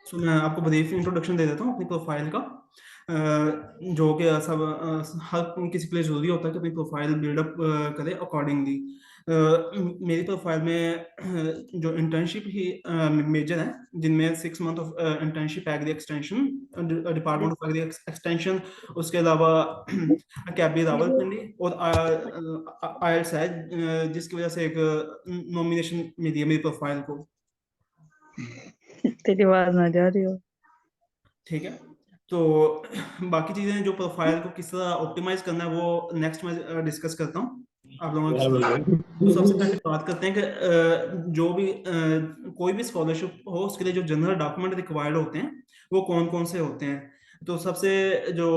सो मैं आपको brief introduction दे देता हूँ अपनी प्रोफाइल का। जो कि सब हर किसी के लिए जरूरी होता है कि अपनी प्रोफाइल बिल्डअप करे अकॉर्डिंगली। मेरी प्रोफाइल में जो इंटर्नशिप ही मेजर है, जिनमें 6 month of internship agri extension, department of agri extension, उसके अलावा कैबी रावलपिंडी और आयल्स है, जिसकी वजह से एक नॉमिनेशन मिली है मेरी प्रोफाइल को। तेरी आवाज ना जा रही हो। ठीक है। तो बाकी चीजें जो प्रोफाइल को किस तरह ऑप्टिमाइज करना है वो नेक्स्ट में डिस्कस करता हूँ आप लोगों के साथ। तो सबसे पहले बात करते हैं कि जो भी कोई भी स्कॉलरशिप हो उसके लिए जो जनरल डॉक्यूमेंट रिक्वायर्ड होते हैं वो कौन कौन से होते हैं। तो सबसे जो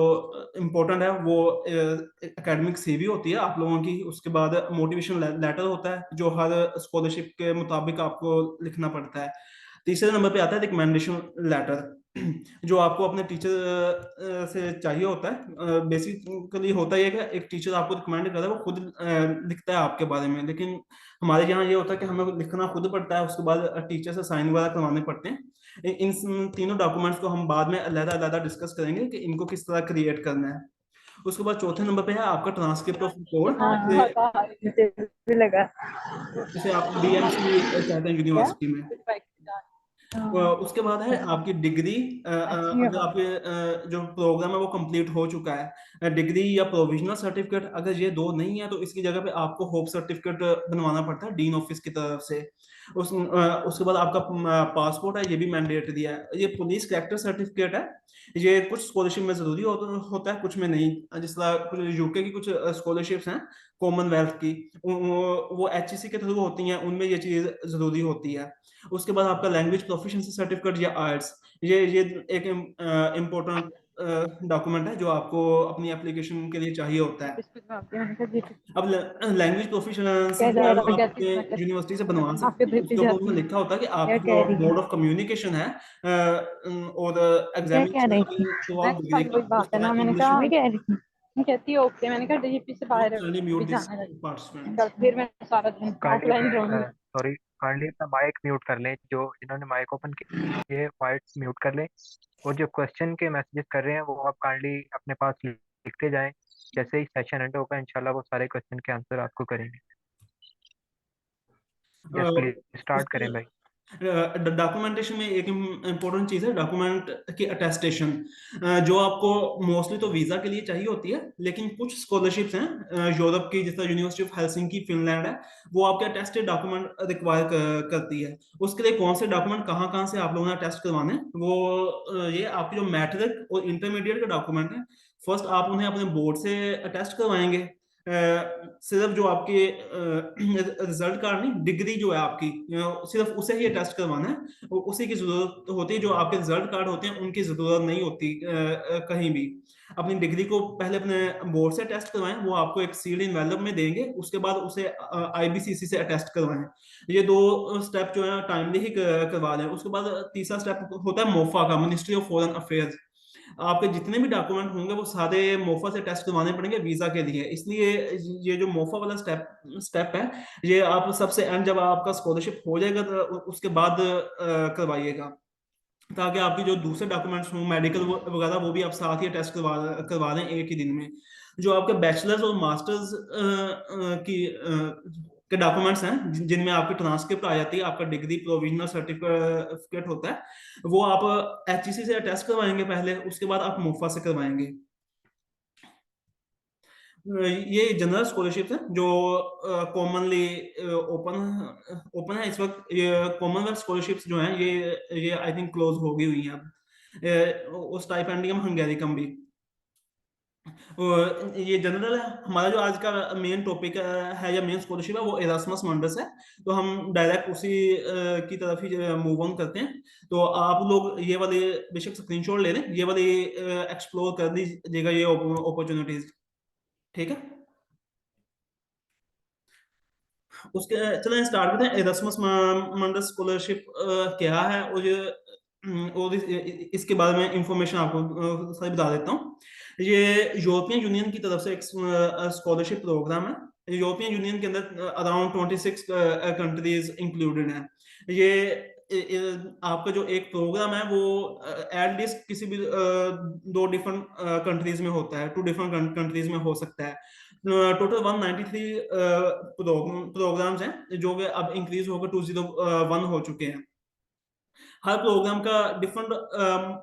इम्पोर्टेंट है वो एकेडमिक सीवी होती है आप लोगों की। उसके बाद मोटिवेशन लेटर होता है जो हर स्कॉलरशिप के मुताबिक आपको लिखना पड़ता है। तीसरे नंबर पे आता है रिकमेंडेशन लेटर जो आपको अपने टीचर से चाहिए होता है। बेसिकली होता ही है कि एक टीचर आपको रिकमेंड करता है, वो खुद लिखता है आपके बारे में, लेकिन हमारे यहाँ ये होता है कि हमें लिखना खुद पड़ता है, उसके बाद टीचर से साइन वगैरह करवाने पड़ते हैं। इन तीनों डॉक्यूमेंट्स को हम बाद में अलग-अलग डिस्कस करेंगे कि इनको किस तरह क्रिएट करना है। उसके बाद चौथे नंबर पे है आपका ट्रांसक्रिप्ट ऑफ कोर्स, भी लगा जिसे आप डीएमसी कहते हैं क्या? यूनिवर्सिटी में। उसके बाद है आपकी डिग्री। अच्छी है अगर आपके जो प्रोग्राम है वो कंप्लीट हो चुका है, डिग्री या प्रोविजनल सर्टिफिकेट, अगर ये दो नहीं है तो इसकी जगह पे आपको होप सर्टिफिकेट बनवाना पड़ता है डीन ऑफिस की तरफ से। उसके बाद आपका पासपोर्ट है, ये भी मैंडेटरी है। ये पुलिस कैरेक्टर सर्टिफिकेट है, ये कुछ स्कॉलरशिप में जरूरी होता है, कुछ में नहीं। जिस तरह कुछ यूके की कुछ स्कॉलरशिप्स हैं कॉमनवेल्थ की, वो एचईसी के थ्रू होती हैं, उनमें ये चीज जरूरी होती है। उसके बाद आपका लैंग्वेज प्रोफिशिएंसी सर्टिफिकेट या आर्ट्स, ये एक इम्पोर्टेंट डॉक्यूमेंट है जो आपको अपनी एप्लीकेशन के लिए चाहिए होता है। अब लैंग्वेज प्रोफिशिएंसी क्या जो कह है वो रही आप क्या अपने यूनिवर्सिटी से बनवा आपके सकते हैं। पे उसके ऊपर जाती उसमें है लिखा होता है कि क्या आपकी जो कह रही है मोड ऑफ कम्युनिकेशन है और क्या कह एग्जामिनेशन रही थी थ्रू मैं आउट डिग्री सारी का वही बात है उसका ना मैंने इंग्लिश कहा में। मैं कह रही थी मैं कहती है ओके मैंने कहा डीजीपी से प्लीज बाहर काइंडली भी म्यूट दिस जाना है पार्टिसिपेंट। कल फिर मैं सारा दिन काइंडली ऑफलाइन रहूंगी सॉरी काइंडली अपना माइक म्यूट कर लें, जो जिन्होंने माइक ओपन किए माइक म्यूट कर लें। और जो क्वेश्चन के मैसेजेस कर रहे हैं वो आप काइंडली अपने पास लिखते जाएं। जैसे ही सेशन एंड होगा इंशाल्लाह वो सारे क्वेश्चन के आंसर आपको करेंगे। यस प्लीज स्टार्ट करें भाई। डॉक्यूमेंटेशन में एक इम्पोर्टेंट चीज है डॉक्यूमेंट की अटेस्टेशन, जो आपको मोस्टली तो वीजा के लिए चाहिए होती है, लेकिन कुछ स्कॉलरशिप्स हैं यूरोप की, जैसे यूनिवर्सिटी ऑफ हेलसिंकी फिनलैंड है, वो आपके अटेस्टेड डॉक्यूमेंट रिक्वायर करती है। उसके लिए कौन से डॉक्यूमेंट कहाँ कहाँ से आप लोगों ने अटेस्ट करवाने हैं, वो ये आपके जो मैट्रिक और इंटरमीडिएट के डॉक्यूमेंट हैं, फर्स्ट आप उन्हें अपने बोर्ड से अटेस्ट करवाएंगे। सिर्फ जो आपके रिजल्ट कार्ड नहीं, डिग्री जो है आपकी, सिर्फ उसे ही टेस्ट करवाना है, उसी की जरूरत होती है। जो आपके रिजल्ट कार्ड होते हैं उनकी जरूरत नहीं होती कहीं भी। अपनी डिग्री को पहले अपने बोर्ड से टेस्ट करवाएं, वो आपको एक सील्ड इनवेलप में देंगे, उसके बाद उसे आईबीसीसी से अटेस्ट करवाएं। ये दो स्टेप जो है टाइमली ही करवा दें। उसके बाद तीसरा स्टेप होता है मोफा का, मिनिस्ट्री ऑफ फॉरेन अफेयर्स। आपके जितने भी डॉक्यूमेंट होंगे वो सारे मोफा से टेस्ट करवाने पड़ेंगे वीजा के लिए, इसलिए ये जो मोफा वाला स्टेप है, ये आप सबसे एंड जब आपका स्कॉलरशिप हो जाएगा तो उसके बाद करवाइएगा, ताकि आपकी जो दूसरे डॉक्यूमेंट्स हों मेडिकल वगैरह वो भी आप साथ ही टेस्ट करवा दें एक ही दिन में। जो आपके बैचलर्स और मास्टर्स की के डॉक्यूमेंट्स हैं, जिनमें आपकी ट्रांसक्रिप्ट आ जाती है, आपका डिग्री प्रोविजनल सर्टिफिकेट होता है, वो आप एचईसी से अटेस्ट करवाएंगे पहले, उसके बाद आप मोफा से करवाएंगे। ये जनरल स्कॉलरशिप है जो कॉमनली ओपन ओपन है इस वक्त। ये कॉमनवेल्थ स्कॉलरशिप्स जो हैं ये आई थिंक क्लोज हो गई हुई हैं अब। उस स्टाइपेंडियम हंगेरिकम भी। और ये जनरल है। हमारा जो आज का मेन टॉपिक है या मेन स्कॉलरशिप है वो एरास्मस मंडस है, तो हम डायरेक्ट उसी की तरफ ही मूव ऑन करते हैं। तो आप लोग ये वाले बेशक स्क्रीनशॉट ले लें, ये वाले एक्सप्लोर कर दीजिएगा ये अपॉर्चुनिटीज। ठीक है। उसके चलें स्टार्ट करते हैं। एरास्मस मंडस स्कॉलरशिप क्या है, और इसके बारे में इंफॉर्मेशन आपको सारी बता देता हूँ। ये यूरोपियन यूनियन की तरफ से एक स्कॉलरशिप प्रोग्राम है। यूरोपियन यूनियन के अंदर अराउंड 26 कंट्रीज इंक्लूडेड हैं। ये आपका जो एक प्रोग्राम है वो एट लीस्ट किसी भी दो डिफरेंट कंट्रीज में होता है, 2 डिफरेंट कंट्रीज में हो सकता है। टोटल 193 प्रोग्राम्स हैं जो कि अब इंक्रीज होकर 201 हो चुके हैं। हर प्रोग्राम का डिफरेंट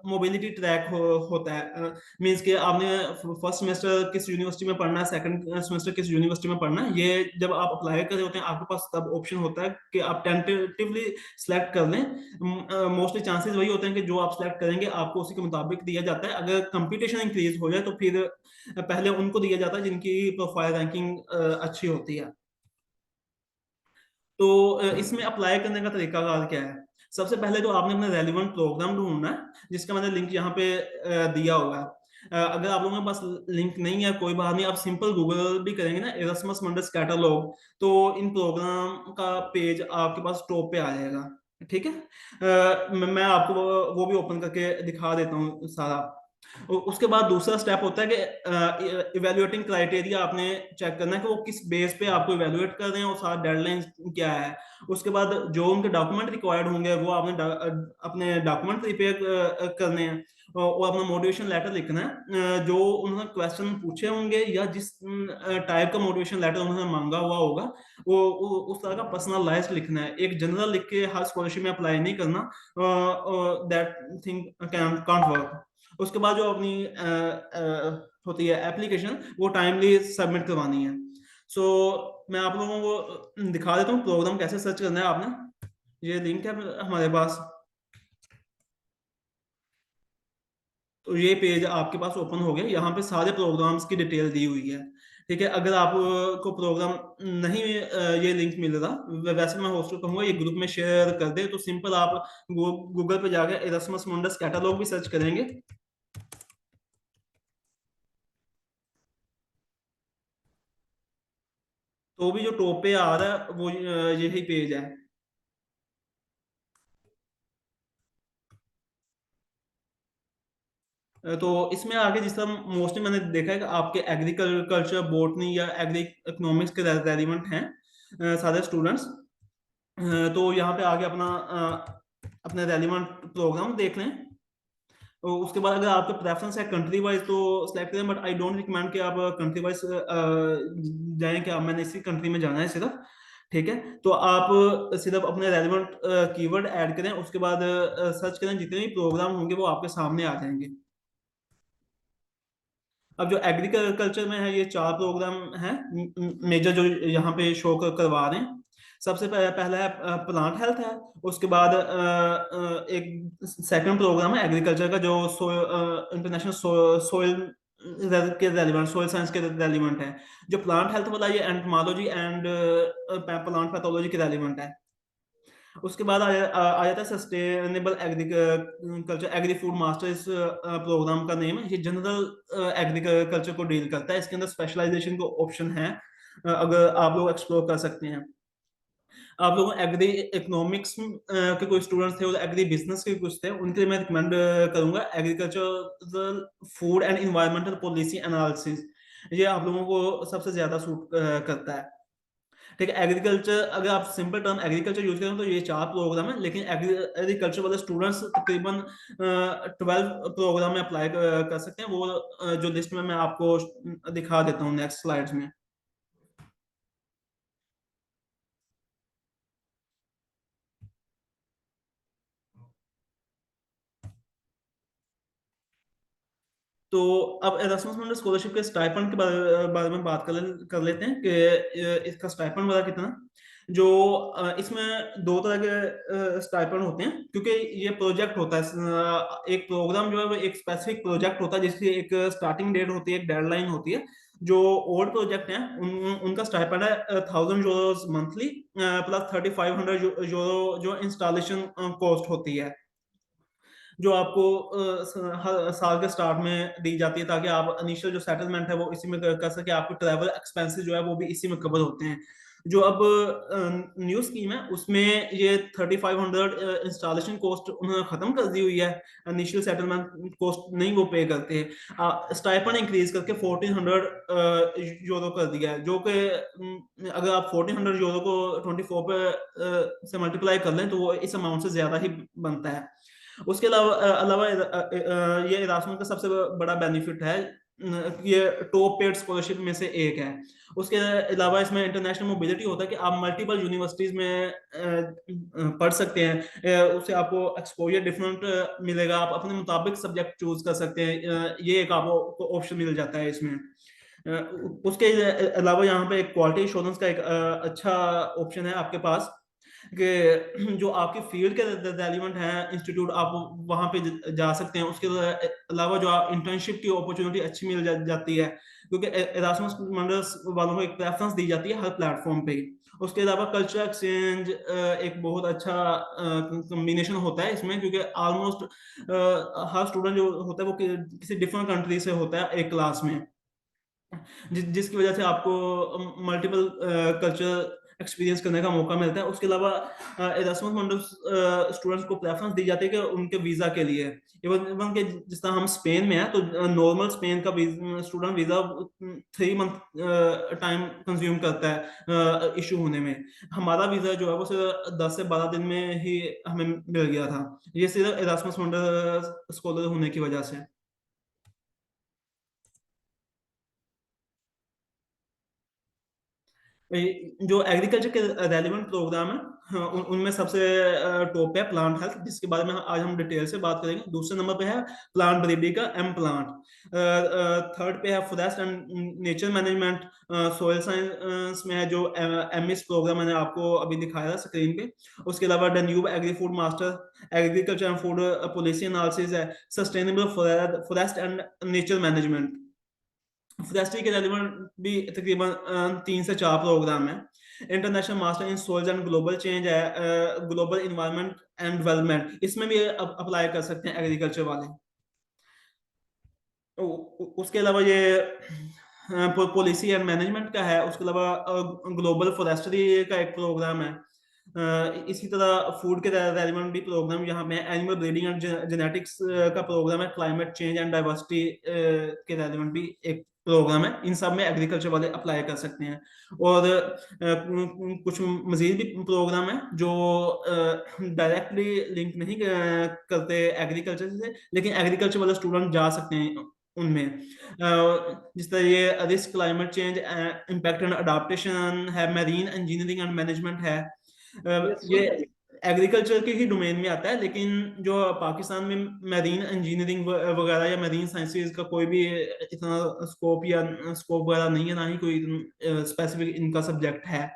मोबिलिटी ट्रैक होता है। मींस कि आपने फर्स्ट सेमेस्टर किस यूनिवर्सिटी में पढ़ना है, सेकंड सेमेस्टर किस यूनिवर्सिटी में पढ़ना है, ये जब आप अप्लाई कर रहे होते हैं आपके पास तब ऑप्शन होता है कि आप टेंटेटिवली सिलेक्ट कर लें। मोस्टली चांसेस वही होते हैं कि जो आप सिलेक्ट करेंगे आपको उसी के मुताबिक दिया जाता है। अगर कंपटीशन इंक्रीज हो जाए तो फिर पहले उनको दिया जाता है जिनकी प्रोफाइल रैंकिंग अच्छी होती है। तो इसमें अप्लाई करने का तरीकाकार क्या है? सबसे पहले तो आपने अपना रेलिवेंट प्रोग्राम ढूंढना है जिसका मैंने लिंक यहाँ पे दिया हुआ है। अगर आप लोगों के पास लिंक नहीं है कोई बात नहीं, आप सिंपल गूगल भी करेंगे ना एरास्मस मंडस कैटलॉग, तो इन प्रोग्राम का पेज आपके पास टॉप पे आ जाएगा। ठीक है, मैं आपको वो भी ओपन करके दिखा देता हूँ सारा। उसके बाद दूसरा स्टेप होता है कि इवेल्युएटिंग क्राइटेरिया आपने चेक करना है कि वो किस बेस पे आपको इवेल्युएट कर रहे हैं और सारा डेडलाइन क्या है। उसके बाद जो उनके डॉक्यूमेंट रिक्वायर्ड होंगे वो आपने अपने डॉक्यूमेंट प्रिपेयर करने हैं और अपना मोटिवेशन लेटर लिखना है। जो उन्होंने क्वेश्चन पूछे होंगे या जिस टाइप का मोटिवेशन लेटर उन्होंने मांगा हुआ होगा वो उस तरह का पर्सनलाइज्ड लिखना है। एक जनरल लिख के हर स्कॉलरशिप में अप्लाई नहीं करना, दैट थिंग कांट वर्क। उसके बाद जो अपनी होती है एप्लीकेशन वो टाइमली सबमिट करवानी है। सो मैं आप लोगों को दिखा देता हूँ प्रोग्राम कैसे सर्च करना है। आपने ये लिंक है हमारे पास, तो ये पेज आपके पास ओपन हो गया। यहाँ पे सारे प्रोग्राम्स की डिटेल दी हुई है। ठीक है, अगर आपको प्रोग्राम नहीं ये लिंक मिल रहा, वैसे मैं होस्ट को कहूंगा ये ग्रुप में शेयर कर दे, तो सिंपल आप गूगल पे जाकर एरास्मस मुंडस कैटलॉग भी सर्च करेंगे तो भी जो टॉप पे आ रहा है वो यही पेज है। तो इसमें आगे जिस तरह मोस्टली मैंने देखा है कि आपके एग्रीकल्चर बॉटनी या एग्री इकोनॉमिक्स के रेलिवेंट हैं सारे स्टूडेंट्स। तो यहाँ पे आगे अपना अपने रेलिवेंट प्रोग्राम देख लें। तो उसके बाद अगर आपका प्रेफरेंस है कंट्री वाइज तो सिलेक्ट करें, बट आई डोंट रिकमेंड कि आप कंट्री वाइज जाएं कि मैंने इसी कंट्री में जाना है सिर्फ। ठीक है, तो आप सिर्फ अपने रेलिवेंट कीवर्ड ऐड करें, उसके बाद सर्च करें, जितने भी प्रोग्राम होंगे वो आपके सामने आ जाएंगे। अब जो एग्रीकल्चर में है ये 4 प्रोग्राम हैं मेजर जो यहाँ पे शो करवा रहे हैं। सबसे पहला है प्लांट हेल्थ है। उसके बाद एक सेकंड प्रोग्राम है एग्रीकल्चर का जो इंटरनेशनल सोयल के रेलिवेंट, सोयल साइंस के रेलिवेंट है। जो प्लांट हेल्थ वाला ये एंटोमोलॉजी एंड प्लांट पैथोलॉजी के रेलिवेंट है। उसके बाद आ जाता है sustainable agriculture, agree food master इस प्रोग्राम का नेम है। ये जनरल एग्रीकल्चर को डील करता है, इसके अंदर स्पेशलाइजेशन को ऑप्शन है, अगर आप लोग एक्सप्लोर कर सकते हैं। आप लोग एग्री इकोनॉमिक्स के कोई स्टूडेंट्स थे और एग्री बिजनेस के कुछ थे, उनके लिए मैं रिकमेंड करूंगा agricultural food and environmental policy analysis. ये आप लोगों को सबसे ज्यादा सूट करता है। ठीक है, एग्रीकल्चर अगर आप सिंपल टर्म एग्रीकल्चर यूज करें तो ये 4 प्रोग्राम है, लेकिन एग्रीकल्चर वाले स्टूडेंट्स तकरीबन 12 प्रोग्राम में अप्लाई कर सकते हैं। वो जो लिस्ट में मैं आपको दिखा देता हूँ नेक्स्ट स्लाइड्स में। तो अब एरास्मस मुंडस स्कॉलरशिप के स्टाइपेंड के बारे में बात कर लेते हैं कि इसका स्टाइपेंड वाला कितना। जो इसमें 2 तरह के स्टाइपेंड होते हैं, क्योंकि ये प्रोजेक्ट होता है। एक प्रोग्राम जो है वो एक स्पेसिफिक प्रोजेक्ट होता है जिसकी एक स्टार्टिंग डेट होती है, एक डेडलाइन होती है। जो ओल्ड प्रोजेक्ट हैं उनका स्टाइपेंड है 1000 यूरोज मंथली प्लस 3500 यूरो जो इंस्टॉलेशन कॉस्ट होती है, जो आपको हर साल के स्टार्ट में दी जाती है, ताकि आप इनिशियल जो सेटलमेंट है वो इसी में कर सके। आपको ट्रैवल एक्सपेंसेस जो है वो भी इसी में कवर होते हैं। जो अब न्यू स्कीम है उसमें ये 3500 इंस्टॉलेशन कॉस्ट उन्होंने खत्म कर दी हुई है, इनिशियल सेटलमेंट कॉस्ट नहीं वो पे करते हैं, स्टाइपेंड इंक्रीज करके 1400 यूरो कर दिया है, जो कि अगर आप 1400 यूरो को 24 पे से मल्टीप्लाई कर लें तो वो इस अमाउंट से ज्यादा ही बनता है। उसके अलावा ये इरासमस का सबसे बड़ा बेनिफिट है, ये टॉप पेड स्कॉलरशिप में से एक है। उसके अलावा इसमें इंटरनेशनल मोबिलिटी होता है कि आप मल्टीपल यूनिवर्सिटीज में पढ़ सकते हैं, उससे आपको एक्सपोजर डिफरेंट मिलेगा, आप अपने मुताबिक सब्जेक्ट चूज कर सकते हैं, ये एक आपको ऑप्शन मिल जाता है इसमें। उसके अलावा यहाँ पे एक क्वालिटी इंश्योरेंस का एक अच्छा ऑप्शन है आपके पास, कि जो आपकी फील्ड के रेलिवेंट है इंस्टीट्यूट आप वहां पे जा सकते हैं। उसके अलावा जो आप इंटर्नशिप की अपॉर्चुनिटी अच्छी मिल जाती है, क्योंकि एरास्मस मंडल्स वालों को एक प्रेफरेंस दी जाती है हर प्लेटफॉर्म पे। उसके अलावा कल्चर एक्सचेंज एक बहुत अच्छा कॉम्बिनेशन होता है इसमें, क्योंकि ऑलमोस्ट हर स्टूडेंट जो होता है वो किसी डिफरेंट कंट्री से होता है एक क्लास में, जिसकी वजह से आपको मल्टीपल कल्चर एक्सपीरियंस करने का मौका मिलता है। उसके अलावा एरास्मस मंडल्स स्टूडेंट्स को प्रेफरेंस दी जाती है कि उनके वीजा के लिए, इवन के जिस तरह हम स्पेन में हैं तो नॉर्मल स्पेन का student visa 3 month time consume करता है इशू होने में। हमारा वीजा जो है वो सिर्फ 10 से 12 दिन में ही हमें मिल गया था, ये सिर्फ एरास्मस मंडल स्कॉलर होने की वजह से। जो एग्रीकल्चर के रेलिवेंट प्रोग्राम है, हाँ, उनमें सबसे टॉप है प्लांट हेल्थ, जिसके बारे में आज हम डिटेल से बात करेंगे। दूसरे नंबर पे है प्लांट ब्रीडिंग का एम प्लांट। थर्ड पे है forest and nature management. Soil science में है जो एमएस प्रोग्राम मैंने आपको अभी दिखाया था स्क्रीन पे। उसके अलावा Danube agri food master agriculture and food policy analysis है। Sustainable forest and nature management. Forestry के रेलिवेंट भी तकरीबन 3 से 4 प्रोग्राम है। International master in soils and global change है, ग्लोबल इन्वायरमेंट एंड डेवलपमेंट, इसमें भी अप्लाई कर सकते हैं एग्रीकल्चर वाले। उसके अलावा ये पॉलिसी एंड मैनेजमेंट का है। उसके अलावा ग्लोबल फॉरेस्ट्री का एक प्रोग्राम है। इसी तरह फूड के रेलिवेंट भी प्रोग्राम यहाँ पे एनिमल ब्रीडिंग एंड जेनेटिक्स का प्रोग्राम है। क्लाइमेट चेंज एंड डाइवर्सिटी के रेलिवेंट भी एक प्रोग्राम है। इन सब में एग्रीकल्चर वाले अप्लाई कर सकते हैं। और कुछ मजीद भी प्रोग्राम है जो डायरेक्टली लिंक नहीं करते एग्रीकल्चर से, लेकिन एग्रीकल्चर वाले स्टूडेंट जा सकते हैं उनमें। जिस तरह ये risk climate change impact and adaptation है, मैरीन इंजीनियरिंग एंड मैनेजमेंट है। ये एग्रीकल्चर के ही डोमेन में आता है, लेकिन जो पाकिस्तान में मैरीन इंजीनियरिंग वगैरह या मैरीन साइंसेज का कोई भी इतना स्कोप वगैरह नहीं है, ना ही कोई स्पेसिफिक इनका सब्जेक्ट है।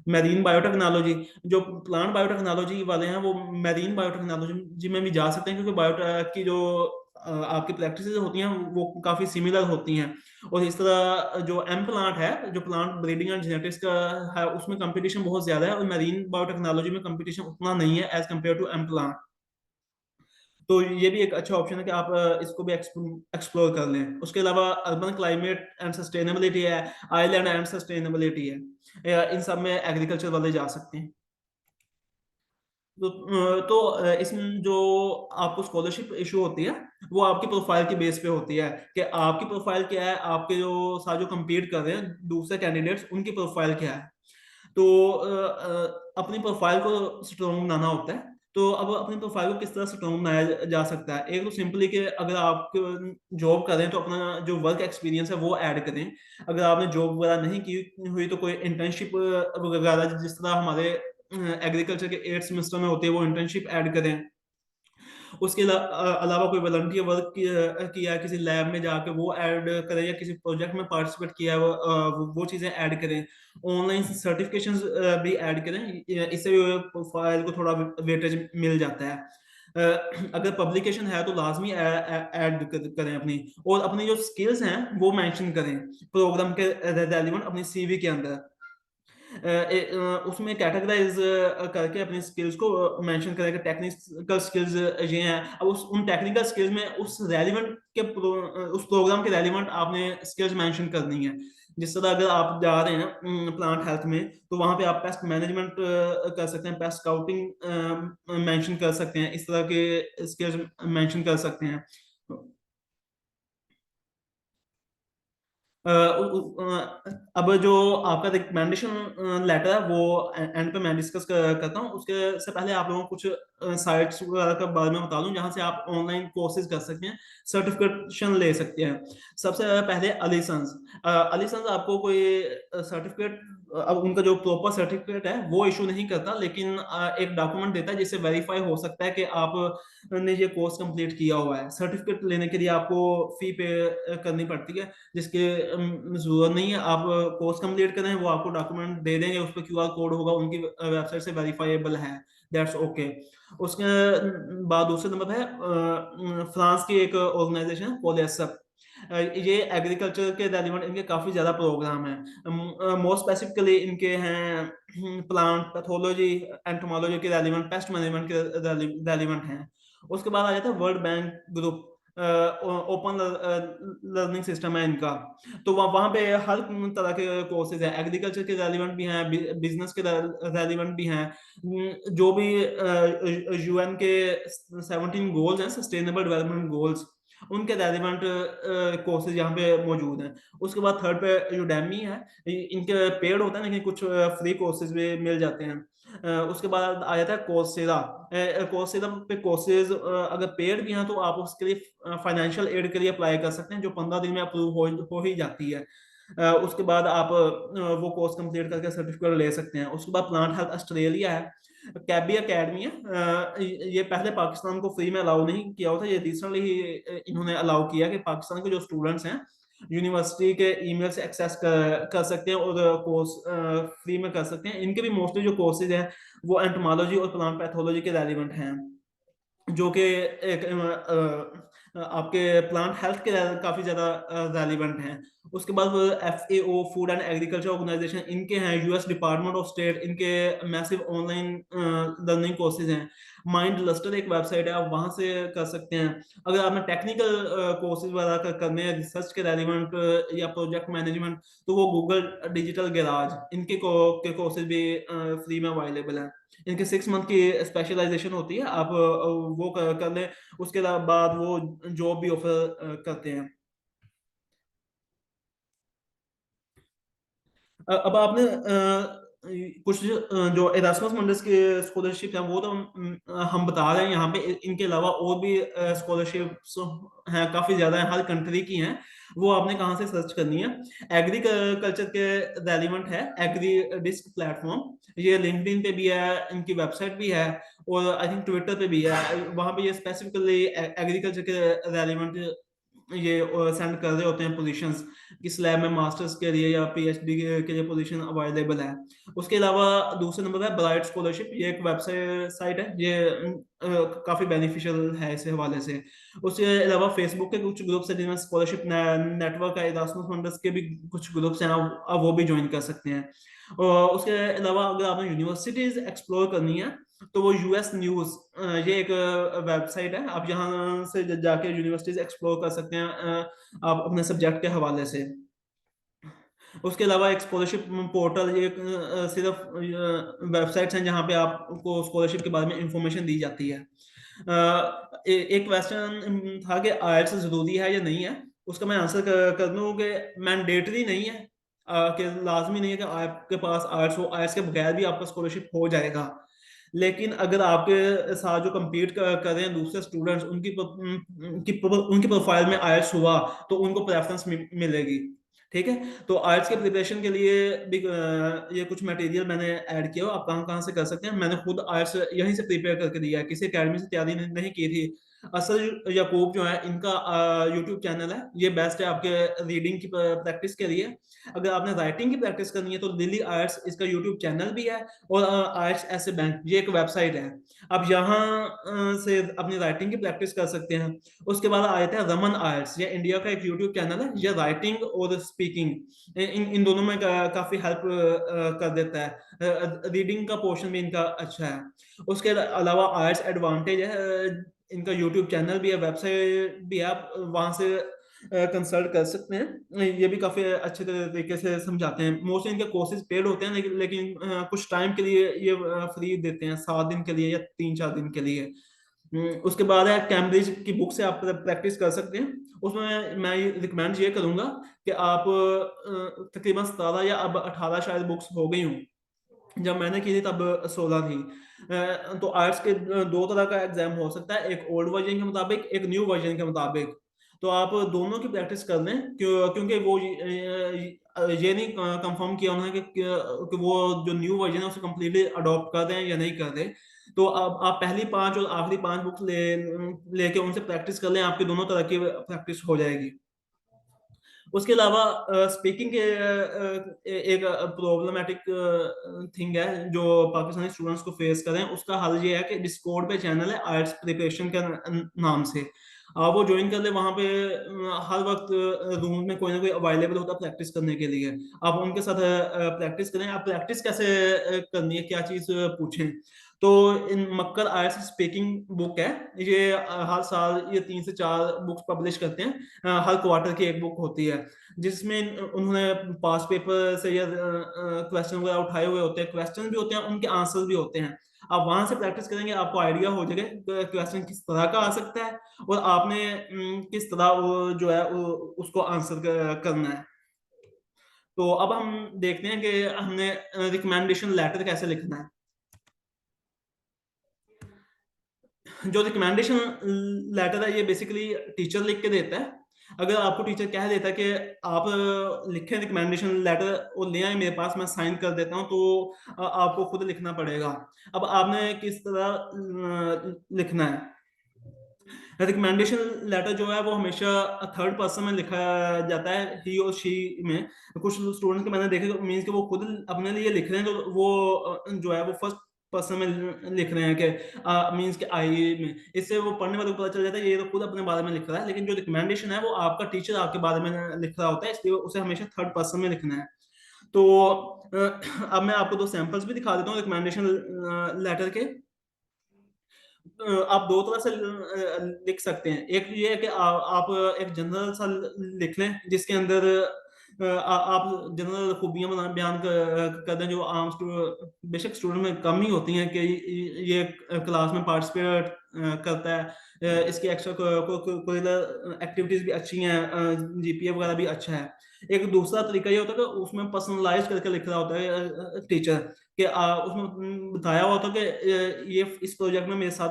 मैरीन बायोटेक्नोलॉजी, जो प्लांट बायोटेक्नोलॉजी वाले हैं वो मैरीन बायोटेक्नोलॉजी में भी जा सकते हैं, क्योंकि बायोटेक की जो आपकी प्रैक्टिस होती हैं वो काफी सिमिलर होती हैं। और इस तरह जो एम प्लांट है, जो प्लांट ब्रीडिंग एंड जेनेटिक्स का है, उसमें कंपटीशन बहुत ज्यादा है, और मैरीन बायोटेक्नोलॉजी में कंपटीशन उतना नहीं है as compare to M plant. तो ये भी एक अच्छा ऑप्शन है कि आप इसको भी एक्सप्लोर कर लें। उसके अलावा अर्बन क्लाइमेट एंड सस्टेनेबिलिटी है, आइलैंड एंड सस्टेनेबिलिटी है, इन सब में एग्रीकल्चर वाले जा सकते हैं। तो इसमें जो आपको स्कॉलरशिप इशू होती है वो आपकी प्रोफाइल की बेस पे होती है, कि आपकी प्रोफाइल क्या है, आपके जो साथ जो compete कर रहे हैं दूसरे कैंडिडेट्स उनकी प्रोफाइल क्या है। तो अपनी प्रोफाइल को स्ट्रॉन्ग बनाना होता है। तो अब अपनी प्रोफाइल को किस तरह स्ट्रॉन्ग बनाया जा सकता है? एक तो सिंपली कि अगर आप जॉब कर रहे हैं तो अपना जो वर्क एक्सपीरियंस है वो ऐड करें। अगर आपने जॉब वगैरह नहीं की हुई तो कोई इंटर्नशिप वगैरह, जिस तरह हमारे एग्रीकल्चर के 8th सेमेस्टर में होते हैं, वो इंटर्नशिप ऐड करें। उसके अलावा कोई वॉलंटियर वर्क किया है किसी लैब में जाके वो ऐड करें, या किसी प्रोजेक्ट में पार्टिसिपेट किया है वो चीजें ऐड करें। ऑनलाइन सर्टिफिकेशंस भी ऐड करें, इससे भी प्रोफाइल को थोड़ा वेटेज मिल जाता है। अगर पब्लिकेशन है तो लाजमी ऐड करें अपनी, और अपनी जो स्किल्स हैं वो मेंशन करें प्रोग्राम के रेलेवेंट अपनी सीवी के अंदर। उसमें कैटेगराइज करके अपनी स्किल्स को मेंशन करेगा, टेक्निकल स्किल्स ये हैं। अब उन टेक्निकल स्किल्स में उस प्रोग्राम के रेलिवेंट आपने स्किल्स मेंशन करनी है। जिस तरह अगर आप जा रहे हैं प्लांट हेल्थ में, तो वहां पे आप पेस्ट मैनेजमेंट कर सकते हैं, पेस्ट स्काउटिंग मेंशन कर सकते हैं, इस तरह के स्किल्स मेंशन कर सकते हैं। अब जो आपका रिकमेंडेशन लेटर है वो एंड पे मैं डिस्कस करता हूँ। उसके से पहले आप लोगों को कुछ साइट्स वगैरह के बारे में बता दूं जहां से आप ऑनलाइन कोर्सेज कर सकते हैं, सर्टिफिकेशन ले सकते हैं। सबसे पहले अलीसंस। अलीसंस आपको कोई सर्टिफिकेट, अब उनका जो प्रॉपर सर्टिफिकेट है वो इशू नहीं करता, लेकिन एक डॉक्यूमेंट देता है जिससे वेरीफाई हो सकता है कि आपने ये कोर्स कंप्लीट किया हुआ है। सर्टिफिकेट लेने के लिए आपको फी पे करनी पड़ती है, जिसके जरूरत नहीं है। आप कोर्स कंप्लीट करें, वो आपको डॉक्यूमेंट दे देंगे, उस पर क्यूआर कोड होगा, उनकी वेबसाइट से वेरीफाइबल है, दैट्स ओके। उसके बाद दूसरे नंबर है फ्रांस की एक ऑर्गेनाइजेशन है पॉलिएसर। ये एग्रीकल्चर के रेलिवेंट इनके काफी ज्यादा प्रोग्राम हैं। मोर स्पेसिफिकली इनके हैं प्लांट पैथोलॉजी, एंटोमोलॉजी के रेलिवेंट, पेस्ट मैनेजमेंट के रेलिवेंट हैं। उसके बाद आ जाता है world bank group, open learning system है इनका। तो वहां पे हर तरह के कोर्सेज है, एग्रीकल्चर के रेलिवेंट भी हैं, बिजनेस के रेलिवेंट भी हैं। जो भी यूएन के 17 गोल्स हैं, सस्टेनेबल डेवलपमेंट गोल्स, उनके रेलिवेंट कोर्सेज यहाँ पे मौजूद हैं। उसके बाद थर्ड पे यूडेमी है। इनके पेड होता है लेकिन कुछ फ्री कोर्सेज भी मिल जाते हैं। उसके बाद आ जाता है कोर्सेरा। कोर्सेरा पे कोर्सेज अगर पेड भी हैं तो आप उसके लिए फाइनेंशियल एड के लिए अप्लाई कर सकते हैं, जो 15 दिन में अप्रूव हो ही जाती है। उसके बाद आप वो कोर्स कंप्लीट करके सर्टिफिकेट ले सकते हैं। उसके बाद प्लांट हेल्थ ऑस्ट्रेलिया है, कैबी एकेडमी है। ये पहले पाकिस्तान को फ्री में अलाउ नहीं किया होता, ये रिसेंटली ही इन्होंने अलाउ किया कि पाकिस्तान के जो स्टूडेंट्स हैं यूनिवर्सिटी के ईमेल से एक्सेस कर सकते हैं और कोर्स फ्री में कर सकते हैं। इनके भी मोस्टली जो कोर्सेज हैं वो एंटोमोलॉजी और प्लांट पैथोलॉजी के रेलिवेंट हैं, जो कि एक आपके प्लांट हेल्थ के काफी ज्यादा रेलिवेंट हैं। उसके बाद FAO, food and agriculture organization, इनके हैं यूएस डिपार्टमेंट ऑफ स्टेट, इनके मैसिव ऑनलाइन लर्निंग कोर्सेज हैं। माइंड लस्टर एक वेबसाइट है, आप वहां से कर सकते हैं। अगर आपने टेक्निकल कोर्सेज वगैरह करने हैं, रिसर्च के रेलिवेंट या प्रोजेक्ट मैनेजमेंट, तो वो गूगल डिजिटल गैराज, इनके के कोर्सेज भी फ्री में अवेलेबल हैं। इनके 6 मंथ की स्पेशलाइजेशन होती है, आप वो कर लें, उसके बाद वो जॉब भी ऑफर करते हैं। अब आपने कुछ जो एरास्मस मंडस के स्कॉलरशिप है वो तो हम बता रहे हैं यहाँ पे, इनके अलावा और भी स्कॉलरशिप्स हैं, काफी ज्यादा है, हर कंट्री की हैं। वो आपने कहाँ से सर्च करनी है? एग्रीकल्चर के रेलिवेंट है एग्री डिस्क प्लेटफॉर्म, ये लिंक्डइन पे भी है, इनकी वेबसाइट भी है, और आई थिंक ट्विटर पे भी है। वहां पे ये स्पेसिफिकली एग्रीकल्चर के रेलिवेंट ये सेंड कर रहे होते हैं पोजीशंस, किस लैब में मास्टर्स के लिए या PhD के लिए पोजीशन अवेलेबल है। उसके अलावा दूसरे नंबर है ब्राइट स्कॉलरशिप, ये एक वेबसाइट है, ये काफी बेनिफिशियल है इस हवाले से। उसके अलावा फेसबुक के कुछ ग्रुप्स हैं जिनमें स्कॉलरशिप नेटवर्क है, इरास्मस फंड्स के भी कुछ ग्रुप्स हैं, आप वो भी ज्वाइन कर सकते हैं। और उसके अलावा अगर आपने यूनिवर्सिटीज एक्सप्लोर करनी है तो वो US न्यूज, ये एक वेबसाइट है, आप यहाँ से जाके यूनिवर्सिटीज एक्सप्लोर कर सकते हैं आप अपने सब्जेक्ट के हवाले से। उसके अलावा एक स्कॉलरशिप पोर्टल, ये सिर्फ वेबसाइट्स हैं जहाँ पे आपको स्कॉलरशिप के बारे में इंफॉर्मेशन दी जाती है। एक क्वेश्चन था कि IELTS जरूरी है या नहीं है, उसका मैं आंसर कर दूं कि मैंडेटरी नहीं है, कि लाजमी नहीं है कि आपके पास IELTS हो, IELTS के बगैर भी आपका स्कॉलरशिप हो जाएगा। लेकिन अगर आपके साथ जो compete कर रहे हैं दूसरे स्टूडेंट्स, उनकी प्रोफाइल में IELTS हुआ तो उनको प्रेफरेंस मिलेगी। ठीक है, तो आर्ट्स के प्रिपरेशन के लिए भी ये कुछ मटेरियल मैंने ऐड किया हो, आप कहाँ कहाँ से कर सकते हैं। मैंने खुद आर्ट्स यहीं से प्रिपेयर करके दिया है, किसी अकेडमी से तैयारी नहीं की थी, असल याकूब जो है, इनका यूट्यूब चैनल है, ये बेस्ट है आपके रीडिंग की प्रैक्टिस के लिए। अगर आपने राइटिंग की प्रैक्टिस करनी है तो लिली आयट्स इसका यूट्यूब चैनल भी है, और आयट्स ऐसे बैंक ये एक वेबसाइट है। आप यहाँ से अपनी राइटिंग की प्रैक्टिस कर सकते हैं। उसके बाद आ जाते हैं रमन आयट्स, ये इंडिया का एक यूट्यूब चैनल है, ये राइटिंग और स्पीकिंग इन इन दोनों में काफी हेल्प कर देता है। रीडिंग का पोर्शन भी इनका अच्छा है। उसके अलावा आयट्स एडवांटेज है, इनका यूट्यूब चैनल भी है, वेबसाइट भी है, आप वहां से कंसल्ट कर सकते हैं। ये भी काफी अच्छे तरीके से समझाते हैं। मोस्टली इनके कोर्सेज पेड होते हैं, लेकिन कुछ टाइम के लिए ये फ्री देते हैं, 7 दिन के लिए या 3-4 दिन के लिए। उसके बाद है कैम्ब्रिज की बुक से आप प्रैक्टिस कर सकते हैं। उसमें मैं रिकमेंड ये करूंगा कि आप तकरीबन 17 या अब 18 शायद बुक्स हो गई हूँ, जब मैंने की थी तब 16 थी। तो आर्ट्स के दो तरह का एग्जाम हो सकता है, एक ओल्ड वर्जन के मुताबिक, एक न्यू वर्जन के मुताबिक। तो आप दोनों की प्रैक्टिस कर लें, क्योंकि वो ये नहीं कंफर्म किया उन्होंने कि वो जो न्यू वर्जन है उसे कम्प्लीटली अडॉप्ट कर रहे हैं या नहीं कर रहे। तो अब आप पहली 5 और आखिरी 5 बुक्स लेके उनसे प्रैक्टिस कर लें, आपकी दोनों तरह की प्रैक्टिस हो जाएगी। उसके अलावा स्पीकिंग के एक प्रॉब्लमैटिक थिंग है जो पाकिस्तानी स्टूडेंट्स को फेस करें, उसका हल ये है कि डिस्कॉर्ड पे चैनल है आर्ट्स प्रिपरेशन के नाम से, आप वो ज्वाइन कर ले। वहां पे हर वक्त रूम में कोई ना कोई अवेलेबल होता है प्रैक्टिस करने के लिए। आप उनके साथ प्रैक्टिस करें। आप प्रैक्टिस कैसे करनी है, क्या चीज पूछें, तो इन मक्कर आयर्स स्पीकिंग बुक है, ये हर साल ये 3 से 4 बुक्स पब्लिश करते हैं। हर क्वार्टर की एक बुक होती है, जिसमें उन्होंने पास पेपर से या क्वेश्चन वगैरह उठाए हुए होते हैं, क्वेश्चन भी होते हैं, उनके आंसर भी होते हैं। आप वहां से प्रैक्टिस करेंगे, आपको आइडिया हो जाएगा क्वेश्चन किस तरह का आ सकता है, और आपने किस तरह वो जो है उसको आंसर करना है। तो अब हम देखते हैं कि हमने रिकमेंडेशन लेटर कैसे लिखना है। जो रिकमेंडेशन लेटर है, ये बेसिकली टीचर लिख के देता है। अगर आपको टीचर कह देता है कि आप लिखें रिकमेंडेशन लेटर और ले आए मेरे पास, मैं साइन कर देता हूं, तो आपको खुद लिखना पड़ेगा। अब आपने किस तरह लिखना है। रिकमेंडेशन लेटर जो है वो हमेशा थर्ड पर्सन में लिखा जाता है, ही और शी में। कुछ स्टूडेंट के मैंने देखे मीन्स कि वो खुद अपने लिए लिख रहे हैं, तो वो जो है वो फर्स्ट पर्सन में लिख रहे हैं कि मीन्स के आई में। इससे वो पढ़ने वाले को पता चल जाता है ये तो खुद अपने बारे में लिख रहा है, लेकिन जो रिकमेंडेशन है वो आपका टीचर आपके बारे में लिख रहा होता है, इसलिए उसे हमेशा थर्ड पर्सन में लिखना है। तो अब मैं आपको 2 सैंपल्स भी दिखा देता हूँ रिकमेंडेशन लेटर के। आप दो तरह से लिख सकते हैं। एक ये है कि आप एक जनरल सा लिख लें, जिसके अंदर आप जनरल खूबियां बयान कर दें जो आम बेशक स्टूडेंट में कम ही होती हैं, कि ये क्लास में पार्टिसिपेट करता है, इसकी एक्स्ट्रा करिकुलर एक्टिविटीज भी अच्छी हैं, जीपीए वगैरह भी अच्छा है। एक दूसरा तरीका ये होता है कि उसमें पर्सनलाइज करके लिख रहा होता है टीचर, कि उसमें बताया हुआ था कि ये इस प्रोजेक्ट में मेरे साथ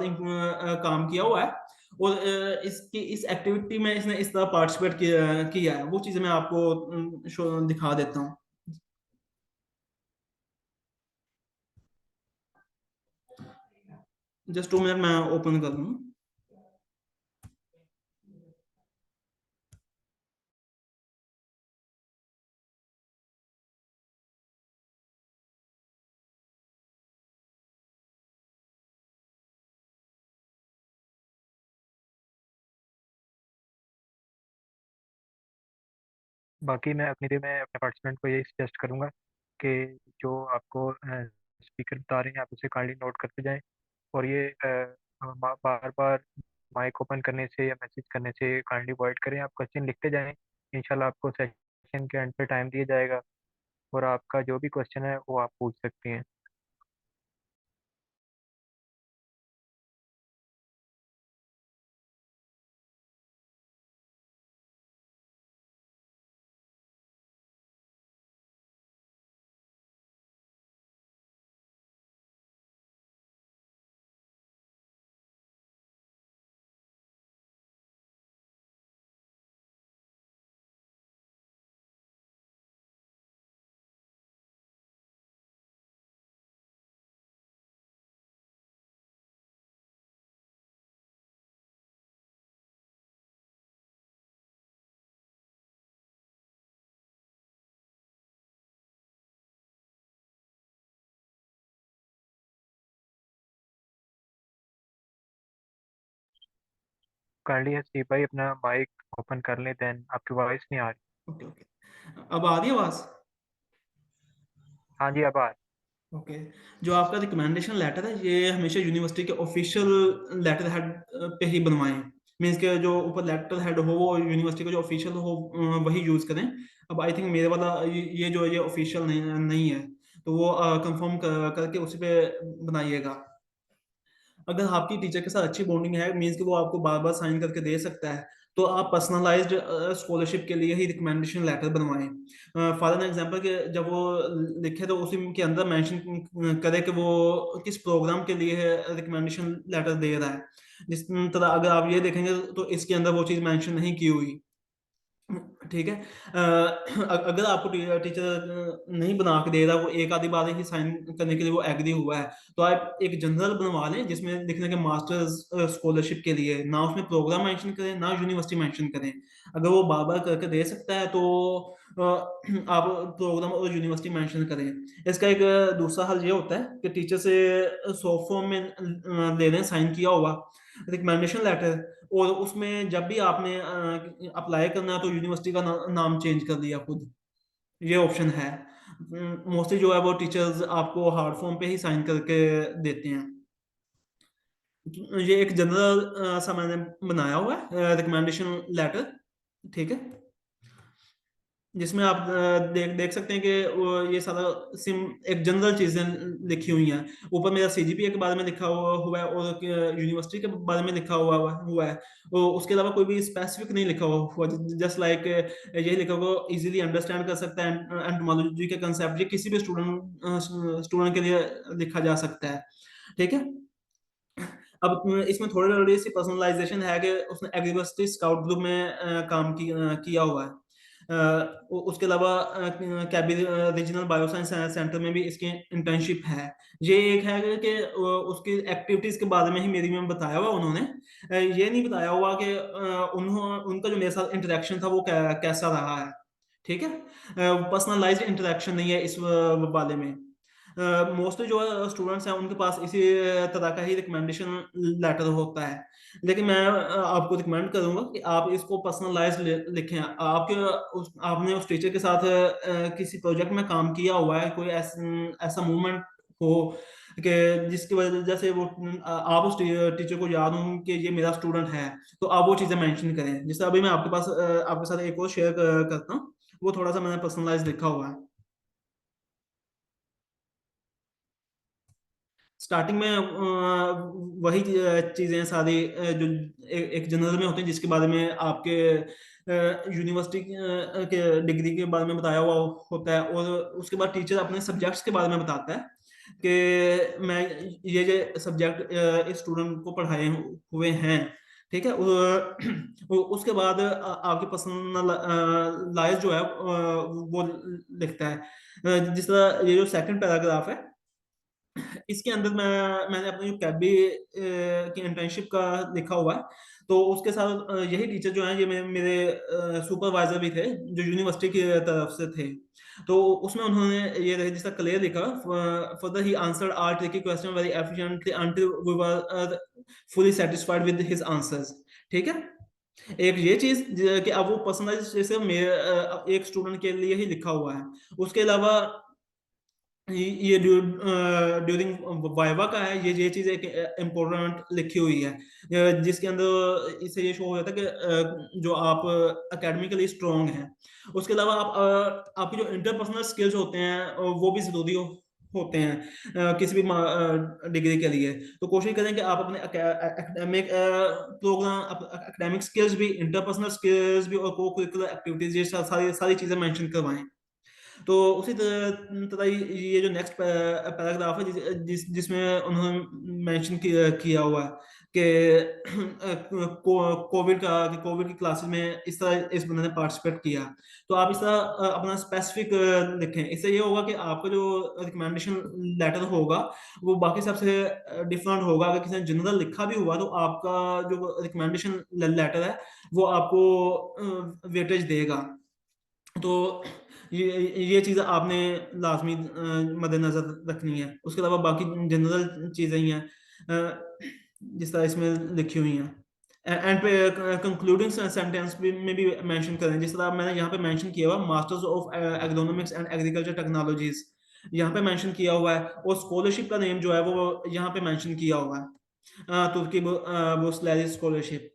काम किया हुआ है, और इसकी इस एक्टिविटी में इसने इस तरह पार्टिसिपेट किया है। वो चीजें मैं आपको दिखा देता हूँ। जस्ट 2 मिनट, मैं ओपन कर दूँ। बाकी मैं अपनी में अपने पार्टिसिपेंट को यही सजेस्ट करूंगा कि जो आपको स्पीकर बता रहे हैं आप उसे काइंडली नोट करते जाएं, और ये बार बार माइक ओपन करने से या मैसेज करने से काइंडली अवॉइड करें। आप क्वेश्चन लिखते जाएं, इंशाल्लाह आपको सेशन के एंड पे टाइम दिया जाएगा, और आपका जो भी क्वेश्चन है वो आप पूछ सकते हैं। काइंडली हसीब भाई अपना माइक ओपन कर लें, देन आपकी वॉइस नहीं आ रही। ओके ओके, अब आ रही है आवाज? हाँ जी, अब आ रही। ओके, जो आपका रिकमेंडेशन लेटर है ये हमेशा यूनिवर्सिटी के ऑफिशियल लेटर हेड पे ही बनवाएं। मीन्स के जो ऊपर लेटर हेड हो वो यूनिवर्सिटी का जो ऑफिशियल हो वही यूज करें। अब आई थिंक मेरे वाला ये जो है ये ऑफिशियल नहीं है, तो वो कंफर्म करके उसी पे बनाइएगा। अगर आपकी टीचर के साथ अच्छी बॉन्डिंग है, मीन्स कि वो आपको बार बार साइन करके दे सकता है, तो आप पर्सनलाइज्ड स्कॉलरशिप के लिए ही रिकमेंडेशन लेटर बनवाएं। फॉर एन एग्जांपल कि जब वो लिखे तो उसी के अंदर मेंशन करे कि वो किस प्रोग्राम के लिए रिकमेंडेशन लेटर दे रहा है। जिस तरह अगर आप ये देखेंगे तो इसके अंदर वो चीज़ मेंशन नहीं की हुई। ठीक है। अगर आपको टीचर नहीं बना के दे रहा, वो एक आधी बार ही साइन करने के लिए वो एग्री हुआ है, तो आप एक जनरल बनवा लें जिसमें लिखने के मास्टर्स स्कॉलरशिप के लिए ना उसमें प्रोग्राम मेंशन करें ना यूनिवर्सिटी मेंशन करें। अगर वो बार बार करके दे सकता है तो आप प्रोग्राम और यूनिवर्सिटी मेंशन करें। इसका एक दूसरा हल ये होता है कि टीचर से सॉफ्ट फॉर्म में ले लें साइन किया हुआ रिकमेंडेशन लेटर, और उसमें जब भी आपने अप्लाई करना है तो यूनिवर्सिटी का नाम चेंज कर दिया खुद। ये ऑप्शन है। मोस्टली जो है वो टीचर्स आपको हार्ड फॉर्म पे ही साइन करके देते हैं। ये एक जनरल सा मैंने बनाया हुआ है रिकमेंडेशन लेटर। ठीक है, जिसमें आप देख देख सकते हैं कि ये सारा सिम एक जनरल चीजें लिखी हुई हैं। ऊपर मेरा सीजीपीए के बारे में लिखा हुआ है और यूनिवर्सिटी के बारे में लिखा हुआ है। और उसके अलावा कोई भी स्पेसिफिक नहीं लिखा हुआ, जस्ट लाइक यही लिखा हुआ इजीली अंडरस्टैंड कर सकता है एंटोमोलॉजी के कंसेप्ट, ये किसी भी स्टूडेंट के लिए लिखा जा सकता है। ठीक है। अब इसमें थोड़ी थोड़ी सी पर्सनलाइजेशन है कि उसने एग्रीवर्सिटी स्काउट ग्रुप में काम किया हुआ है। उसके अलावा कैबी रीजनल बायोसाइंस सेंटर में भी इसकी इंटर्नशिप है। ये एक है कि उसकी एक्टिविटीज के बारे में ही मेरी में बताया हुआ उन्होंने। ये नहीं बताया हुआ कि उनका जो मेरे साथ इंटरेक्शन था वो कैसा रहा है। ठीक है, पर्सनलाइज्ड इंटरेक्शन नहीं है इस वाले में। मोस्टली जो स्टूडेंट्स हैं उनके पास इसी तरह का ही रिकमेंडेशन लेटर होता है। लेकिन मैं आपको रिकमेंड करूंगा कि आप इसको पर्सनलाइज लिखें। आपने उस टीचर के साथ किसी प्रोजेक्ट में काम किया हुआ है, कोई ऐसा मूवमेंट हो कि जिसकी वजह से वो आप उस टीचर को याद हो कि ये मेरा स्टूडेंट है, तो आप वो चीजें मेंशन करें। जैसे अभी मैं आपके पास आपके साथ एक और शेयर करता हूँ, वो थोड़ा सा मैंने पर्सनलाइज लिखा हुआ है। स्टार्टिंग में वही चीजें सारी जो एक जनरल में होती हैं, जिसके बारे में आपके यूनिवर्सिटी के डिग्री के बारे में बताया हुआ होता है, और उसके बाद टीचर अपने सब्जेक्ट्स के बारे में बताता है कि मैं ये सब्जेक्ट इस स्टूडेंट को पढ़ाए हुए हैं। ठीक है। उसके बाद आपके पर्सनल लाइफ जो है वो लिखता है। जिस तरह ये जो सेकंड पैराग्राफ है, इसके अंदर मैंने अपनी जो कैबी की इंटर्नशिप का लिखा हुआ है। तो उसके साथ यही टीचर जो हैं ये मेरे सुपरवाइजर भी थे जो यूनिवर्सिटी की तरफ से थे। तो उसमें उन्होंने ये रजिस्टर क्लियर लिखा, further he answered our tricky question very efficiently until we were fully satisfied with his answers. ठीक है। एक ये चीज कि अब वो पर्सनलाइज जैसे एक स्टूडेंट के लिए ही लिखा हुआ है। उसके अलावा ये ड्यूरिंग वाइवा का है, ये चीज एक इम्पोर्टेंट लिखी हुई है जिसके अंदर इससे ये शो हो जाता है कि जो आप एकेडमिकली स्ट्रांग हैं। उसके अलावा आप आपकी जो इंटरपर्सनल स्किल्स होते हैं वो भी जरूरी होते हैं किसी भी डिग्री के लिए। तो कोशिश करें कि आप अपने एकेडमिक प्रोग्राम एकेडमिक स्किल्स भी, इंटरपर्सनल स्किल्स भी और को करिकुलर एक्टिविटीज ये सारी सारी चीजें मेंशन करवाएं। तो उसी तरह ये जो नेक्स्ट पैराग्राफ है जिसमें उन्होंने मेंशन किया हुआ है कि कोविड की क्लासेस में इस तरह इस बंदे ने पार्टिसिपेट किया। तो आप इस तरह अपना स्पेसिफिक लिखें। इससे ये होगा कि आपका जो रिकमेंडेशन लेटर होगा वो बाकी सबसे डिफरेंट होगा। अगर किसी ने जनरल लिखा भी हुआ तो आपका जो रिकमेंडेशन लेटर है वो आपको वेटेज देगा। तो ये चीज़ आपने लाजमी मद्देनजर रखनी है। उसके अलावा बाकी जनरल चीज़ें ही हैं जिस तरह इसमें लिखी हुई हैं। एंड पे कंक्लूडिंग सेंटेंस में भी मेंशन करें, जिस तरह मैंने यहाँ पे मेंशन किया हुआ masters of agronomics and agriculture technologies यहाँ पे मेंशन किया हुआ है, और स्कॉलरशिप का नेम जो है वो यहाँ पे मेंशन किया हुआ है, तुर्की बुर्सलरी स्कॉलरशिप।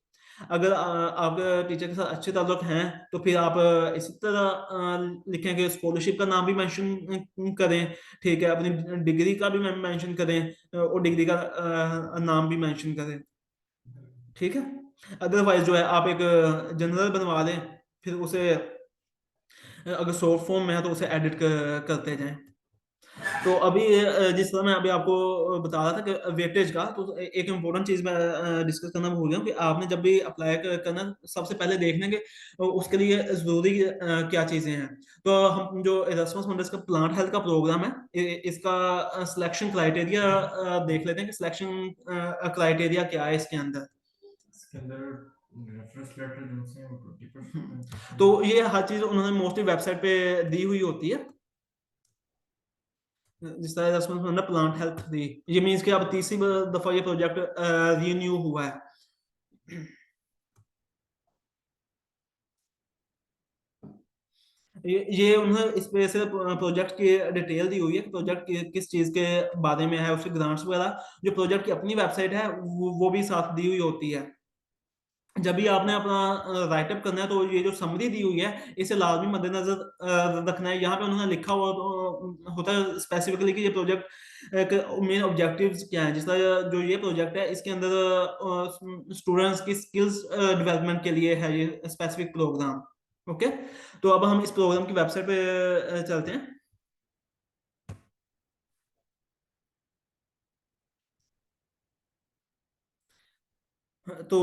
अगर आपके टीचर के साथ अच्छे ताल्लुक हैं तो फिर आप इसी तरह लिखें कि स्कॉलरशिप का नाम भी मेंशन करें, ठीक है, अपनी डिग्री का भी मेंशन करें, और डिग्री का नाम भी मेंशन करें, ठीक है। अदरवाइज जो है आप एक जनरल बनवा दें, फिर उसे अगर शॉर्ट फॉर्म में है तो उसे एडिट करते जाएं। तो अभी जिस तरह मैं अभी आपको बता रहा था कि वेटेज का, तो एक इम्पोर्टेंट चीज मैं डिस्कस करना भूल गया कि आपने जब भी अप्लाई करना सबसे पहले देखने के उसके लिए जरूरी क्या चीजें हैं। तो हम जो एरास्मस मुंडस का प्लांट हेल्थ का प्रोग्राम है, इसका सिलेक्शन क्राइटेरिया देख लेते हैं कि सिलेक्शन क्राइटेरिया क्या है इसके अंदर। इसके अंदर रेफरेंस लेटर जो से वो 20% तो ये हर चीज उन्होंने मोस्टली वेबसाइट पे दी हुई होती है, जिस तरह से उसमें प्लांट हेल्थ दी, ये मींस कि अब तीसरी दफा ये प्रोजेक्ट रिन्यू हुआ है। ये उन्होंने इस पे से प्रोजेक्ट की डिटेल दी हुई है, प्रोजेक्ट किस चीज के बारे में है, उसके ग्रांट्स वगैरह जो प्रोजेक्ट की अपनी वेबसाइट है वो भी साथ दी हुई होती है। जब भी आपने अपना राइटअप करना है तो ये जो समरी दी हुई है इसे लाजमी मद्देनजर रखना है। यहाँ पे उन्होंने लिखा हुआ होता है स्पेसिफिकली कि ये प्रोजेक्ट मेन ऑब्जेक्टिव्स क्या हैं। जिस तरह जो ये प्रोजेक्ट है इसके अंदर स्टूडेंट्स की स्किल्स डेवलपमेंट के लिए है ये स्पेसिफिक प्रोग्राम। ओके, तो अब हम इस प्रोग्राम की वेबसाइट पे चलते हैं। तो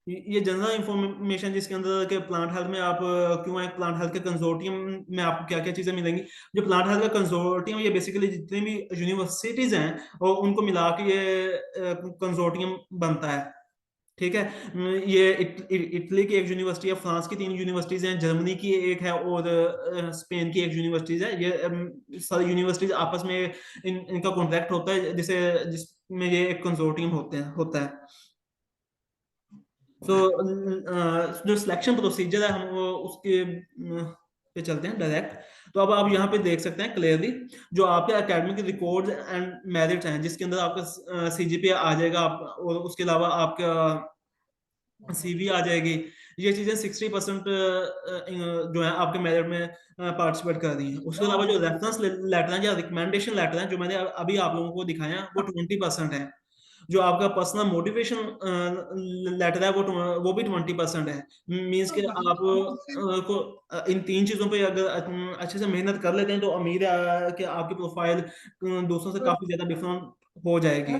ये जनरल इंफॉर्मेशन जिसके अंदर के प्लांट हेल्थ में आप क्यों है, प्लांट हेल्थ के कंसोर्टियम में आपको क्या क्या चीजें मिलेंगी। जो प्लांट हेल्थ का कंसोर्टियम ये बेसिकली जितनी भी यूनिवर्सिटीज हैं और उनको मिला के ये कंसोर्टियम बनता है, ठीक है। ये इटली की एक यूनिवर्सिटी है, फ्रांस की 3 यूनिवर्सिटीज हैं, जर्मनी की एक है और स्पेन की एक यूनिवर्सिटीज है। ये सारी यूनिवर्सिटीज आपस में इनका कॉन्ट्रैक्ट होता है जिसमें ये एक कंसोर्टियम होता है। तो जो सिलेक्शन प्रोसीजर है हम उसके पे चलते हैं डायरेक्ट। तो अब आप यहाँ पे देख सकते हैं क्लियरली जो आपके एकेडमिक रिकॉर्ड एंड मेरिट हैं, जिसके अंदर आपका सीजीपीए आ जाएगा और उसके अलावा आपका सीवी आ जाएगी। ये चीजें 60% जो है आपके मेरिट में पार्टिसिपेट कर रही हैं। उसके अलावा जो रेफरेंस लेटर हैं या रिकमेंडेशन लेटर हैं जो मैंने अभी आप लोगों को दिखाया वो 20% है। जो आपका पर्सनल मोटिवेशन लेटर है वो भी 20% है। मींस कि आप को इन 3 चीजों पे अगर अच्छे से मेहनत कर लेते हैं तो उम्मीद है कि आपकी प्रोफाइल दूसरों से काफी ज्यादा डिफरेंट हो जाएगी।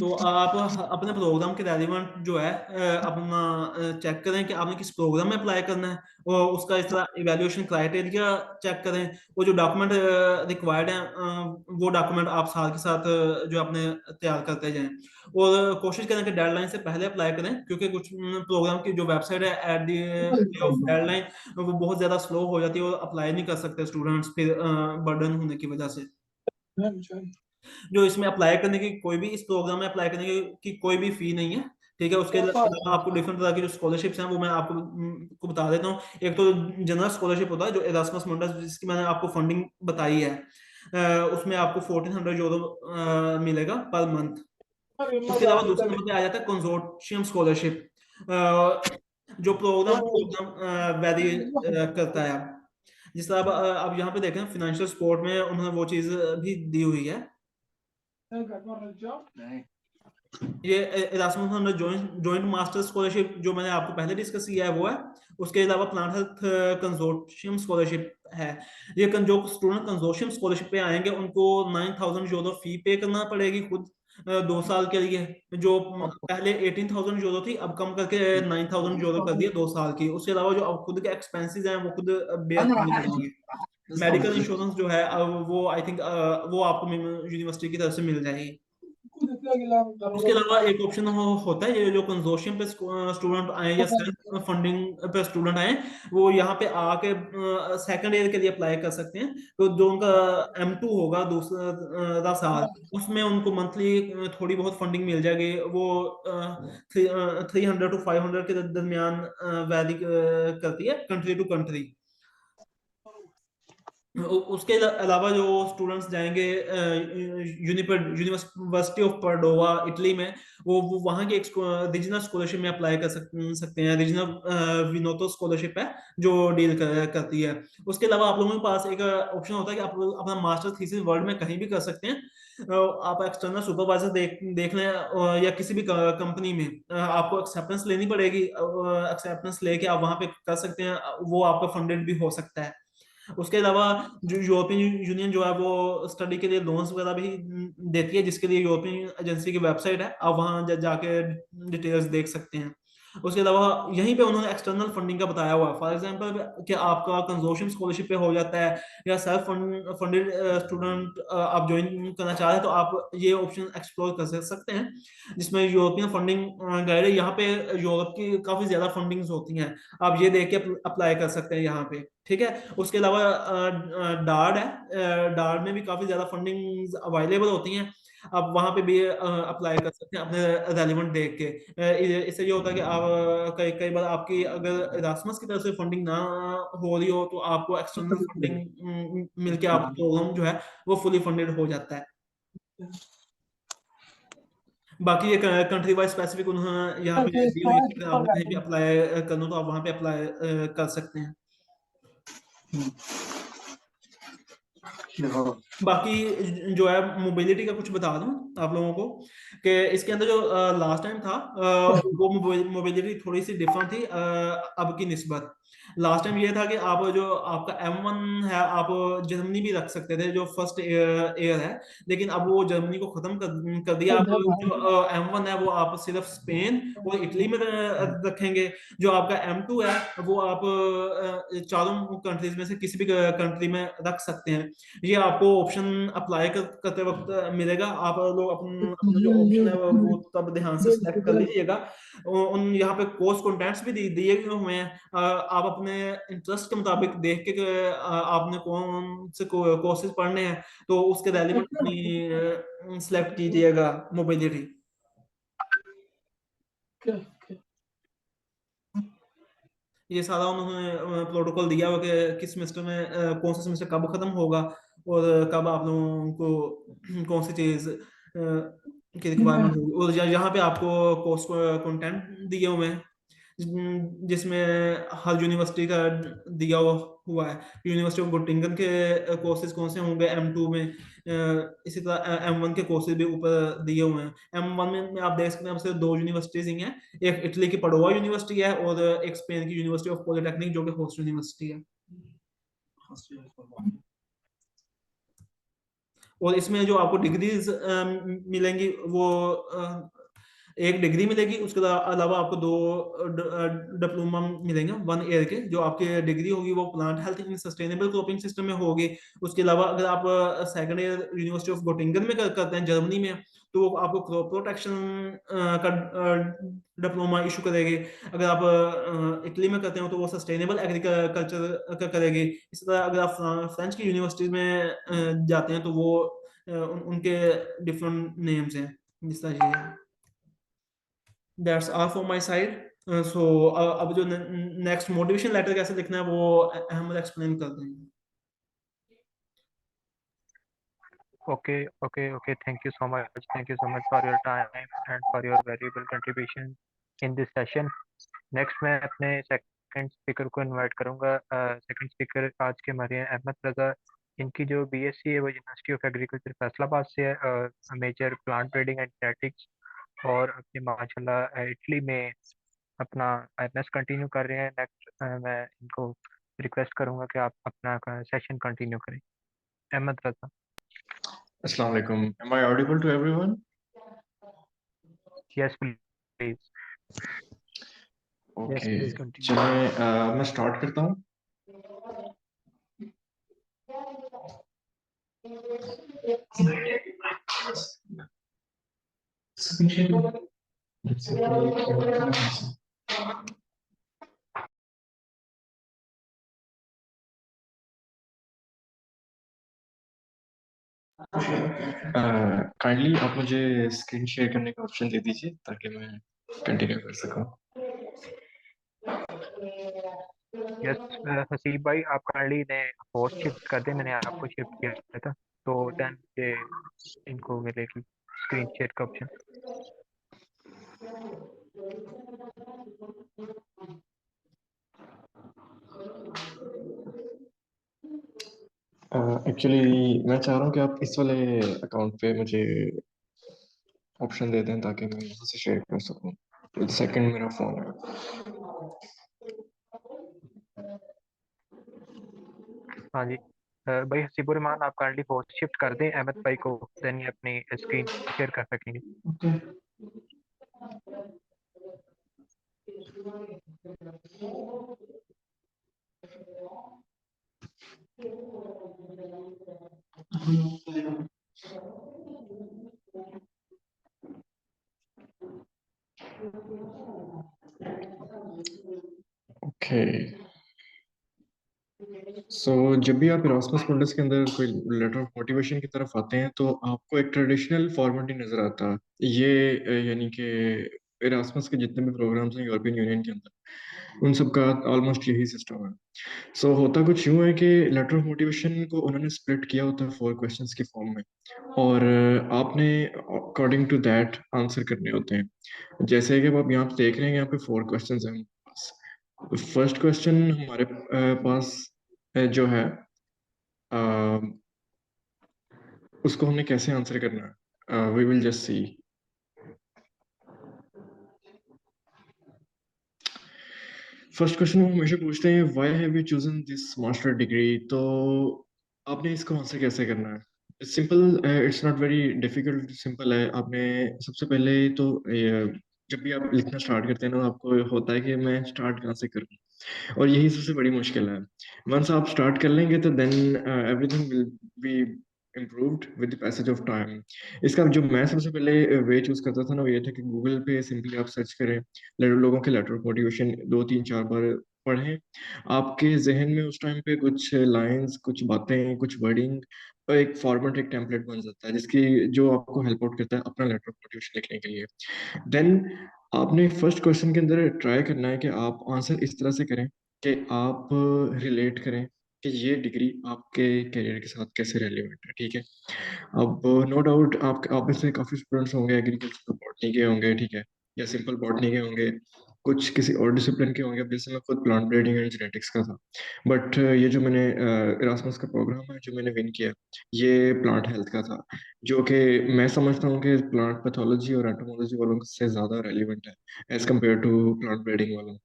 तो आप अपने प्रोग्राम के रेलिवेंट जो है अपना चेक करें कि आपने किस प्रोग्राम में अप्लाई करना है और उसका इस तरह इवैल्यूएशन क्राइटेरिया चेक करें। वो जो डॉक्यूमेंट रिक्वायर्ड है वो डॉक्यूमेंट आप साथ के साथ जो अपने तैयार करते जाएं और कोशिश करें कि डेडलाइन से पहले अप्लाई करें, क्योंकि कुछ प्रोग्राम की जो वेबसाइट है एट दी डेडलाइन वो बहुत ज्यादा स्लो हो जाती है और अप्लाई नहीं कर सकते स्टूडेंट्स फिर बर्डन होने की वजह से। जो इसमें अप्लाई करने की कोई भी इस प्रोग्राम में अप्लाई करने की कोई भी फी नहीं है, ठीक है। उसके अलावा आपको डिफरेंट तरह की जो स्कॉलरशिप्स हैं वो मैं आपको को बता देता हूँ। एक तो जनरल स्कॉलरशिप होता है जो एरास्मस मुंडस जिसकी मैंने आपको फंडिंग बताई है, उसमें आपको 1400 यूरो मिलेगा पर मंथ। उसके अलावा दूसरे नंबर पे आ जाता है कंसोर्टियम स्कॉलरशिप, जो प्रोग्राम वेरी करता है। जिस तरह आप यहाँ पे देखें फाइनेंशियल सपोर्ट में उन्होंने वो चीज भी दी हुई है। ये एरास्मस जॉइंट मास्टर स्कॉलरशिप जो मैंने आपको पहले डिस्कस किया है वो है। उसके अलावा प्लांट हेल्थ कंसोर्टियम स्कॉलरशिप है। ये जो स्टूडेंट कंसोर्टियम स्कॉलरशिप पे आएंगे उनको 9000 यूरो फी पे करना पड़ेगी खुद, 2 साल के लिए, जो पहले 18,000 यूरो थी, अब कम करके 9,000 यूरो कर दिया 2 साल की। उसके अलावा जो अब खुद के एक्सपेंसेस हैं वो खुद बेयर करने पड़ेंगे। मेडिकल इंश्योरेंस जो है वो आई थिंक वो आपको यूनिवर्सिटी की तरफ से मिल जाएगी। उसके अलावा एक ऑप्शन होता है, ये जो कंसोर्शियम पे स्टूडेंट आए या सेल्फ फंडिंग पे स्टूडेंट आए, वो यहाँ पे आके सेकंड ईयर के लिए अप्लाई कर सकते हैं। तो जो उनका M2 होगा दूसरा साल, उसमें उनको मंथली थोड़ी बहुत फंडिंग मिल जाएगी। वो 300 to 500 के दरमियान वैरी करती है कंट्री टू कंट्री। उसके अलावा जो स्टूडेंट्स जाएंगे यूनिवर्सिटी ऑफ पर्डोवा इटली में, वो वहाँ की एक रीजनल स्कॉलरशिप में अप्लाई कर सकते हैं। रीजनल विनोतो स्कॉलरशिप है जो डील करती है। उसके अलावा आप लोगों के पास एक ऑप्शन होता है कि आप लोग अपना मास्टर थीसिस वर्ल्ड में कहीं भी कर सकते हैं। आप एक्सटर्नल सुपरवाइजर देख लें या किसी भी कंपनी में आपको एक्सेप्टेंस लेनी पड़ेगी। एक्सेप्टेंस लेके आप वहाँ पे कर सकते हैं, वो आपका फंडेड भी हो सकता है। उसके अलावा जो यूरोपियन यूनियन जो है वो स्टडी के लिए लोन्स वगैरह भी देती है, जिसके लिए यूरोपियन एजेंसी की वेबसाइट है, आप वहां जाके डिटेल्स देख सकते हैं। उसके अलावा यहीं पे उन्होंने एक्सटर्नल फंडिंग का बताया हुआ है। फॉर एग्जांपल कि आपका कंसोर्शियम स्कॉलरशिप पे हो जाता है या सेल्फ फंडेड स्टूडेंट आप ज्वाइन करना चाह रहे हैं, तो आप ये ऑप्शन एक्सप्लोर कर सकते हैं, जिसमें यूरोपियन फंडिंग गाइड है। यहाँ पे यूरोप की काफी ज्यादा फंडिंग्स होती हैं, आप ये देख के अप्लाई कर सकते हैं यहाँ पे। ठीक है। उसके अलावा डार्ड है, डार्ड में भी काफी ज्यादा फंडिंग अवेलेबल होती हैं, आप वहां पे भी अप्लाई कर सकते हैं अपने रेलिवेंट देख के। इससे ये होता है कि आप कई कई बार आपकी अगर इरास्मस की तरफ से फंडिंग ना हो रही हो, तो आपको एक्सटर्नल फंडिंग मिलके आपका प्रोग्राम जो है वो फुली फंडेड हो जाता है। बाकी ये कंट्री वाइज स्पेसिफिक उन्होंने यहाँ पे दी हुई है कि अगर आपने कहीं भी अप्लाई करना तो आप वहां पे अप्लाई कर सकते हैं। बाकी जो है मोबिलिटी का कुछ बता दूं आप लोगों को कि इसके अंदर जो लास्ट टाइम था वो मोबिलिटी थोड़ी सी डिफरेंट थी अब की निस्बत। लास्ट टाइम ये था कि आप जो आपका M1 है आप जर्मनी भी रख सकते थे जो फर्स्ट ईयर है, लेकिन अब वो जर्मनी को खत्म कर दिया। अब जो M1 है वो आप सिर्फ स्पेन और इटली में रखेंगे। जो आपका M2 है वो आप चारों कंट्रीज में से किसी भी कंट्री में रख सकते हैं। ये आपको ऑप्शन अप्लाई करते वक्त मिलेगा। आप लोग अपना जो ऑप्शन है वो तब ध्यान से सिलेक्ट कर लीजिएगा। उन यहाँ पे कोर्स कंटेंट्स भी दिए गए हुए हैं, आप अपने इंटरेस्ट के मुताबिक देख के आपने कौन से कोर्सेज पढ़ने हैं तो उसके रेलिवेंट अपनी सिलेक्ट कीजिएगा मोबिलिटी। ये सारा उन्होंने प्रोटोकॉल दिया हुआ कि किस सेमेस्टर में कौन सा सेमेस्टर कब खत्म होगा और कब आप लोगों को कौन सी चीज की रिक्वायरमेंट होगी। और यहाँ पे आपको कोर्स कंटेंट दिए हुए हैं जिसमें हर यूनिवर्सिटी का दिया हुआ है। यूनिवर्सिटी ऑफ गोटिंगन के कोर्सेज कौन से होंगे M2 में, इसी तरह M1 के कोर्सेज भी ऊपर दिए हुए हैं। M1 में आप देख सकते हैं सिर्फ 2 यूनिवर्सिटीज ही हैं, एक इटली की पडोवा यूनिवर्सिटी है और एक स्पेन की यूनिवर्सिटी ऑफ पॉलिटेक्निक जो कि होस्ट यूनिवर्सिटी है। और इसमें जो आपको डिग्रीज मिलेंगी वो एक डिग्री मिलेगी, उसके अलावा आपको 2 डिप्लोमा मिलेंगे 1 ईयर के। जो आपकी डिग्री होगी वो प्लांट हेल्थ इन सस्टेनेबल क्रॉपिंग सिस्टम में होगी। उसके अलावा अगर आप सेकंड ईयर यूनिवर्सिटी ऑफ गोटिंगन में करते हैं जर्मनी में, तो वो आपको क्रॉप प्रोटेक्शन का डिप्लोमा इशू करेगी। अगर आप इटली में करते हो तो वो सस्टेनेबल एग्रीकल्चर का करेगी। इसी तरह अगर आप फ्रेंच की यूनिवर्सिटीज में जाते हैं तो वो उनके डिफरेंट नेम्स हैं जिस तरह ये। That's all from my side. So अब जो नेक्स्ट मोटिवेशन लेटर कैसे लिखना है वो अहमद एक्सप्लेन कर देंगे। Okay. Thank you so much for your time and for your valuable contribution in this session. Next मैं अपने सेकंड स्पीकर को इनवाइट करूंगा। सेकंड स्पीकर आज के हमारे हैं अहमद रजा। इनकी जो BSc है वो यूनिवर्सिटी ऑफ एग्रीकल्चर फैसलाबाद से है, major plant breeding and genetics, और अपने माशाल्लाह इटली में अपना MS कंटिन्यू कर रहे हैं। नेक्स्ट मैं इनको रिक्वेस्ट करूंगा कि आप अपना सेशन कंटिन्यू करें। अहमद रजा। Assalamu alaikum. Am I audible to everyone? Yes, please. Yes, okay please continue. चलिए मैं स्टार्ट करता हूँ। काइंडली आप मुझे स्क्रीन शेयर करने का ऑप्शन दे दीजिए ताकि मैं कंटिन्यू कर सकूं। यस हसीब भाई, आप काइंडली इन्हें होस्ट शिफ्ट कर दें, मैंने आपको शिफ्ट किया था, तो देन मुझे इनको मिलेगी स्क्रीन शेयर का ऑप्शन। एक्चुअली मैं चाह रहा हूँ कि आप इस वाले अकाउंट पे मुझे ऑप्शन दे दें ताकि मैं यहाँ से शेयर कर सकूं। सेकंड मेरा फोन है। हाँ जी भाई हसीबुर रहमान, आप काइंडली होस्ट शिफ्ट कर दें अहमद भाई को, देन ये अपनी स्क्रीन शेयर कर सकेंगे। ओके सो जब भी आप इरास्मस मुंडस के अंदर कोई लेटर ऑफ मोटिवेशन की तरफ आते हैं तो आपको एक ट्रेडिशनल फॉर्मेट ही नजर आता है। ये यानी कि इरास्मस के जितने भी प्रोग्राम्स हैं यूरोपियन यूनियन के अंदर, उन सब का ऑलमोस्ट यही सिस्टम है। सो होता कुछ यूं है कि लेटर ऑफ मोटिवेशन को उन्होंने स्प्लिट किया होता है 4 क्वेश्चंस के फॉर्म में, और आपने अकॉर्डिंग टू दैट आंसर करने होते हैं। जैसे कि अब आप यहाँ पे देख रहे हैं, यहाँ पे 4 क्वेश्चंस हैं हमारे पास। फर्स्ट क्वेश्चन हमारे पास जो है अ, उसको हमने कैसे आंसर करना है, we will just see. First question वो हमेशा पूछते हैं, why have you chosen this master degree. तो आपने इसको आंसर कैसे करना है? Simple, it's not very difficult, simple है। आपने सबसे पहले तो जब भी आप लिखना स्टार्ट करते हैं ना, आपको होता है कि मैं स्टार्ट कहाँ से करूँ, और यही सबसे बड़ी मुश्किल है। वंस आप स्टार्ट कर लेंगे तो then everything will be improved with the passage of time. इसका जो मैं सबसे पहले वे चूज करता था ना, वो ये था कि गूगल पे सिंपली आप सर्च करें लोगों के लेटर ऑफ मोटिवेशन, 2 3 4 बार पढ़ें। आपके जहन में उस टाइम पे कुछ लाइंस, कुछ बातें, कुछ वर्डिंग, एक फॉर्मेट, एक टेम्पलेट बन जाता है जिसकी जो आपको हेल्प आउट करता है अपना लेटर ऑफ मोटिवेशन लिखने के लिए। देन आपने फर्स्ट क्वेश्चन के अंदर ट्राई करना है कि आप आंसर इस तरह से करें कि आप रिलेट करें कि ये डिग्री आपके करियर के साथ कैसे रेलिवेंट है। ठीक है, अब नो डाउट आप में से काफी स्टूडेंट्स होंगे एग्रीकल्चर बॉटनी के होंगे, ठीक है, या सिंपल बॉटनी के होंगे, कुछ किसी और डिसिप्लिन के होंगे। अब जैसे मैं खुद प्लांट ब्रीडिंग एंड जेनेटिक्स का था, बट ये जो मैंने इरास्मस का प्रोग्राम है जो मैंने विन किया, ये प्लांट हेल्थ का था, जो कि मैं समझता हूँ कि प्लांट पैथोलॉजी और एंटोमोलॉजी वालों से ज़्यादा रेलिवेंट है as compare to plant breeding वालों।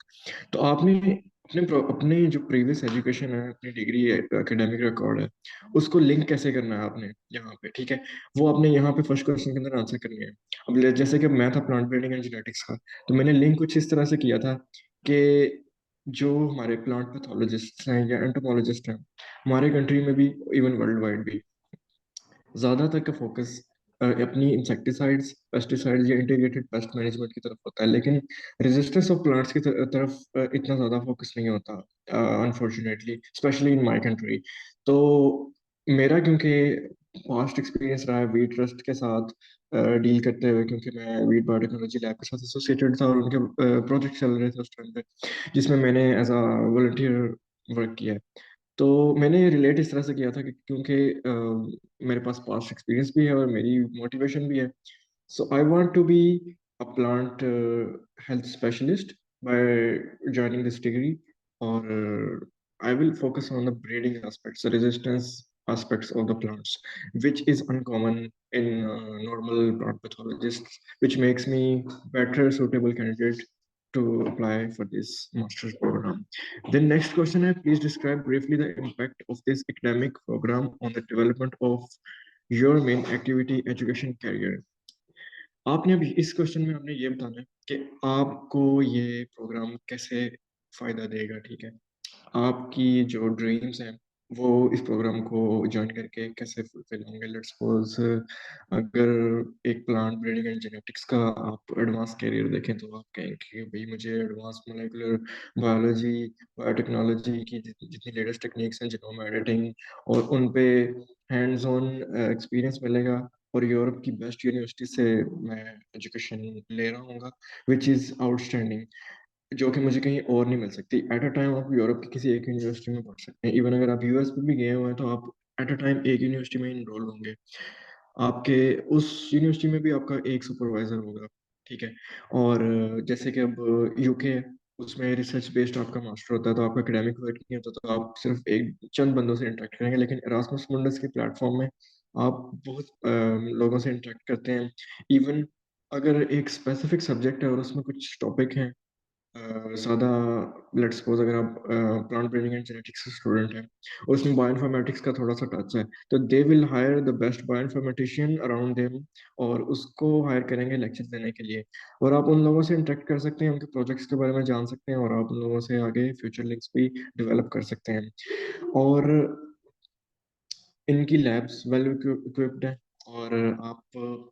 तो आपने अपने जो प्रीवियस एजुकेशन है, अपनी डिग्री है, एकेडमिक रिकॉर्ड है, उसको लिंक कैसे करना है आपने यहाँ पे। ठीक है, वो आपने यहाँ पे फर्स्ट क्वेश्चन के अंदर आंसर करनी है। अब जैसे कि मैं था प्लांट ब्रीडिंग एंड जेनेटिक्स का, तो मैंने लिंक कुछ इस तरह से किया था कि जो हमारे प्लांट पैथोलॉजिस्ट हैं या एंटोमोलॉजिस्ट हैं हमारे कंट्री में भी, इवन वर्ल्ड वाइड भी, ज्यादातर का फोकस अपनी इंसेक्टिसाइड्स, पेस्टिसाइड्स या इंटीग्रेटेड पेस्ट मैनेजमेंट की तरफ होता है, लेकिन रेजिस्टेंस ऑफ प्लांट्स की तरफ इतना ज्यादा फोकस नहीं होता, unfortunately, specially in my country. तो मेरा क्योंकि पास्ट एक्सपीरियंस रहा है वीट ट्रस्ट के साथ डील करते हुए, क्योंकि मैं वीट बायोटेक्नोलॉजी लैब के साथ एसोसिएटेड था और उनके प्रोजेक्ट चल रहे थे उस टाइम पे, जिसमें मैंने एज अ वॉलंटियर वर्क किया है। तो मैंने ये रिलेट इस तरह से किया था कि क्योंकि मेरे पास पास्ट एक्सपीरियंस भी है और मेरी मोटिवेशन भी है। So I want to be a plant health specialist by joining this degree, और I will focus on the breeding aspects, the resistance aspects of the plants, which is uncommon in normal plant pathologists, which makes me better suitable candidate to apply for this master's program. The next question is, please describe briefly the impact of this academic program on the development of your main activity education career. आपने अभी इस question में आपने ये बताना है कि आपको ये प्रोग्राम कैसे फायदा देगा, ठीक है। आपकी जो ड्रीम्स हैं वो इस प्रोग्राम को ज्वाइन करके कैसे फुलफिल होंगे। लेट्स सपोज अगर एक प्लांट ब्रीडिंग एंड जेनेटिक्स का आप एडवांस कैरियर देखें तो आप कहेंगे कि भाई मुझे एडवांस मोलेकुलर बायोलॉजी, बायोटेक्नोलॉजी की जितनी लेटेस्ट टेक्निक्स हैं, जिनोम एडिटिंग, और उन पे हैंड्स ऑन एक्सपीरियंस मिलेगा। और यूरोप की बेस्ट यूनिवर्सिटी से मैं एजुकेशन ले रहा हूँ विच इज़ आउटस्टैंडिंग, जो कि मुझे कहीं और नहीं मिल सकती। एट अ टाइम आप यूरोप की किसी एक यूनिवर्सिटी में पढ़ सकते हैं। इवन अगर आप यूएस में भी गए हुए हैं तो आप एट अ टाइम एक यूनिवर्सिटी में इनरोल होंगे। आपके उस यूनिवर्सिटी में भी आपका एक सुपरवाइजर होगा, ठीक है। और जैसे कि अब यूके, उसमें रिसर्च बेस्ड आपका मास्टर होता है तो आपका एकेडमिक वर्क नहीं होता, तो आप सिर्फ एक चंद बंदों से इंटरेक्ट करेंगे। लेकिन एरास्मस मुंडस के प्लेटफॉर्म में आप बहुत लोगों से इंटरेक्ट करते हैं। इवन अगर एक स्पेसिफिक सब्जेक्ट है और उसमें कुछ टॉपिक हैं सादा, लेट्स सपोज अगर आप प्लांट ब्रीडिंग एंड जेनेटिक्स के स्टूडेंट हैं और उसमें बायोइन्फॉर्मेटिक्स का थोड़ा सा टच है, तो they will hire the best bioinformatician around them और उसको हायर करेंगे लेक्चर देने के लिए। और आप उन लोगों से इंटरेक्ट कर सकते हैं, उनके प्रोजेक्ट्स के बारे में जान सकते हैं और आप उन लोगों से आगे फ्यूचर लिंक्स भी डेवलप कर सकते हैं। और इनकी लैब्स वेल इक्विप्ड हैं और आप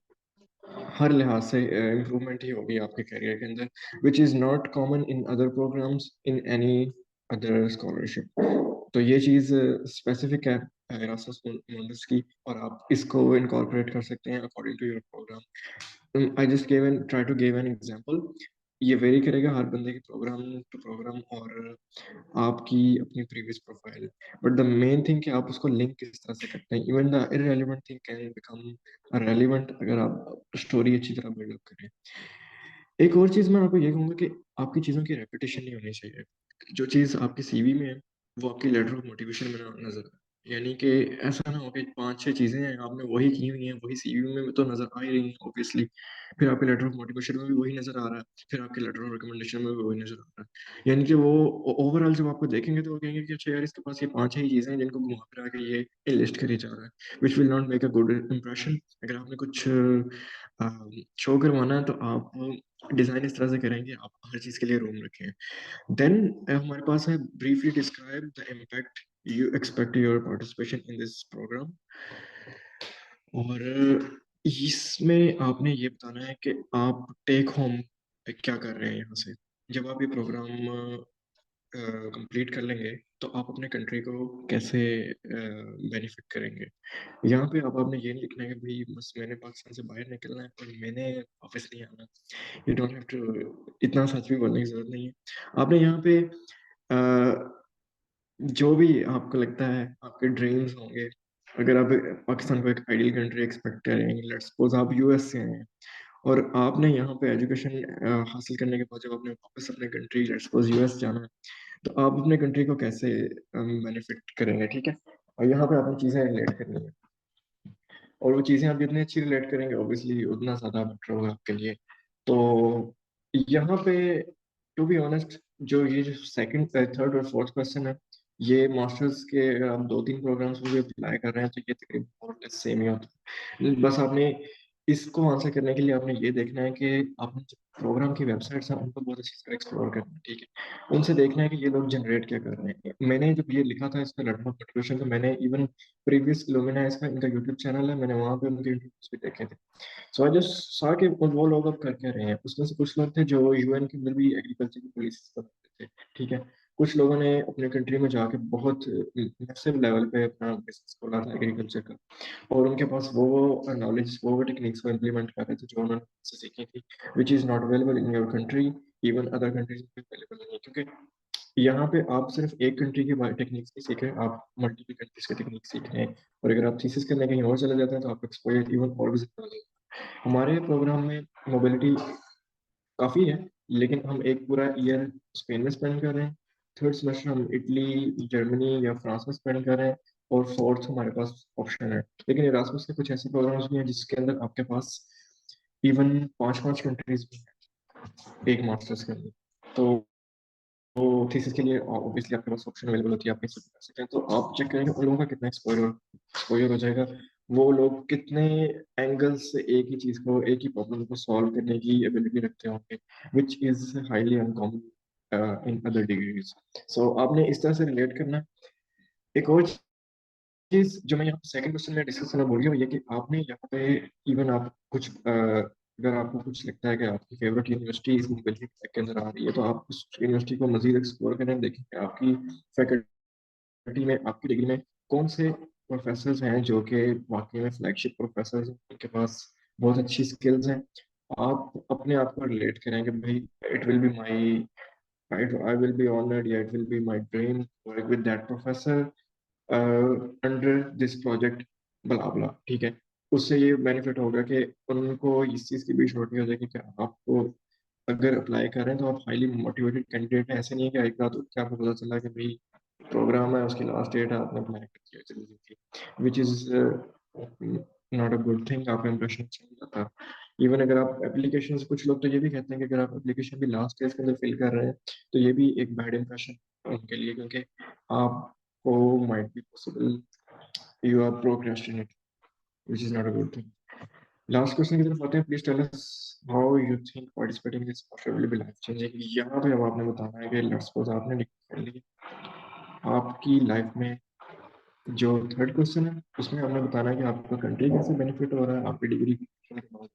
हर लिहाज से इम्प्रूवमेंट ही होगी आपके करियर के अंदर, which is not common in other programmes in any other scholarship. तो ये चीज़ स्पेसिफिक है एरास्मस मुंडस की, और आप इसको इनकॉर्पोरेट कर सकते हैं according to your programme. I just give an try to give an example. ये वेरी करेगा हर बंदे की प्रोग्राम टू प्रोग्राम और आपकी अपनी previous profile. But the main thing कि आप उसको लिंक किस तरह से करते हैं। Even the irrelevant thing can become relevant अगर आप स्टोरी अच्छी तरह बिल्डअप करें। एक और चीज मैं आपको ये कहूंगा कि आपकी चीजों की रेपिटेशन नहीं होनी चाहिए। जो चीज आपकी सीवी में है वो आपकी लेटर ऑफ मोटिवेशन में ना नजर आए। यानी कि ऐसा ना हो कि पांच छह चीजें हैं आपने वही की हुई हैं, वही सीवी में तो नजर आ ही रही है ऑब्वियसली, फिर आपके लेटर ऑफ मोटिवेशन में भी वही नजर आ रहा है, फिर आपके लेटर ऑफ रिकमेंडेशन में भी वही नजर आ रहा है। यानी कि वो ओवरऑल जब आपको देखेंगे तो वो कहेंगे कि अच्छा यार इसके पास ये पांच छह ही चीजें हैं जिनको घुमा फिरा के ये लिस्ट करी जा रहा है, which will not make a good impression. अगर आपने कुछ शो करवाना है तो आप डिजाइन इस तरह से करेंगे, आप हर चीज के लिए रूम रखें। देन हमारे पास है briefly describe the impact you expect your participation in this programme. और इसमें आपने ये बताना है कि आप टेक होम क्या कर रहे हैं यहाँ से। जब आप ये प्रोग्राम कंप्लीट कर लेंगे तो आप अपने कंट्री को कैसे बेनिफिट करेंगे। यहाँ पे आप आपने ये नहीं लिखना है कि भाई बस मैंने पाकिस्तान से बाहर निकलना है और मैंने वापस नहीं आना। यू डोंट हैव टू इतना सच भी बोलने की जरूरत नहीं है। आपने यहाँ पे जो भी आपको लगता है आपके ड्रीम्स होंगे, अगर आप पाकिस्तान को एक आइडियल कंट्री एक्सपेक्ट करें, लेट्स सपोज आप यूएस से हैं और आपने यहाँ पे एजुकेशन हासिल करने के बाद जब आपने वापस अपने कंट्री लेट्स सपोज यूएस जाना है, तो आप अपने कंट्री को कैसे बेनिफिट करेंगे, ठीक है। और यहाँ पे आपने चीज़ें रिलेट करनी है और वो चीज़ें आप जितनी अच्छी रिलेट करेंगे ऑब्वियसली उतना ज़्यादा बेटर होगा आपके लिए। तो यहाँ पे टू बी ऑनेस्ट जो ये जो सेकंड थर्ड और फोर्थ क्वेश्चन है, ये मास्टर्स के अगर आप दो तीन प्रोग्राम्स में भी अप्लाई कर रहे हैं तो ये तकरीबन सेम ही होता है। बस आपने इसको आंसर करने के लिए आपने ये देखना है कि आपने प्रोग्राम की वेबसाइट्स हैं उनको बहुत अच्छी तरह एक्सप्लोर करना है, ठीक है। उनसे देखना है कि ये लोग जनरेट क्या कर रहे हैं। मैंने जब ये लिखा था इसका लेटर ऑफ मोटिवेशन तो मैंने इवन प्रीवियस लुमिना इसका इनका यूट्यूब चैनल है, मैंने वहाँ पे उनके इंटरव्यूज भी देखे थे। सो आई जस्ट सा कि वो लोग अब कर क्या रहे हैं। उसमें से कुछ लोग थे जो यूएन के अंदर भी एग्रीकल्चर की पॉलिसीज बनाते थे, ठीक है। कुछ लोगों ने अपने कंट्री में जाके बहुत मैसिव लेवल पे अपना बिजनेस खोला था एग्रीकल्चर का, और उनके पास वो नॉलेज वो टेक्निक्स को इम्प्लीमेंट कर रहे थे जो उन्होंने से सीखी थी, विच is not available in your country. Even other countries में अवेलेबल नहीं है, क्योंकि यहाँ पे आप सिर्फ एक कंट्री के टेक्निक्स नहीं सीख रहे, आप मल्टीपल कंट्रीज के टेक्निक सीख रहे हैं। और अगर आप थीसिस करने कहीं और चले जाते हैं तो आपका एक्सपोजर इवन और भी ज्यादा होगा। हमारे प्रोग्राम में मोबिलिटी काफ़ी है, लेकिन हम एक पूरा ईयर स्पेन में स्पेंड कर रहे हैं, थर्ड सेमेस्टर हम इटली जर्मनी या फ्रांस में स्पेंड कर रहे हैं, और फोर्थ हमारे पास ऑप्शन है। लेकिन इरास्मस के कुछ ऐसे प्रोग्राम्स भी हैं जिसके अंदर आपके पास इवन पांच पांच कंट्रीज भी हैं एक मास्टर्स के अंदर। तो थीसिस के लिए ऑब्वियसली आपके पास ऑप्शन अवेलेबल होती है, आप कहीं से भी कर सकते हैं। तो आप चेक करेंगे उन लोगों का कितना एक्सपोजर एक्सपोजर हो जाएगा वो लोग कितने एंगल्स से एक ही चीज को, एक ही प्रॉब्लम को सॉल्व करने की एबिलिटी रखते होंगे, which is highly uncommon in other degrees. So आपने इस तरह से रिलेट करना है। एक और चीज जो मैं यहाँ पे सेकंड क्वेश्चन में डिस्कस करना भूल गया, वो ये कि आपने यहाँ पे इवन आप कुछ अगर आपको कुछ लगता है कि आपकी फेवरेट यूनिवर्सिटी इस मोबिलिटी ट्रैक के अंदर आ रही है, तो आप उस यूनिवर्सिटी को मजीद एक्सप्लोर करें, देखें कि आपकी फैकल्टी में, आपकी डिग्री में कौन से प्रोफेसर्स हैं जो कि वाकई में फ्लैगशिप प्रोफेसर्स हैं, उनके पास बहुत अच्छी स्किल्स हैं। आप अपने आप को रिलेट करें कि भाई it will be my, I will be honored, yeah, it will be my dream to work with that professor under this project बला बला, ठीक है। उससे ये बेनिफिट होगा कि उनको इस चीज़ की भी श्योरिटी हो जाएगी कि आपको अगर अप्लाई कर रहे हैं तो आप हाईली मोटिवेटेड कैंडिडेट हैं। ऐसे नहीं है कि एक रात उठ के आपको पता चला कि भाई प्रोग्राम है, उसकी लास्ट डेट है, आपने अप्लाई कर दिया जल्दी जल्दी, विच is not a good thing. आपका इंप्रेशन अच्छा नहीं जाता। इवन अगर आप एप्लीकेशन, कुछ लोग तो ये भी कहते हैं कि अगर आप एप्लीकेशन भी लास्ट स्टेज के अंदर फिल कर रहे हैं तो ये भी एक बैड इंप्रेशन उनके लिए, क्योंकि आप might be possible you are procrastinating, which is not a good thing. Last question की तरफ आते हैं। Please tell us how you think participating in this master will be life changing। यहाँ पे अब आपने बताना है कि let's suppose आपने डिग्री कर ली, आपकी लाइफ में जो थर्ड क्वेश्चन है उसमें आपने बताना है कि आपका कंट्री कैसे बेनिफिट हो रहा है आपकी डिग्री के बाद।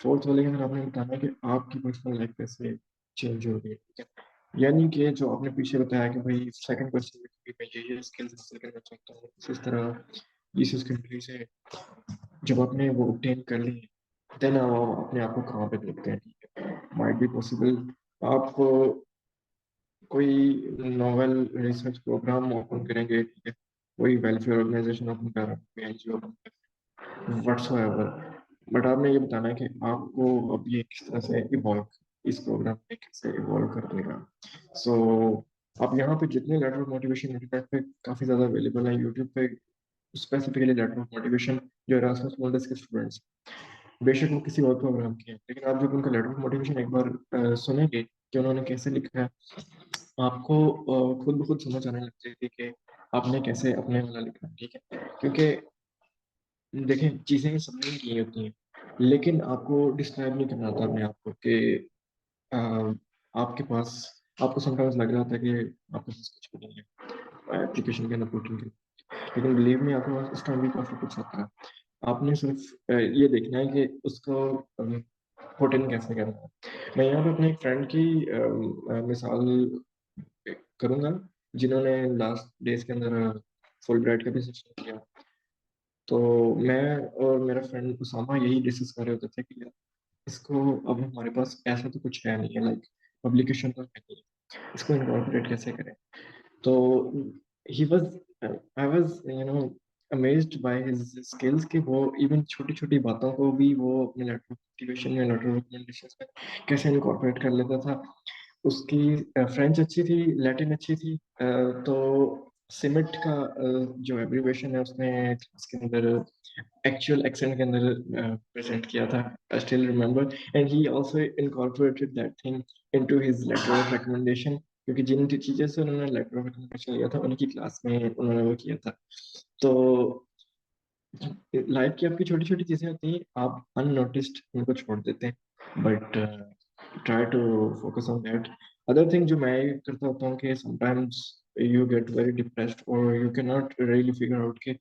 फोर्थ वाले के अंदर आपने बताना है कि आपकी पर्सनल लाइफ कैसे चेंज हो रही है, ठीक है। यानी कि जो आपने पीछे बताया कि भाई सेकंड क्वेश्चन में कि मैं ये स्किल्स हासिल करना चाहता हूँ, इस तरह इस कंट्री से जब आपने वो ऑब्टेन कर ली, देन आप अपने आप को कहाँ पे देखते हैं, ठीक है। माइट बी पॉसिबल आप कोई नोवेल रिसर्च प्रोग्राम ओपन करेंगे, ठीक है, कोई वेलफेयर ऑर्गेनाइजेशन ओपन कर रहा है, कोई एनजीओ ओपन कर, व्हाट्सोएवर। बट आपने ये बताना है कि आपको अब ये किस तरह से इवॉल्व, इस प्रोग्राम में कैसे इवॉल्व कर देगा। सो आप यहाँ पे जितने लेटर ऑफ मोटिवेशन इंटरनेट पे काफ़ी ज़्यादा अवेलेबल है, यूट्यूब पे स्पेसिफिकली लेटर ऑफ मोटिवेशन जो एरास्मस मुंडस के स्टूडेंट्स, बेशक वो किसी और प्रोग्राम के हैं, लेकिन आप जब उनका लेटर ऑफ मोटिवेशन एक बार सुनेंगे कि उन्होंने कैसे लिखा है, आपको खुद ब खुद समझ आने लग जाएगी कि आपने कैसे अपने वाला लिखा है, ठीक है। क्योंकि देखें चीज़ें सबने ही की होती हैं, लेकिन आपको डिस्क्राइब नहीं करना आता अपने आप को कि अ, आपके पास, आपको समटाइम्स लग रहा था कि आपके पास कुछ भी नहीं है एप्लीकेशन के अंदर पुटिंग के, लेकिन बिलीव में आपके पास उस टाइम भी काफ़ी कुछ होता है। आपने सिर्फ ये देखना है कि उसको पुट इन कैसे करना है। मैं यहाँ पे अपने एक फ्रेंड की मिसाल करूँगा जिन्होंने लास्ट डेज के अंदर फुल ब्राइट का भी सेशन किया। तो मैं और मेरा फ्रेंड उसामा यही डिस्कस कर रहे होते थे कि यार इसको, अब हमारे पास ऐसा तो कुछ है नहीं है, लाइक पब्लिकेशन तो है नहीं, इसको इनकॉर्पोरेट कैसे करें। तो he was, I was amazed by his skills कि वो इवन छोटी छोटी बातों को भी वो अपने लेटर ऑफ मोटिवेशन या लेटर ऑफ रिकमेंडेशन में कैसे इनकॉर्पोरेट कर लेता था। उसकी फ्रेंच अच्छी थी, लैटिन अच्छी थी, तो सिमिट का जो एब्रीवेशन है उसने क्लास के अंदर एक्चुअल एक्सेंट के अंदर प्रेजेंट किया था, I still remember, and he also incorporated that thing into his letter of recommendation, क्योंकि जिन टीचर से उन्होंने लेटर ऑफ रिकमेंडेशन लिया था उनकी क्लास में उन्होंने वो किया था। तो लाइफ की आपकी छोटी छोटी चीजें होती हैं, आप अननोटिस्ड उनको छोड़ देते हैं, but try to focus on that. Other thing जो मैं करता होता हूँ कि sometimes you get very depressed और you can not really figure out कि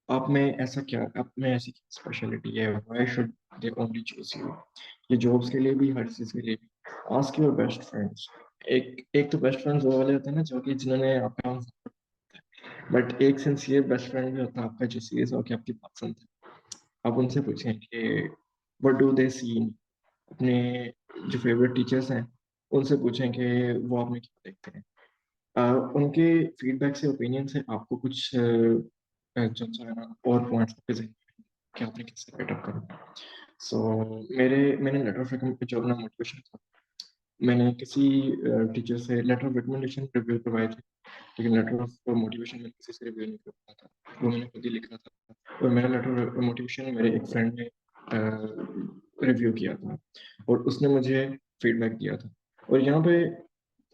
आप में ऐसा क्या, आप में ऐसी स्पेशलिटी है, why should they only choose you. ये जॉब्स के लिए भी, हर चीज के लिए भी। Ask your best friends. एक एक तो बेस्ट फ्रेंड्स वो वाले होते हैं ना जो कि जिन्होंने आपका, बट एक सिंसियर बेस्ट फ्रेंड भी होता है आपका जो सीरियस होकर आपकी बात सुनता है। आप उनसे पूछें कि व्हाट डू दे सी, अपने जो फेवरेट टीचर्स हैं उनसे पूछें कि वो आप में क्या देखते हैं। उनके फीडबैक से, ओपिनियन से आपको कुछ जो है ना और पॉइंट्स प्रेजेंट कि आपने कैसे बेटअप करना। सो मैंने लेटर ऑफ जो अपना मोटिवेशन था, मैंने किसी टीचर से लेटर ऑफ रिकमेंडेशन रिव्यू करवाए थे, लेकिन लेटर ऑफ मोटिवेशन मैंने किसी से रिव्यू नहीं करवाया था, वो मैंने खुद ही लिखा था। और मेरा लेटर ऑफ मोटिवेशन मेरे एक फ्रेंड ने रिव्यू किया था और उसने मुझे फीडबैक दिया था। और यहाँ पे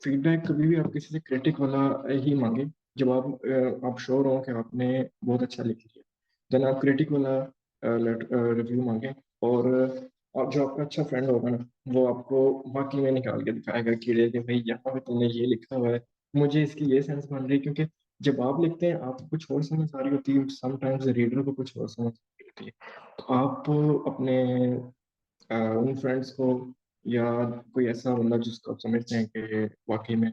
फीडबैक कभी भी आप किसी से क्रिटिक वाला ही मांगे जब आप श्योर हो कि आपने बहुत अच्छा लिख लिया। देन आप क्रिटिक वाला रिव्यू मांगे, और आप जो आपका अच्छा फ्रेंड होगा ना, वो आपको वाकई में निकाल के दिखाएगा कि भाई यहाँ पे तुमने ये लिखा हुआ है, मुझे इसकी ये सेंस बन रही है। क्योंकि जब आप लिखते हैं आपको कुछ और समझ आ रही होती है, समटाइम्स रीडर को कुछ और समझ आ रही होती है। तो आप अपने उन फ्रेंड्स को, या कोई ऐसा बंदा जिसको आप समझते हैं कि वाकई में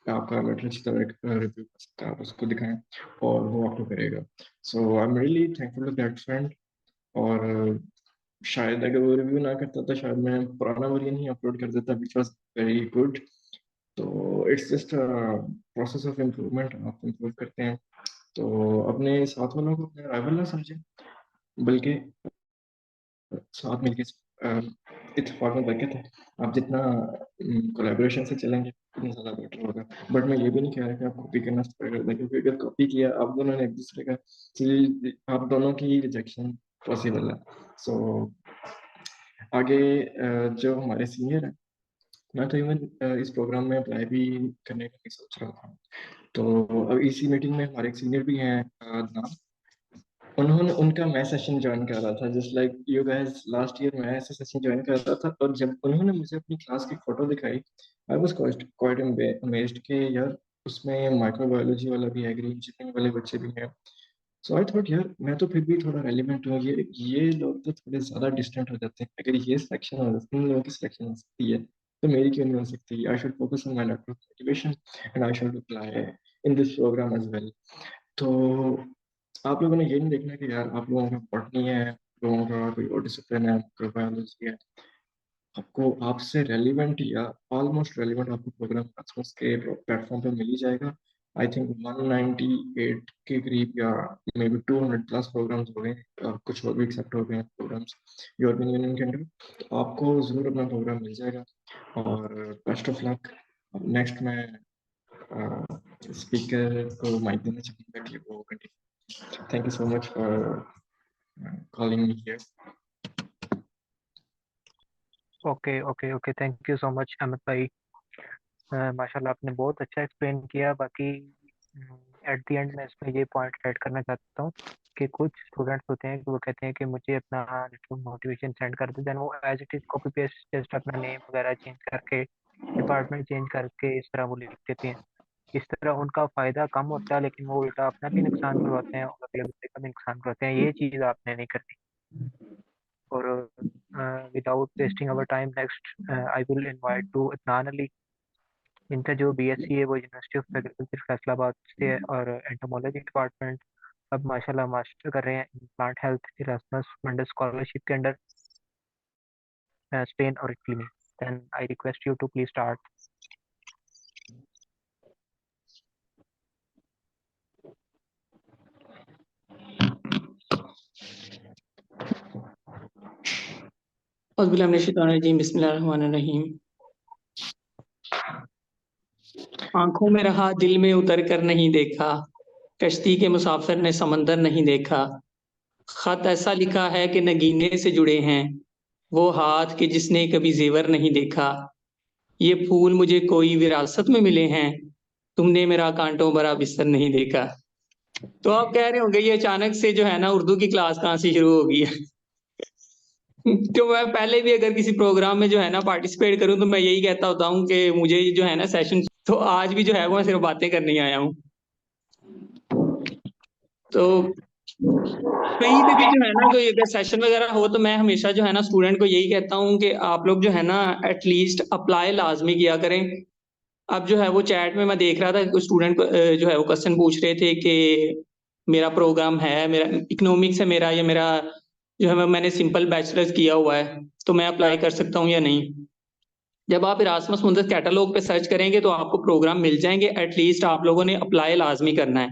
आपका लेटर अच्छी तरह रिव्यू कर सकता है, आप उसको दिखाएं और वो आपको करेगा। So I am really thankful to that friend. और शायद अगर वो रिव्यू ना करता तो शायद मैं पुराना वर्जन ही अपलोड कर देता, विच वाज वेरी गुड। तो it's just process of improvement, आप इम्प्रूव करते हैं। तो अपने साथ वालों को अपने राइवल ना समझें, बल्कि साथ मिलके इत्तेफाक में बरकत है। आप जितना कोलैबोरेशन से चलेंगे उतना ज़्यादा बेटर होगा। बट मैं ये भी नहीं कह रहा कि आप कॉपी करना स्टार्ट कर दें, क्योंकि अगर कॉपी किया आप दोनों ने एक दूसरे का, आप दोनों की रिजेक्शन पॉसिबल है। सो आगे जो हमारे सीनियर हैं, मैं तो इवन इस प्रोग्राम में अप्लाई भी करने का नहीं सोच रहा था। तो अब इसी मीटिंग में हमारे एक सीनियर भी हैं, अदनान। उन्होंने उनका मैं सेशन ज्वाइन कर रहा था, just like you guys. Last year मैं ऐसे सेशन ज्वाइन कर रहा था, और जब उन्होंने मुझे अपनी क्लास की फोटो दिखाई, आई वाज क्वाइट अमेज्ड कि यार उसमें माइक्रोबायोलॉजी वाला भी है, एग्री इंजीनियरिंग वाले बच्चे भी हैं। सो आई थॉट यार मैं तो फिर भी थोड़ा रेलिवेंट हूँ, ये लोग तो थोड़े ज़्यादा डिस्टेंट हो जाते हैं। अगर ये सिलेक्शन हो जाती है, इन लोगों की सिलेक्शन हो सकती है, तो मेरी क्यों नहीं हो सकती? I should focus on my level of motivation and I should apply in this programme as well. तो आप लोगों ने ये नहीं देखना कि यार आप लोगों का बॉटनी है, लोगों का कोई और डिसिप्लिन है, माइक्रोबायोलॉजी है। आपको आपसे रेलिवेंट या ऑलमोस्ट रेलिवेंट आपको प्रोग्राम एरास्मस के प्लेटफॉर्म पे मिल ही जाएगा। आई थिंक 198 के करीब, या मे बी 200 प्लस प्रोग्राम्स हो गए, कुछ और भी एक्सेप्ट हो गए हैं प्रोग्राम्स यूरोपियन यूनियन के अंडर। तो आपको ज़रूर अपना प्रोग्राम मिल जाएगा, और बेस्ट ऑफ लक। नेक्स्ट मैं स्पीकर को माइक देना चाहूँगा कि वो continue. Thank you so much for calling me here. Okay okay okay, thank you so much Amit भाई। माशाल्लाह आपने बहुत अच्छा एक्सप्लेन किया। बाकी एट द एंड मैं इसमें ये पॉइंट ऐड करना चाहता हूँ कि कुछ स्टूडेंट्स होते हैं कि वो कहते हैं कि मुझे अपना मोटिवेशन सेंड कर दो, देन वो as it is copy paste just अपना नेम वगैरह चेंज करके, डिपार्टमेंट चेंज करके इस तरह वो लिख देते हैं। इस तरह उनका फायदा कम होता है, लेकिन वो उल्टा अपना भी नुकसान करवाते हैं और अगले बंदे का भी नुकसान करवाते हैं। ये चीज़ आपने नहीं करनी। और without wasting our time, next I will invite to Adnan Ali. इनका जो बीएससी है वो यूनिवर्सिटी ऑफ एग्रीकल्चर फैसलाबाद से है, और एंटोमोलॉजी डिपार्टमेंट अब माशाल्लाह मास्टर कर रहे हैं in plant health Erasmus Mundus scholarship के अंडर, स्पेन और इटली में। Then I request you to please start. बिस्मिल्लाहिर्रहमानिर्रहीम। आंखों में रहा दिल में उतर कर नहीं देखा, कश्ती के मुसाफिर ने समंदर नहीं देखा। खत ऐसा लिखा है कि नगीने से जुड़े हैं वो हाथ कि जिसने कभी जेवर नहीं देखा। ये फूल मुझे कोई विरासत में मिले हैं, तुमने मेरा कांटों भरा बिस्तर नहीं देखा। तो आप कह रहे होंगे ये अचानक से जो है ना उर्दू की क्लास कहाँ से शुरू होगी है? तो मैं पहले भी अगर किसी प्रोग्राम में जो है ना पार्टिसिपेट करूं तो मैं यही कहता होता हूँ कि मुझे जो है ना सेशन, तो आज भी जो है वो मैं सिर्फ बातें करने आया हूँ। तो कहीं पे भी जो है ना कोई अगर सेशन वगैरह हो तो मैं हमेशा जो है ना स्टूडेंट को यही कहता हूँ कि आप लोग जो है ना एटलीस्ट अप्लाई लाजमी किया करें। अब जो है वो चैट में मैं देख रहा था कुछ स्टूडेंट जो है वो क्वेश्चन पूछ रहे थे कि मेरा प्रोग्राम है, मेरा इकोनॉमिक्स है, मेरा या मेरा जो है मैंने सिंपल बैचलर्स किया हुआ है, तो मैं अप्लाई कर सकता हूँ या नहीं। जब आप इरास्मस मुंदस कैटलॉग पे सर्च करेंगे तो आपको प्रोग्राम मिल जाएंगे। एटलीस्ट आप लोगों ने अप्लाई लाजमी करना है।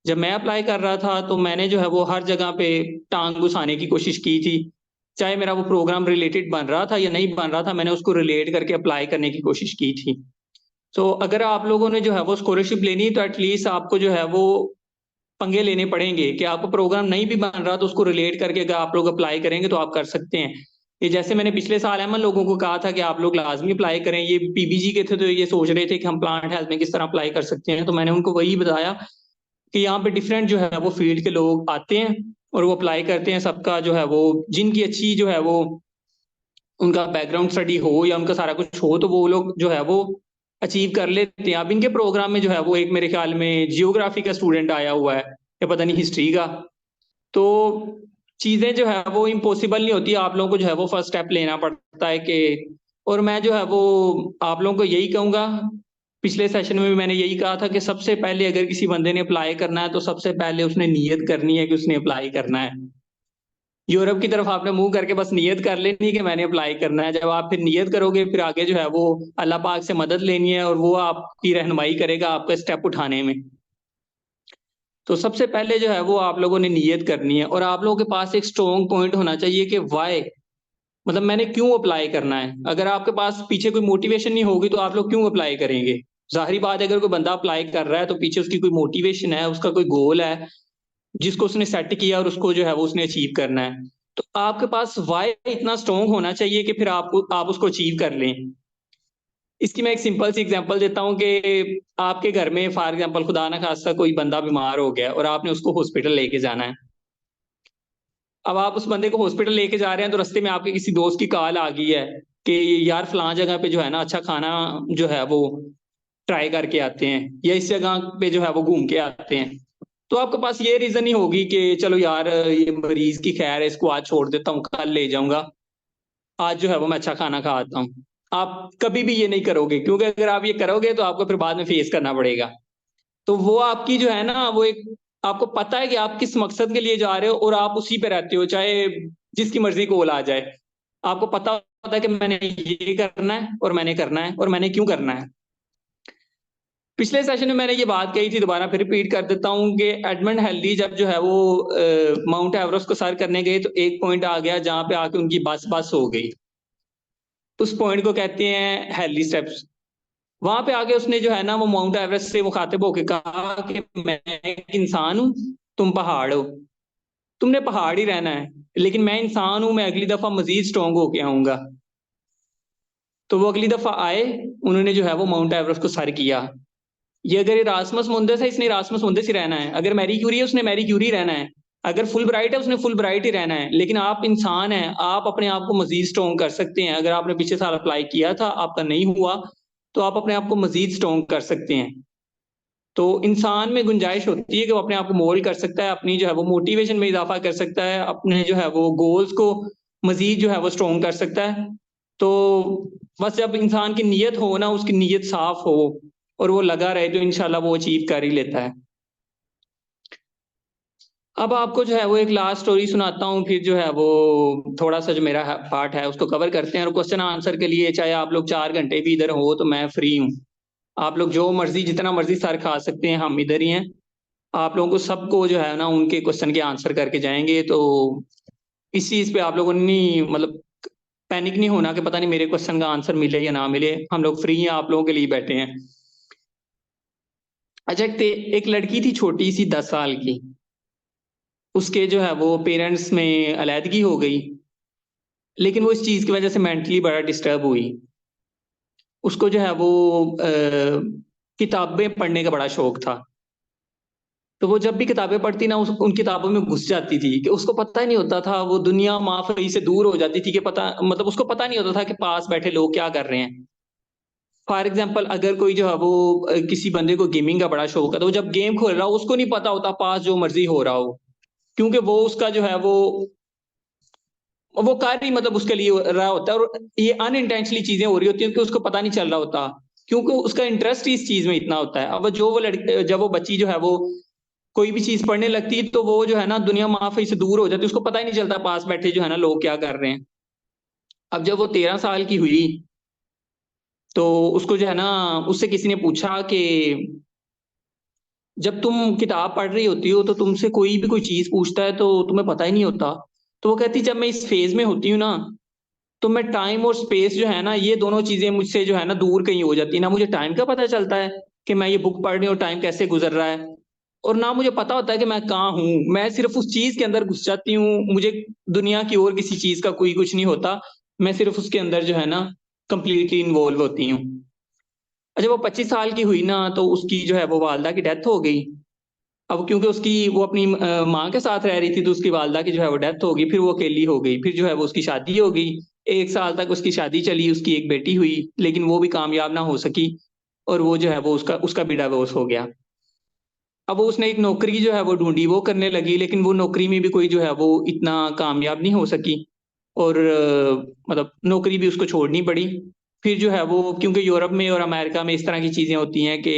जब मैं अप्लाई कर रहा था तो मैंने जो है वो हर जगह पे टांग घुसाने की कोशिश की थी, चाहे मेरा वो प्रोग्राम रिलेटेड बन रहा था या नहीं बन रहा था, मैंने उसको रिलेट करके अप्लाई करने की कोशिश की थी। तो अगर आप लोगों ने जो है वो स्कॉलरशिप लेनी तो एटलीस्ट आपको जो है वो पंगे लेने पड़ेंगे कि आपको प्रोग्राम नहीं भी बन रहा तो उसको रिलेट करके अगर आप लोग अप्लाई करेंगे तो आप कर सकते हैं। ये जैसे मैंने पिछले साल अहमद लोगों को कहा था कि आप लोग लाजमी अप्लाई करें, ये पीबीजी के थे तो ये सोच रहे थे कि हम प्लांट हेल्थ में किस तरह अप्लाई कर सकते हैं, तो मैंने उनको वही बताया कि यहाँ पे डिफरेंट जो है वो फील्ड के लोग आते हैं और वो अप्लाई करते हैं। सबका जो है वो जिनकी अच्छी जो है वो उनका बैकग्राउंड स्टडी हो या उनका सारा कुछ हो तो वो लोग जो है वो अचीव कर लेते हैं। अब इनके प्रोग्राम में जो है वो एक मेरे ख्याल में जियोग्राफी का स्टूडेंट आया हुआ है या पता नहीं हिस्ट्री का। तो चीजें जो है वो इम्पॉसिबल नहीं होती, आप लोगों को जो है वो फर्स्ट स्टेप लेना पड़ता है कि, और मैं जो है वो आप लोगों को यही कहूंगा, पिछले सेशन में भी मैंने यही कहा था कि सबसे पहले अगर किसी बंदे ने अप्लाई करना है तो सबसे पहले उसने नीयत करनी है कि उसने अप्लाई करना है। यूरोप की तरफ आपने मुंह करके बस नीयत कर लेनी कि मैंने अप्लाई करना है। जब आप फिर नीयत करोगे फिर आगे जो है वो अल्लाह पाक से मदद लेनी है और वो आपकी रहनुमाई करेगा आपका स्टेप उठाने में। तो सबसे पहले जो है वो आप लोगों ने नीयत करनी है और आप लोगों के पास एक स्ट्रॉन्ग पॉइंट होना चाहिए कि वाई, मतलब मैंने क्यों अप्लाई करना है। अगर आपके पास पीछे कोई मोटिवेशन नहीं होगी तो आप लोग क्यों अप्लाई करेंगे। जाहिर बात है अगर कोई बंदा अप्लाई कर रहा है तो पीछे उसकी कोई मोटिवेशन है, उसका कोई गोल है जिसको उसने सेट किया और उसको जो है वो उसने अचीव करना है। तो आपके पास वाई इतना स्ट्रॉन्ग होना चाहिए कि फिर आप उसको अचीव कर लें। इसकी मैं एक सिंपल सी एग्जांपल देता हूँ कि आपके घर में फॉर एग्जांपल खुदा ना खास्ता कोई बंदा बीमार हो गया और आपने उसको हॉस्पिटल लेके जाना है। अब आप उस बंदे को हॉस्पिटल लेके जा रहे हैं तो रास्ते में आपके किसी दोस्त की कॉल आ गई है कि यार फलां जगह पे जो है ना अच्छा खाना जो है वो ट्राई करके आते हैं या इस जगह पे जो है वो घूम के आते हैं। तो आपके पास ये रीजन नहीं होगी कि चलो यार ये मरीज की खैर है इसको आज छोड़ देता हूँ कल ले जाऊंगा, आज जो है वो मैं अच्छा खाना खा आता हूँ। आप कभी भी ये नहीं करोगे क्योंकि अगर आप ये करोगे तो आपको फिर बाद में फेस करना पड़ेगा। तो वो आपकी जो है ना वो एक, आपको पता है कि आप किस मकसद के लिए जा रहे हो और आप उसी पे रहते हो चाहे जिसकी मर्जी कॉल आ जाए। आपको पता होता है कि मैंने ये करना है और मैंने करना है और मैंने क्यों करना है। पिछले सेशन में मैंने ये बात कही थी, दोबारा फिर रिपीट कर देता हूँ कि एडमंड हेली जब जो है वो माउंट एवरेस्ट को सर करने गए तो एक पॉइंट आ गया जहां पे आके उनकी बस हो गई। उस पॉइंट को कहते हैं हेली स्टेप्स। वहां पे आगे उसने जो है ना वो माउंट एवरेस्ट से मुखातिब होकर कहा कि मैं एक इंसान हूं, तुम पहाड़ हो, तुमने पहाड़ ही रहना है, लेकिन मैं इंसान हूं, मैं अगली दफा मजीद स्ट्रॉन्ग होके आऊंगा। तो वो अगली दफा आए, उन्होंने जो है वो माउंट एवरेस्ट को सर किया। ये अगर इरास्मस मुंदस है इसने इरास्मस मुंदस ही रहना है, अगर मैरी क्यूरी है उसने मैरी क्यूरी रहना है, अगर फुल ब्राइट है उसने फुल ब्राइट ही रहना है। लेकिन आप इंसान हैं, आप अपने आप को मजीद स्ट्रॉन्ग कर सकते हैं। अगर आपने पिछले साल अप्लाई किया था आपका नहीं हुआ तो आप अपने आप को मजीद स्ट्रॉन्ग कर सकते हैं। तो इंसान में गुंजाइश होती है कि वो अपने आप को मोल्ड कर सकता है, अपनी जो है वो मोटिवेशन में इजाफा कर सकता है, अपने जो है वो गोल्स को मजीद जो है वो स्ट्रॉन्ग कर सकता है। तो बस जब इंसान की नीयत हो ना, उसकी नीयत साफ हो और वो लगा रहे तो इंशाल्लाह वो अचीव कर ही लेता है। अब आपको जो है वो एक लास्ट स्टोरी सुनाता हूँ, फिर जो है वो थोड़ा सा जो मेरा पार्ट है उसको कवर करते हैं और क्वेश्चन आंसर के लिए चाहे आप लोग 4 घंटे भी इधर हो तो मैं फ्री हूँ। आप लोग जो मर्जी जितना मर्जी सर खा सकते हैं, हम इधर ही हैं। आप लोगों को सबको जो है ना उनके क्वेश्चन के आंसर करके जाएंगे। तो इस चीज पे आप लोगों ने नहीं मतलब पैनिक नहीं होना कि पता नहीं मेरे क्वेश्चन का आंसर मिले या ना मिले, हम लोग फ्री हैं, आप लोगों के लिए बैठे हैं। अच्छा, एक लड़की थी छोटी सी 10 साल की, उसके जो है वो पेरेंट्स में अलैदगी हो गई, लेकिन वो इस चीज की वजह से मेंटली बड़ा डिस्टर्ब हुई। उसको जो है वो किताबें पढ़ने का बड़ा शौक था। तो वो जब भी किताबें पढ़ती ना उन किताबों में घुस जाती थी कि उसको पता ही नहीं होता था, वो दुनिया माफी से दूर हो जाती थी कि पता मतलब उसको पता नहीं होता था कि पास बैठे लोग क्या कर रहे हैं। फॉर एग्जाम्पल अगर कोई जो है वो किसी बंदे को गेमिंग का बड़ा शौक है तो वो जब गेम खोल रहा हो उसको नहीं पता होता पास जो मर्जी हो रहा हो, क्योंकि वो उसका जो है वो कार्य मतलब उसके लिए रहा होता है और ये अनइंटेंशनली चीजें हो रही होती हैं कि उसको पता नहीं चल रहा होता, क्योंकि उसका इंटरेस्ट ही इस चीज में इतना होता है। अब जो वो लड़की जब वो बच्ची जो है वो कोई भी चीज पढ़ने लगती तो वो जो है ना दुनिया माफी से दूर हो जाती, उसको पता ही नहीं चलता पास बैठे जो है ना लोग क्या कर रहे हैं। अब जब वो 13 साल की हुई तो उसको जो है ना उससे किसी ने पूछा कि जब तुम किताब पढ़ रही होती हो तो तुमसे कोई भी कोई चीज पूछता है तो तुम्हें पता ही नहीं होता। तो वो कहती जब मैं इस फेज में होती हूँ ना तो मैं टाइम और स्पेस जो है ना ये दोनों चीजें मुझसे जो है ना दूर कहीं हो जाती है, ना मुझे टाइम का पता चलता है कि मैं ये बुक पढ़ रही हूँ टाइम कैसे गुजर रहा है, और ना मुझे पता होता है कि मैं कहाँ हूँ। मैं सिर्फ उस चीज के अंदर घुस जाती हूँ, मुझे दुनिया की और किसी चीज का कोई कुछ नहीं होता, मैं सिर्फ उसके अंदर जो है ना कंप्लीटली इन्वॉल्व होती हूँ। अच्छा, वो 25 साल की हुई ना तो उसकी जो है वो वालदा की डेथ हो गई। अब क्योंकि उसकी वो अपनी माँ के साथ रह रही थी, तो उसकी वालदा की जो है वो डेथ हो गई, फिर वो अकेली हो गई, फिर जो है वो उसकी शादी हो गई। 1 साल तक उसकी शादी चली, उसकी एक बेटी हुई, लेकिन वो भी कामयाब ना हो सकी, और वो जो है वो उसका भी डिवोर्स हो गया। अब उसने एक नौकरी जो है वो ढूंढी, वो करने लगी, लेकिन वो नौकरी में भी कोई जो है वो इतना कामयाब नहीं हो सकी, और मतलब नौकरी भी उसको छोड़नी पड़ी। फिर जो है वो, क्योंकि यूरोप में और अमेरिका में इस तरह की चीजें होती हैं कि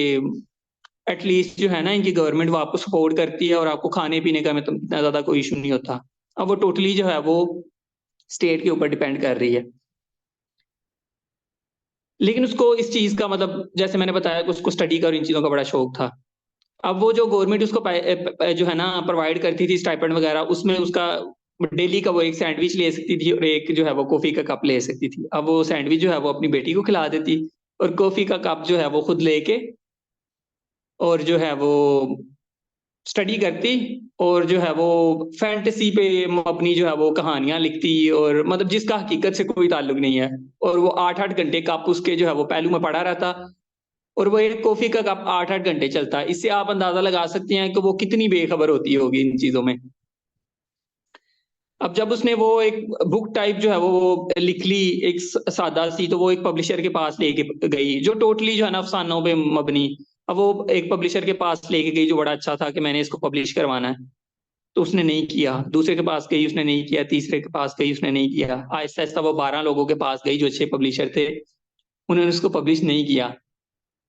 एटलीस्ट जो है ना, इनकी गवर्नमेंट वो आपको सपोर्ट करती है, और आपको खाने पीने का में तो इतना ज्यादा कोई इशू नहीं होता। अब वो टोटली जो है वो स्टेट के ऊपर डिपेंड कर रही है। लेकिन उसको इस चीज का मतलब, जैसे मैंने बताया कि उसको स्टडी का और इन चीजों का बड़ा शौक था। अब वो जो गवर्नमेंट उसको जो है ना प्रोवाइड करती थी स्टाइपेंड वगैरह, उसमें उसका डेली का वो एक सैंडविच ले सकती थी, और एक जो है वो कॉफी का कप ले सकती थी। अब वो सैंडविच जो है वो अपनी बेटी को खिला देती, और कॉफी का कप जो है वो खुद लेके, और जो है वो स्टडी करती, और जो है वो फैंटेसी पे अपनी जो है वो कहानियां लिखती, और मतलब जिसका हकीकत से कोई ताल्लुक नहीं है। और वो 8-8 घंटे कप उसके जो है वो पहलू में पड़ा रहता, और वो एक कॉफी का कप 8-8 घंटे चलता है। इससे आप अंदाजा लगा सकते हैं कि वो कितनी बेखबर होती होगी इन चीजों में। अब जब उसने वो एक बुक टाइप जो है वो लिख ली, एक सादा सी, तो वो एक पब्लिशर के पास लेके गई, जो टोटली जो है ना अफसानों पे मबनी। अब वो एक पब्लिशर के पास लेके गई जो बड़ा अच्छा था कि मैंने इसको पब्लिश करवाना है, तो उसने नहीं किया। दूसरे के पास गई, उसने नहीं किया। तीसरे के पास गई, उसने नहीं किया। आहिस्ता आहिस्ता वो 12 लोगों के पास गई जो अच्छे पब्लिशर थे, उन्होंने उसको पब्लिश नहीं किया।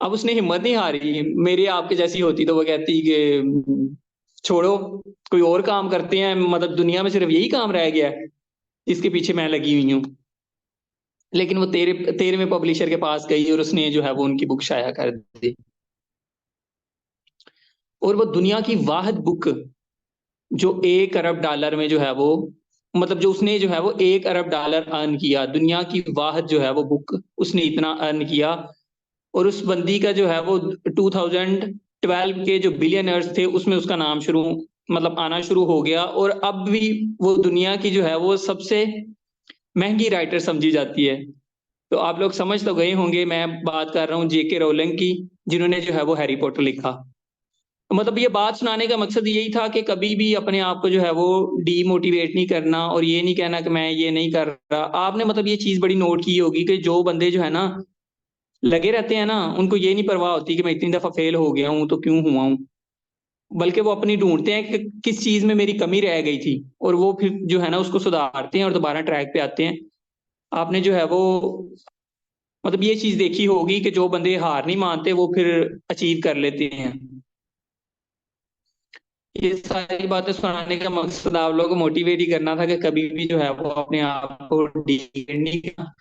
अब उसने हिम्मत नहीं हारी, मेरी आपके जैसी होती तो वो कहती कि छोड़ो, कोई और काम करते हैं, मतलब दुनिया में सिर्फ यही काम रह गया है इसके पीछे मैं लगी हुई हूँ। लेकिन वो 13वें पब्लिशर के पास गई, और उसने जो है वो उनकी बुक शाया कर दी, और वो दुनिया की वाहिद बुक जो $1 अरब में जो है वो, मतलब जो उसने जो है वो $1 अरब अर्न किया, दुनिया की वाहिद जो है वो बुक उसने इतना अर्न किया। और उस बंदी का जो है वो 2012 के जो बिलियनर्स थे उसमें उसका नाम शुरू मतलब आना शुरू हो गया, और अब भी वो दुनिया की जो है वो सबसे महंगी राइटर समझी जाती है। तो आप लोग समझ तो गए होंगे, मैं बात कर रहा हूँ जेके रोलिंग की, जिन्होंने जो है वो हैरी पॉटर लिखा। मतलब ये बात सुनाने का मकसद यही था कि कभी भी अपने आप को जो है वो डीमोटिवेट नहीं करना, और ये नहीं कहना कि मैं ये नहीं कर रहा। आपने मतलब ये चीज बड़ी नोट की होगी कि जो बंदे जो है ना लगे रहते हैं ना, उनको ये नहीं परवाह होती कि मैं इतनी दफा फेल हो गया हूं तो क्यों हुआ हूं, बल्कि वो अपनी ढूंढते हैं कि किस चीज में मेरी कमी रह गई थी, और वो फिर जो है ना उसको सुधारते हैं और दोबारा ट्रैक पे आते हैं। आपने जो है वो मतलब ये चीज देखी होगी कि जो बंदे हार नहीं मानते वो फिर अचीव कर लेते हैं। ये सारी बातें सुनाने का मकसद आप लोगों को मोटिवेट ही करना था कि कभी भी जो है वो अपने आप को डिग्रेड नहीं करना।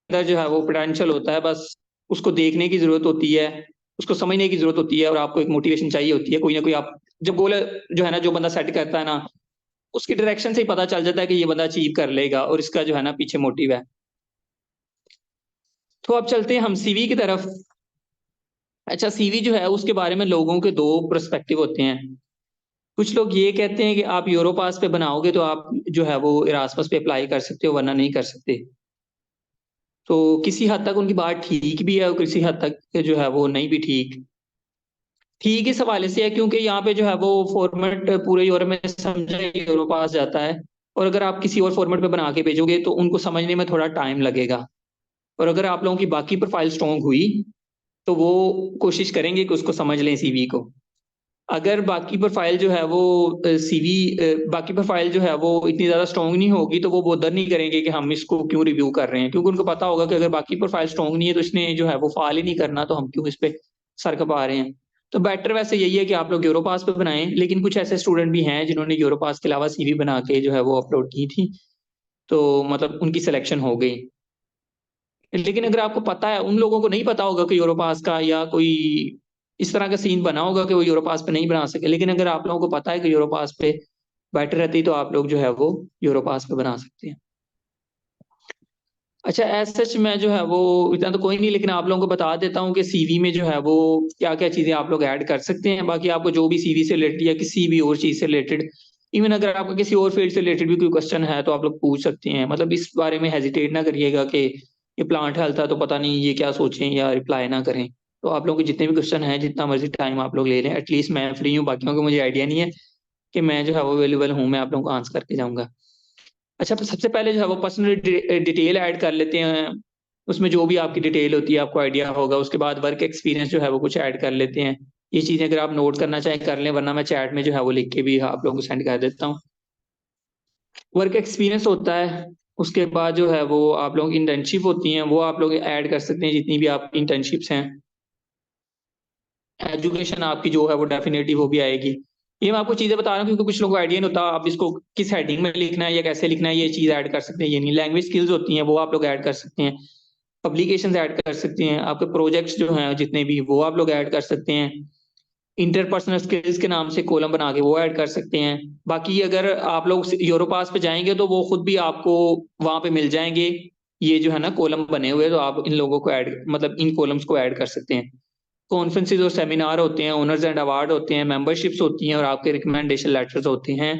अंदर जो है वो पोटेंशियल होता है, बस उसको देखने की जरूरत होती है, उसको समझने की जरूरत होती है, और आपको एक मोटिवेशन चाहिए होती है कोई ना कोई। आप जब गोल जो है ना जो बंदा सेट करता है ना, उसकी डायरेक्शन से ही पता चल जाता है कि ये बंदा अचीव कर लेगा, और इसका जो है ना पीछे मोटिव है। तो अब चलते हैं हम सीवी की तरफ। अच्छा, सीवी जो है उसके बारे में लोगों के दो पर्सपेक्टिव होते हैं। कुछ लोग ये कहते हैं कि आप यूरोपास पे बनाओगे तो आप जो है वो इरास्मस पे अप्लाई कर सकते हो, वरना नहीं कर सकते। तो किसी हद तक उनकी बात ठीक भी है, और किसी हद तक जो है वो नहीं भी ठीक। ठीक इस हवाले से है क्योंकि यहाँ पे जो है वो फॉर्मेट पूरे यूरोप में समझा यूरोपास जाता है, और अगर आप किसी और फॉर्मेट पे बना के भेजोगे तो उनको समझने में थोड़ा टाइम लगेगा। और अगर आप लोगों की बाकी प्रोफाइल स्ट्रॉन्ग हुई तो वो कोशिश करेंगे कि उसको समझ लें सीवी को। अगर बाकी प्रोफाइल जो है वो सीवी बाकी प्रोफाइल जो है वो इतनी ज्यादा स्ट्रॉन्ग नहीं होगी तो वो बोदर नहीं करेंगे कि हम इसको क्यों रिव्यू कर रहे हैं, क्योंकि उनको पता होगा कि अगर बाकी प्रोफाइल स्ट्रॉन्ग नहीं है तो इसने जो है वो फाल ही नहीं करना, तो हम क्यों इस पे सर खपा रहे हैं। तो बेटर वैसे यही है कि आप लोग यूरोपास पे बनाएं, लेकिन कुछ ऐसे स्टूडेंट भी हैं जिन्होंने यूरोपास के अलावा सीवी बना के जो है वो अपलोड की थी, तो मतलब उनकी सिलेक्शन हो गई। लेकिन अगर आपको पता है, उन लोगों को नहीं पता होगा कि यूरोपास का या कोई इस तरह का सीन बना होगा कि वो यूरोपास पे नहीं बना सके, लेकिन अगर आप लोगों को पता है कि यूरोपास पे बेटर रहती तो आप लोग जो है वो यूरोपास पे बना सकते हैं। अच्छा, एज सच मैं जो है वो इतना तो कोई नहीं, लेकिन आप लोगों को बता देता हूँ कि सीवी में जो है वो क्या क्या चीजें आप लोग ऐड कर सकते हैं। बाकी आपको जो भी सीवी से रिलेटेड या किसी भी और चीज से रिलेटेड, इवन अगर आपका किसी और फील्ड से रिलेटेड भी कोई क्वेश्चन है तो आप लोग पूछ सकते हैं। मतलब इस बारे में हेजिटेट ना करिएगा कि ये प्लांट हेल्थ है तो पता नहीं ये क्या सोचें या रिप्लाई ना करें। तो आप लोगों के जितने भी क्वेश्चन हैं, जितना मर्जी टाइम आप लोग ले लें, एटलीस्ट मैं फ्री हूँ, बाकियों को मुझे आइडिया नहीं है कि मैं जो है वो अवेलेबल हूँ, मैं आप लोगों को आंसर करके जाऊंगा। अच्छा, तो सबसे पहले जो है वो पर्सनल डिटेल ऐड कर लेते हैं, उसमें जो भी आपकी डिटेल होती है आपको आइडिया होगा। उसके बाद वर्क एक्सपीरियंस जो है वो कुछ ऐड कर लेते हैं। ये चीजें अगर आप नोट करना चाहें कर लें, वरना मैं चैट में जो है वो लिख के भी आप लोगों को सेंड कर देता हूँ। वर्क एक्सपीरियंस होता है, उसके बाद जो है वो आप लोगों की इंटर्नशिप होती हैं, वो आप लोग ऐड कर सकते हैं जितनी भी आपकी इंटर्नशिप्स हैं। एजुकेशन आपकी जो है वो डेफिनेटली वो भी आएगी। ये मैं आपको चीजें बता रहा हूँ क्योंकि कुछ लोगों को आइडिया नहीं होता आप इसको किस हेडिंग में लिखना है या कैसे लिखना है, ये चीज ऐड कर सकते हैं। ये नहीं, लैंग्वेज स्किल्स होती हैं वो आप लोग ऐड कर सकते हैं, पब्लिकेशंस ऐड कर सकते हैं, आपके प्रोजेक्ट्स जो हैं जितने भी वो आप लोग ऐड कर सकते हैं। इंटरपर्सनल स्किल्स के नाम से कॉलम बना के वो ऐड कर सकते हैं। बाकी अगर आप लोग यूरोपास पे जाएंगे तो वो खुद भी आपको वहां पे मिल जाएंगे, ये जो है ना कॉलम बने हुए, तो आप इन लोगों को ऐड मतलब इन कॉलम्स को ऐड कर सकते हैं। कॉन्फ्रेंसेज और सेमिनार होते हैं, ऑनर्स एंड अवार्ड होते हैं, मेंबरशिप्स होती हैं और आपके रिकमेंडेशन लेटर्स होते हैं।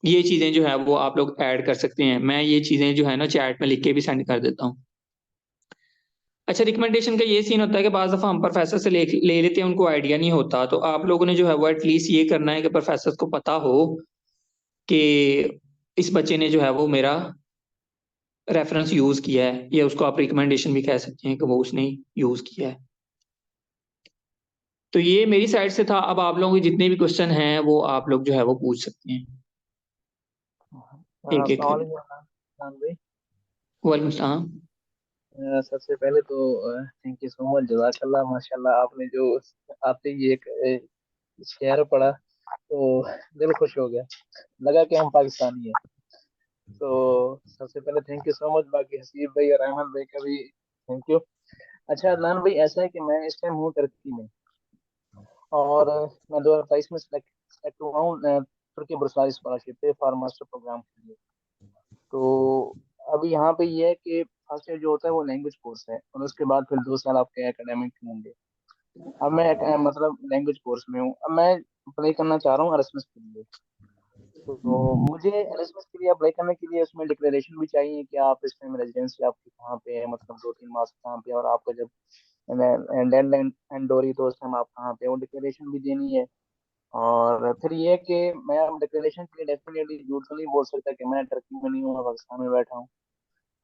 ये चीजें जो है वो आप लोग ऐड कर सकते हैं। मैं ये चीजें जो है ना चैट में लिख के भी सेंड कर देता हूँ। अच्छा, रिकमेंडेशन का ये सीन होता है कि बाज़ दफ़ा हम प्रोफेसर से ले लेते हैं, उनको आइडिया नहीं होता, तो आप लोगों ने जो है वो एटलीस्ट ये करना है कि प्रोफेसर को पता हो कि इस बच्चे ने जो है वो मेरा रेफरेंस यूज किया है, या उसको आप रिकमेंडेशन भी कह सकते हैं कि वो उसने यूज किया है। तो ये मेरी साइड से था। अब आप लोगों के जितने भी क्वेश्चन हैं वो आप लोग जो है वो पूछ सकते हैं एक एक अस्सलाम करके। वालेकुम भाई। वालेकुम सलाम। सबसे पहले तो थैंक यू सो मच, जज़ाकल्लाह माशाल्लाह। आपने जो आते ही एक शेर पढ़ा तो दिल खुश हो गया, लगा कि हम पाकिस्तानी हैं। तो सबसे पहले थैंक यू सो मच। बाकी हसीब भाई और अहमद भाई का भी थैंक यू। अच्छा अदनान भाई, ऐसा है कि मैं इस टाइम हूँ टर्की में, और मैं 2022 में सेलेक्ट हुआ हूँ तुर्की बुर्सारी स्कॉलरशिप पे फॉर मास्टर प्रोग्राम के लिए। तो अभी यहाँ पे ये है कि फर्स्ट ईयर जो होता है वो लैंग्वेज कोर्स है, और उसके बाद फिर 2 साल आपके एकेडमिक होंगे। अब मैं मतलब लैंग्वेज कोर्स में हूँ। अब मैं अप्लाई करना चाह रहा हूँ एरasmus के लिए। तो मुझे एरasmus के लिए अप्लाई करने के लिए उसमें डिक्लेरेशन भी चाहिए कि आप इस टाइम रेजिडेंसी आपकी कहाँ पे है, मतलब 2-3 मास कहाँ पे है, और आपका जब डेडलाइन एंड हो रही तो उस टाइम आप कहाँ पे, वो डिक्लेरेशन भी देनी है। और फिर ये है कि मैं डिक्लेरेशन के लिए डेफिनेटली झूठ तो नहीं बोल सकता कि मैं टर्की में नहीं हूँ, मैं पाकिस्तान में बैठा हूँ।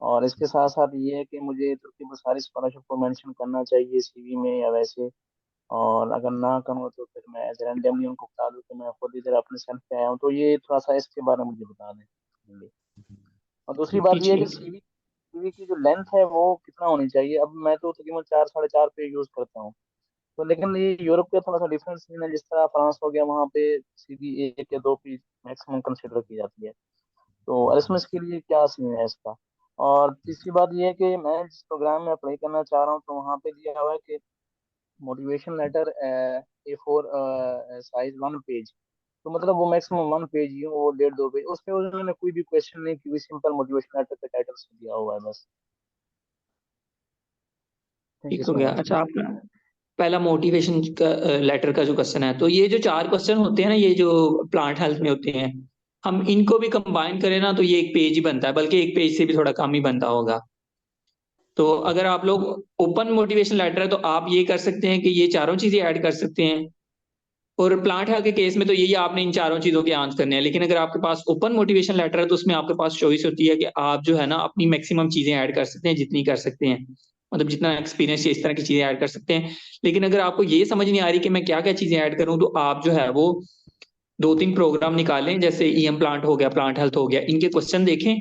और इसके साथ साथ ये है कि मुझे तुर्की में सारी स्कॉलरशिप को मेंशन करना चाहिए सीवी में या वैसे। और अगर ना करूँ तो फिर मैं एज रैंडमली उनको बता दूँ कि मैं खुद इधर अपने सेल्फ पे आया हूँ। तो ये थोड़ा सा इसके बारे में मुझे बता दें। और दूसरी बात ये है कि ठीक। सीवी की जो लेंथ है वो कितना होनी चाहिए। अब मैं तो तकरीबन 4-4.5 पेज यूज करता हूँ। तो लेकिन ये यूरोप का थोड़ा सा डिफरेंस सीन है, जिस तरह फ्रांस हो गया, वहाँ पे सीधी 1 या 2 पेज मैक्सिमम कंसिडर की जाती है। तो एरasmus के लिए क्या सीन है इसका। और तीसरी बात ये है कि मैं जिस प्रोग्राम में अप्लाई करना चाह रहा हूँ तो वहाँ पे दिया हुआ है कि motivation letter A4 size 1 page. तो मतलब वो मैक्सिमम 1 पेज ही हो, वो 1.5-2 पेज। उसमें उन्होंने कोई भी क्वेश्चन नहीं की, सिंपल मोटिवेशन लेटर के टाइटल से दिया हुआ है बस। थैंक यू ठीक हो सो गया। मच। अच्छा, आपका पहला मोटिवेशन का लेटर का जो क्वेश्चन है, तो ये जो 4 क्वेश्चन होते हैं ना, ये जो प्लांट हेल्थ में होते हैं, हम इनको भी कंबाइन करें ना तो ये 1 पेज ही बनता है, बल्कि 1 पेज से भी थोड़ा कम ही बनता होगा। तो अगर आप लोग ओपन मोटिवेशन लेटर है तो आप ये कर सकते हैं कि ये चारों चीजें ऐड कर सकते हैं। और प्लांट हेल्थ के केस में तो यही आपने इन चारों चीजों के आंसर करने हैं। लेकिन अगर आपके पास ओपन मोटिवेशन लेटर है तो उसमें आपके पास चॉइस होती है कि आप जो है ना अपनी मैक्सिमम चीजें ऐड कर सकते हैं, जितनी कर सकते हैं, मतलब जितना एक्सपीरियंस है इस तरह की चीजें ऐड कर सकते हैं। लेकिन अगर आपको ये समझ नहीं आ रही कि मैं क्या क्या चीजें ऐड करूं, तो आप जो है वो 2-3 प्रोग्राम निकालें, जैसे ईएम प्लांट हो गया, प्लांट हेल्थ हो गया, इनके क्वेश्चन देखें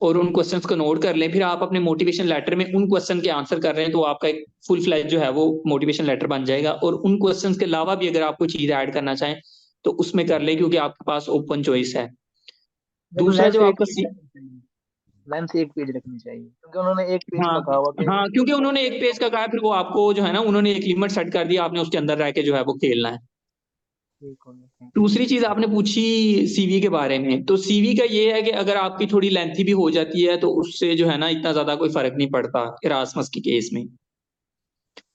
और उन क्वेश्चंस को नोट कर लें। फिर आप अपने मोटिवेशन लेटर में उन क्वेश्चन के आंसर कर रहे हैं तो आपका एक फुल फ्लैज जो है वो मोटिवेशन लेटर बन जाएगा। और उन क्वेश्चंस के अलावा भी अगर आप कोई चीज ऐड करना चाहें तो उसमें कर लें, क्योंकि आपके पास ओपन चॉइस है। लेकिन दूसरा जो आपका लेंथ 1 पेज रखनी चाहिए, क्योंकि उन्होंने 1 पेज हाँ, का कहा हुआ कि हाँ, क्योंकि उन्होंने 1 पेज का कहा है, फिर वो आपको जो है ना उन्होंने एक लिमिट सेट कर दिया, आपने उसके अंदर रह के जो है वो खेलना है। ठीक हो गया। Thank you. दूसरी चीज आपने पूछी सीवी के बारे में, तो सीवी का ये है कि अगर आपकी थोड़ी लेंथी भी हो जाती है तो उससे जो है ना इतना ज्यादा कोई फर्क नहीं पड़ता इरास्मस की केस में।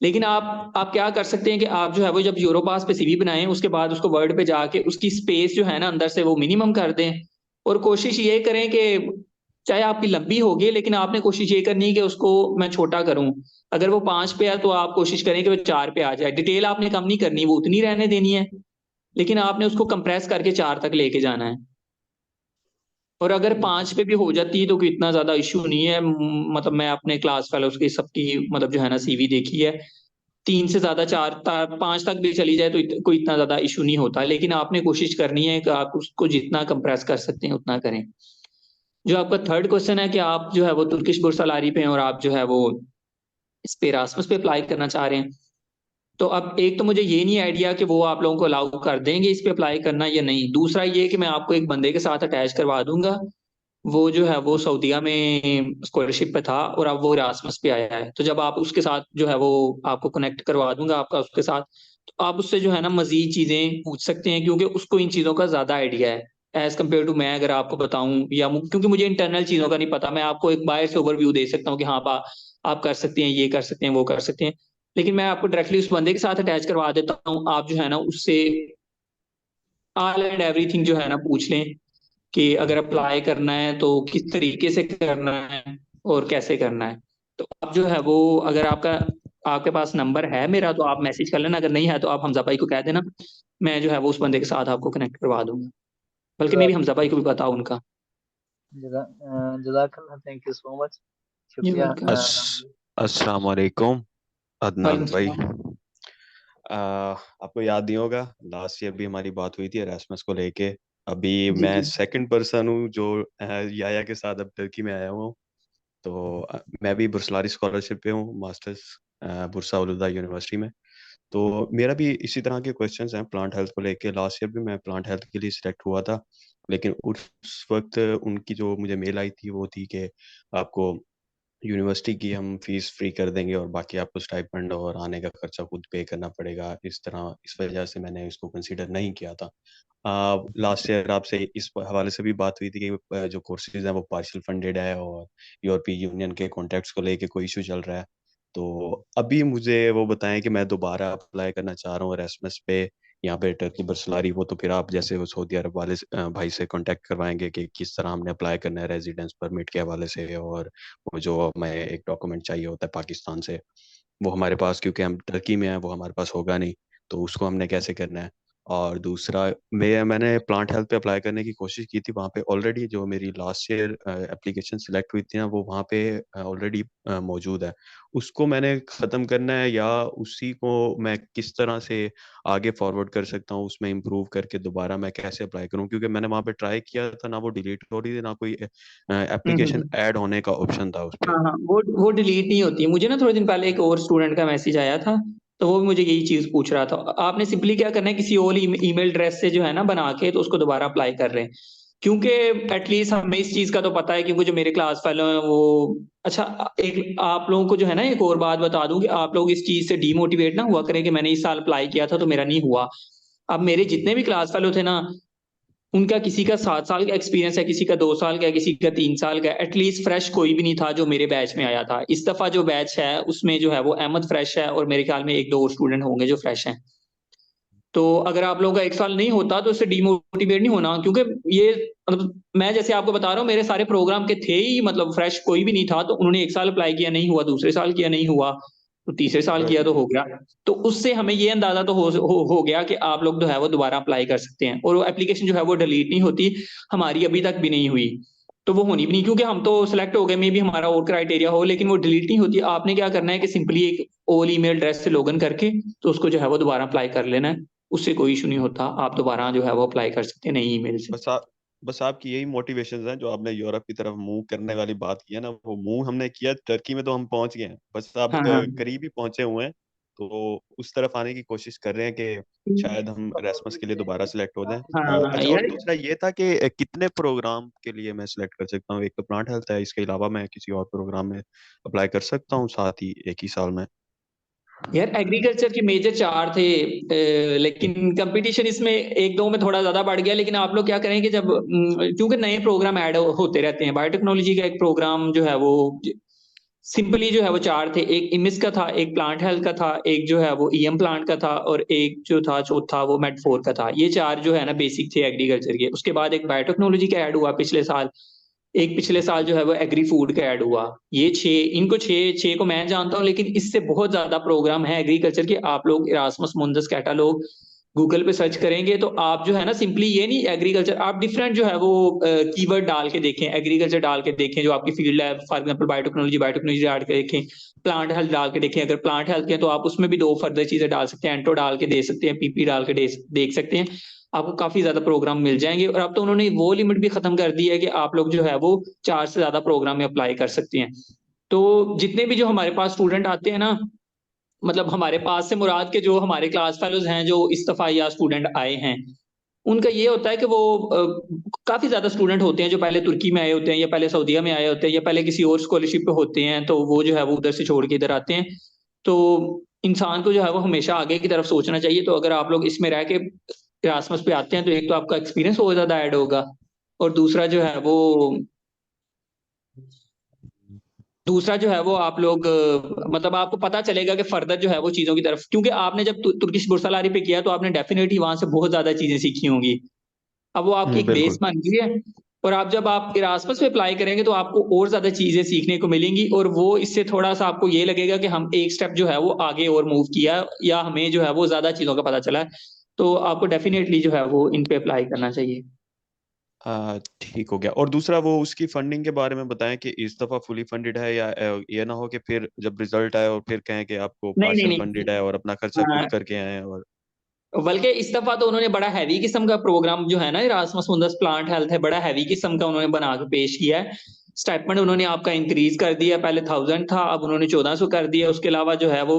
लेकिन आप क्या कर सकते हैं कि आप जो है वो जब यूरोपास पे सीवी बनाएं उसके बाद उसको वर्ड पे जाके उसकी स्पेस जो है ना अंदर से वो मिनिमम कर दें। और कोशिश ये करें कि चाहे आपकी लंबी होगी, लेकिन आपने कोशिश ये करनी है कि उसको मैं छोटा करूं। अगर वो 5 पे है तो आप कोशिश करें कि वो 4 पे आ जाए। डिटेल आपने कम नहीं करनी, वो उतनी रहने देनी है, लेकिन आपने उसको कंप्रेस करके 4 तक लेके जाना है। और अगर 5 पे भी हो जाती है तो कोई इतना ज्यादा इशू नहीं है। मतलब मैं अपने क्लास फेलोज की सबकी मतलब जो है ना सीवी देखी है, 3 से ज्यादा 5 तक भी चली जाए तो कोई इतना ज्यादा इशू नहीं होता। लेकिन आपने कोशिश करनी है कि आप उसको जितना कंप्रेस कर सकते हैं उतना करें। जो आपका थर्ड क्वेश्चन है कि आप जो है वो तुर्किश बुर्सालारी पे हैं और आप जो है वो इस पे इरास्मस पे अप्लाई करना चाह रहे हैं, तो अब एक तो मुझे ये नहीं आइडिया कि वो आप लोगों को अलाउ कर देंगे इस पे अप्लाई करना या नहीं। दूसरा ये कि मैं आपको एक बंदे के साथ अटैच करवा दूंगा, वो जो है वो सऊदीया में स्कॉलरशिप पे था और अब वो इरास्मस पे आया है। तो जब आप उसके साथ जो है वो आपको कनेक्ट करवा दूंगा आपका उसके साथ, तो आप उससे जो है ना मजीद चीजें पूछ सकते हैं, क्योंकि उसको इन चीजों का ज्यादा आइडिया है एज कम्पेयर टू मैं अगर आपको बताऊं, या क्योंकि मुझे इंटरनल चीजों का नहीं पता। मैं आपको एक बाहर से ओवरव्यू दे सकता हूँ कि हाँ आप कर सकते हैं, ये कर सकते हैं, वो कर सकते हैं, लेकिन मैं आपको डायरेक्टली उस बंदे के साथ अटैच करवा देता हूँ। आप जो है ना उससे ऑल एंड एवरीथिंग जो है ना पूछ लें कि अगर अप्लाई करना है तो किस तरीके से करना है और कैसे करना है। तो आप जो है वो अगर आपके पास नंबर है मेरा तो आप मैसेज कर लेना, अगर नहीं है तो आप हमजा भाई को कह देना, मैं जो है वो उस बंदे के साथ आपको कनेक्ट करवा दूंगा। बल्कि मे भी हमजा भाई को भी पता हो उनका। जज़ाकल्लाह, थैंक यू सो मच, ये शुक्रिया। वेलकम। अस्सलाम वालेकुम अदनान वालेकुम भाई। सलाम। आपको याद नहीं होगा, लास्ट ईयर भी हमारी बात हुई थी एरास्मस को लेके। अभी जी मैं जी। सेकंड पर्सन हूँ जो याया के साथ अब टर्की में आया हूँ। तो मैं भी बुर्सलारी स्कॉलरशिप पे हूँ, मास्टर्स बुर्सा उलुदा यूनिवर्सिटी में। तो मेरा भी इसी तरह के क्वेश्चंस हैं प्लांट हेल्थ को लेके। लास्ट ईयर भी मैं प्लांट हेल्थ के लिए सिलेक्ट हुआ था, लेकिन उस वक्त उनकी जो मुझे मेल आई थी वो थी कि आपको यूनिवर्सिटी की हम फीस फ्री कर देंगे और बाकी आपको स्टाइपेंड और आने का खर्चा खुद पे करना पड़ेगा। इस तरह इस वजह से मैंने इसको कंसीडर नहीं किया था। लास्ट ईयर आपसे इस हवाले से भी बात हुई थी कि जो कोर्सेज हैं वो पार्शियल फंडेड है और यूरोपीय यूनियन के कॉन्ट्रैक्ट्स को लेके कोई इशू चल रहा है। तो अभी मुझे वो बताएं कि मैं दोबारा अप्लाई करना चाह रहा हूँ एरास्मस पे यहाँ पे टर्की बर्सलारी। वो तो फिर आप जैसे वो सऊदी अरब वाले भाई से कांटेक्ट करवाएंगे कि किस तरह हमने अप्लाई करना है रेजिडेंस परमिट के हवाले से, और वो जो हमें एक डॉक्यूमेंट चाहिए होता है पाकिस्तान से वो हमारे पास, क्योंकि हम टर्की में हैं, वो हमारे पास होगा नहीं, तो उसको हमने कैसे करना है। और दूसरा मैंने प्लांट हेल्थ पे अप्लाई करने की कोशिश की थी। वहाँ पे ऑलरेडी जो मेरी लास्ट ईयर एप्लीकेशन सिलेक्ट हुई थी ना वो वहाँ पे ऑलरेडी मौजूद है। उसको मैंने ख़त्म करना है या उसी को मैं किस तरह से आगे फॉरवर्ड कर सकता हूँ, उसमें इम्प्रूव करके दोबारा मैं कैसे अप्लाई करूँ, क्योंकि मैंने वहाँ पे ट्राई किया था ना वो डिलीट हो रही थी ना कोई एप्लीकेशन हम्म। ऐड होने का ऑप्शन था उस हाँ पर। हाँ, वो डिलीट नहीं होती। मुझे ना थोड़े दिन पहले एक और स्टूडेंट का मैसेज आया था, तो वो भी मुझे यही चीज पूछ रहा था। आपने सिंपली क्या करना है, किसी और ईमेल एड्रेस से जो है ना बना के तो उसको दोबारा अप्लाई कर रहे हैं, क्योंकि एटलीस्ट हमें इस चीज का तो पता है, क्योंकि जो मेरे क्लास फेलो हैं वो अच्छा। एक आप लोगों को जो है ना एक और बात बता दूं कि आप लोग इस चीज से डीमोटिवेट ना हुआ करें कि मैंने इस साल अप्लाई किया था तो मेरा नहीं हुआ। अब मेरे जितने भी क्लास फेलो थे ना, उनका किसी का 7 साल का एक्सपीरियंस है, किसी का 2 साल का है, किसी का 3 साल का है। एटलीस्ट फ्रेश कोई भी नहीं था जो मेरे बैच में आया था। इस दफा जो बैच है उसमें जो है वो अहमद फ्रेश है और मेरे ख्याल में 1-2 और स्टूडेंट होंगे जो फ्रेश हैं। तो अगर आप लोगों का 1 साल नहीं होता तो इससे डीमोटिवेट नहीं होना, क्योंकि ये मतलब मैं जैसे आपको बता रहा हूँ मेरे सारे प्रोग्राम के थे ही, मतलब फ्रेश कोई भी नहीं था। तो उन्होंने 1 साल अप्लाई किया, नहीं हुआ, दूसरे साल किया, नहीं हुआ, तो तीसरे साल किया तो हो गया। तो उससे हमें ये अंदाजा तो हो गया कि आप लोग जो है वो दोबारा अप्लाई कर सकते हैं। और वो एप्लीकेशन जो है वो डिलीट नहीं होती, हमारी अभी तक भी नहीं हुई, तो वो होनी भी नहीं, क्योंकि हम तो सिलेक्ट हो गए, मे भी हमारा और क्राइटेरिया हो, लेकिन वो डिलीट नहीं होती। आपने क्या करना है कि सिंपली एक ओल ईमेल एड्रेस से लॉगिन करके तो उसको जो है वो दोबारा अप्लाई कर लेना है। उससे कोई इशू नहीं होता, आप दोबारा जो है वो अप्लाई कर सकते हैं नई ईमेल से। बस बस आपकी यही मोटिवेशन है जो आपने यूरोप की तरफ मूव करने वाली बात की है ना, वो मूव हमने किया। टर्की में तो हम पहुंच गए हैं, बस अब हाँ हाँ। करीब ही पहुंचे हुए हैं। तो उस तरफ आने की कोशिश कर रहे हैं कि शायद हम एरास्मस के लिए दोबारा सिलेक्ट हो जाएं। हाँ हाँ अच्छा, और यार। दूसरा ये था कि कितने प्रोग्राम के लिए मैं सिलेक्ट कर सकता हूँ। एक तो प्लांट हेल्थ है, इसके अलावा मैं किसी और प्रोग्राम में अप्लाई कर सकता हूँ साथ ही एक ही साल में। यार एग्रीकल्चर के मेजर 4 थे, लेकिन कंपटीशन इसमें 1-2 में थोड़ा ज्यादा बढ़ गया। लेकिन आप लोग क्या करेंगे जब क्योंकि नए प्रोग्राम ऐड होते रहते हैं। बायोटेक्नोलॉजी का एक प्रोग्राम जो है वो सिंपली जो है वो 4 थे, एक इमिस का था, एक प्लांट हेल्थ का था, एक जो है वो ईएम प्लांट का था, और एक जो था चौथा वो मेड 4 का था। ये 4 जो है ना बेसिक थे एग्रीकल्चर के। उसके बाद एक बायोटेक्नोलॉजी का ऐड हुआ पिछले साल, एक पिछले साल जो है वो एग्री फूड का ऐड हुआ। ये छह को मैं जानता हूँ, लेकिन इससे बहुत ज्यादा प्रोग्राम है एग्रीकल्चर के। आप लोग इरास्मस मुंदस कैटालॉग गूगल पे सर्च करेंगे तो आप जो है ना सिंपली ये नहीं एग्रीकल्चर, आप डिफरेंट जो है वो कीवर्ड डाल के देखें, एग्रीकल्चर डाल के देखें जो आपकी फील्ड है, फॉर एग्जांपल बायोटेक्नोलॉजी डाल के देखें, प्लांट हेल्थ डाल के देखें। अगर प्लांट हेल्थ के तो आप उसमें भी 2 फर्दर चीजें डाल सकते हैं, एंटो डाल के दे सकते हैं, पीपी डाल के देख सकते हैं। आपको काफी ज्यादा प्रोग्राम मिल जाएंगे। और अब तो उन्होंने वो लिमिट भी खत्म कर दी है कि आप लोग जो है वो 4 से ज्यादा प्रोग्राम में अप्लाई कर सकते हैं। तो जितने भी जो हमारे पास स्टूडेंट आते हैं ना, मतलब हमारे पास से मुराद के जो हमारे क्लास फेलोज हैं जो इस दफा या स्टूडेंट आए हैं, उनका ये होता है कि वो काफी ज्यादा स्टूडेंट होते हैं जो पहले तुर्की में आए होते हैं, या पहले सऊदीया में आए होते हैं, या पहले किसी और स्कॉलरशिप पे होते हैं, तो वो जो है वो उधर से छोड़ के इधर आते हैं। तो इंसान को जो है वो हमेशा आगे की तरफ सोचना चाहिए। तो अगर आप लोग इसमें रह के इरास्मस पे आते हैं तो एक तो आपका एक्सपीरियंस बहुत ज्यादा ऐड होगा, और दूसरा जो है वो आप लोग मतलब आपको पता चलेगा कि फर्दर जो है वो चीजों की तरफ, क्योंकि आपने जब तुर्किश बुर्सलारी पे किया तो आपने डेफिनेटली वहां से बहुत ज्यादा चीजें सीखी होंगी। अब वो आपकी एक बेस बिल्कुल। बन गई है। और आप जब आप इरास्मस पे अप्लाई करेंगे तो आपको और ज्यादा चीजें सीखने को मिलेंगी, और वो इससे थोड़ा सा आपको ये लगेगा कि हम एक स्टेप जो है वो आगे और मूव किया, या हमें जो है वो ज्यादा चीजों का पता चला है। तो आपको डेफिनेटली जो है वो इन पे अप्लाई करना चाहिए। ठीक हो गया। और दूसरा वो उसकी फंडिंग के बारे में बताएं कि इस दफा फुली फंडेड है, या ये ना हो कि फिर जब रिजल्ट आए और फिर कहें कि आपको नहीं नहीं पार्शियल नहीं, फंडेड है और अपना खर्चा खुद करके आए हैं। और बल्कि इस दफा तो उन्होंने बड़ा हैवी किस्म का प्रोग्राम जो है ना इरास्मस मुंदस प्लांट हेल्थ है, बड़ा हैवी किस्म का उन्होंने बना के पेश किया है। स्टाइपेंड उन्होंने आपका इंक्रीज कर दिया, पहले 1000 था अब उन्होंने 1400 कर दिया। उसके अलावा जो है वो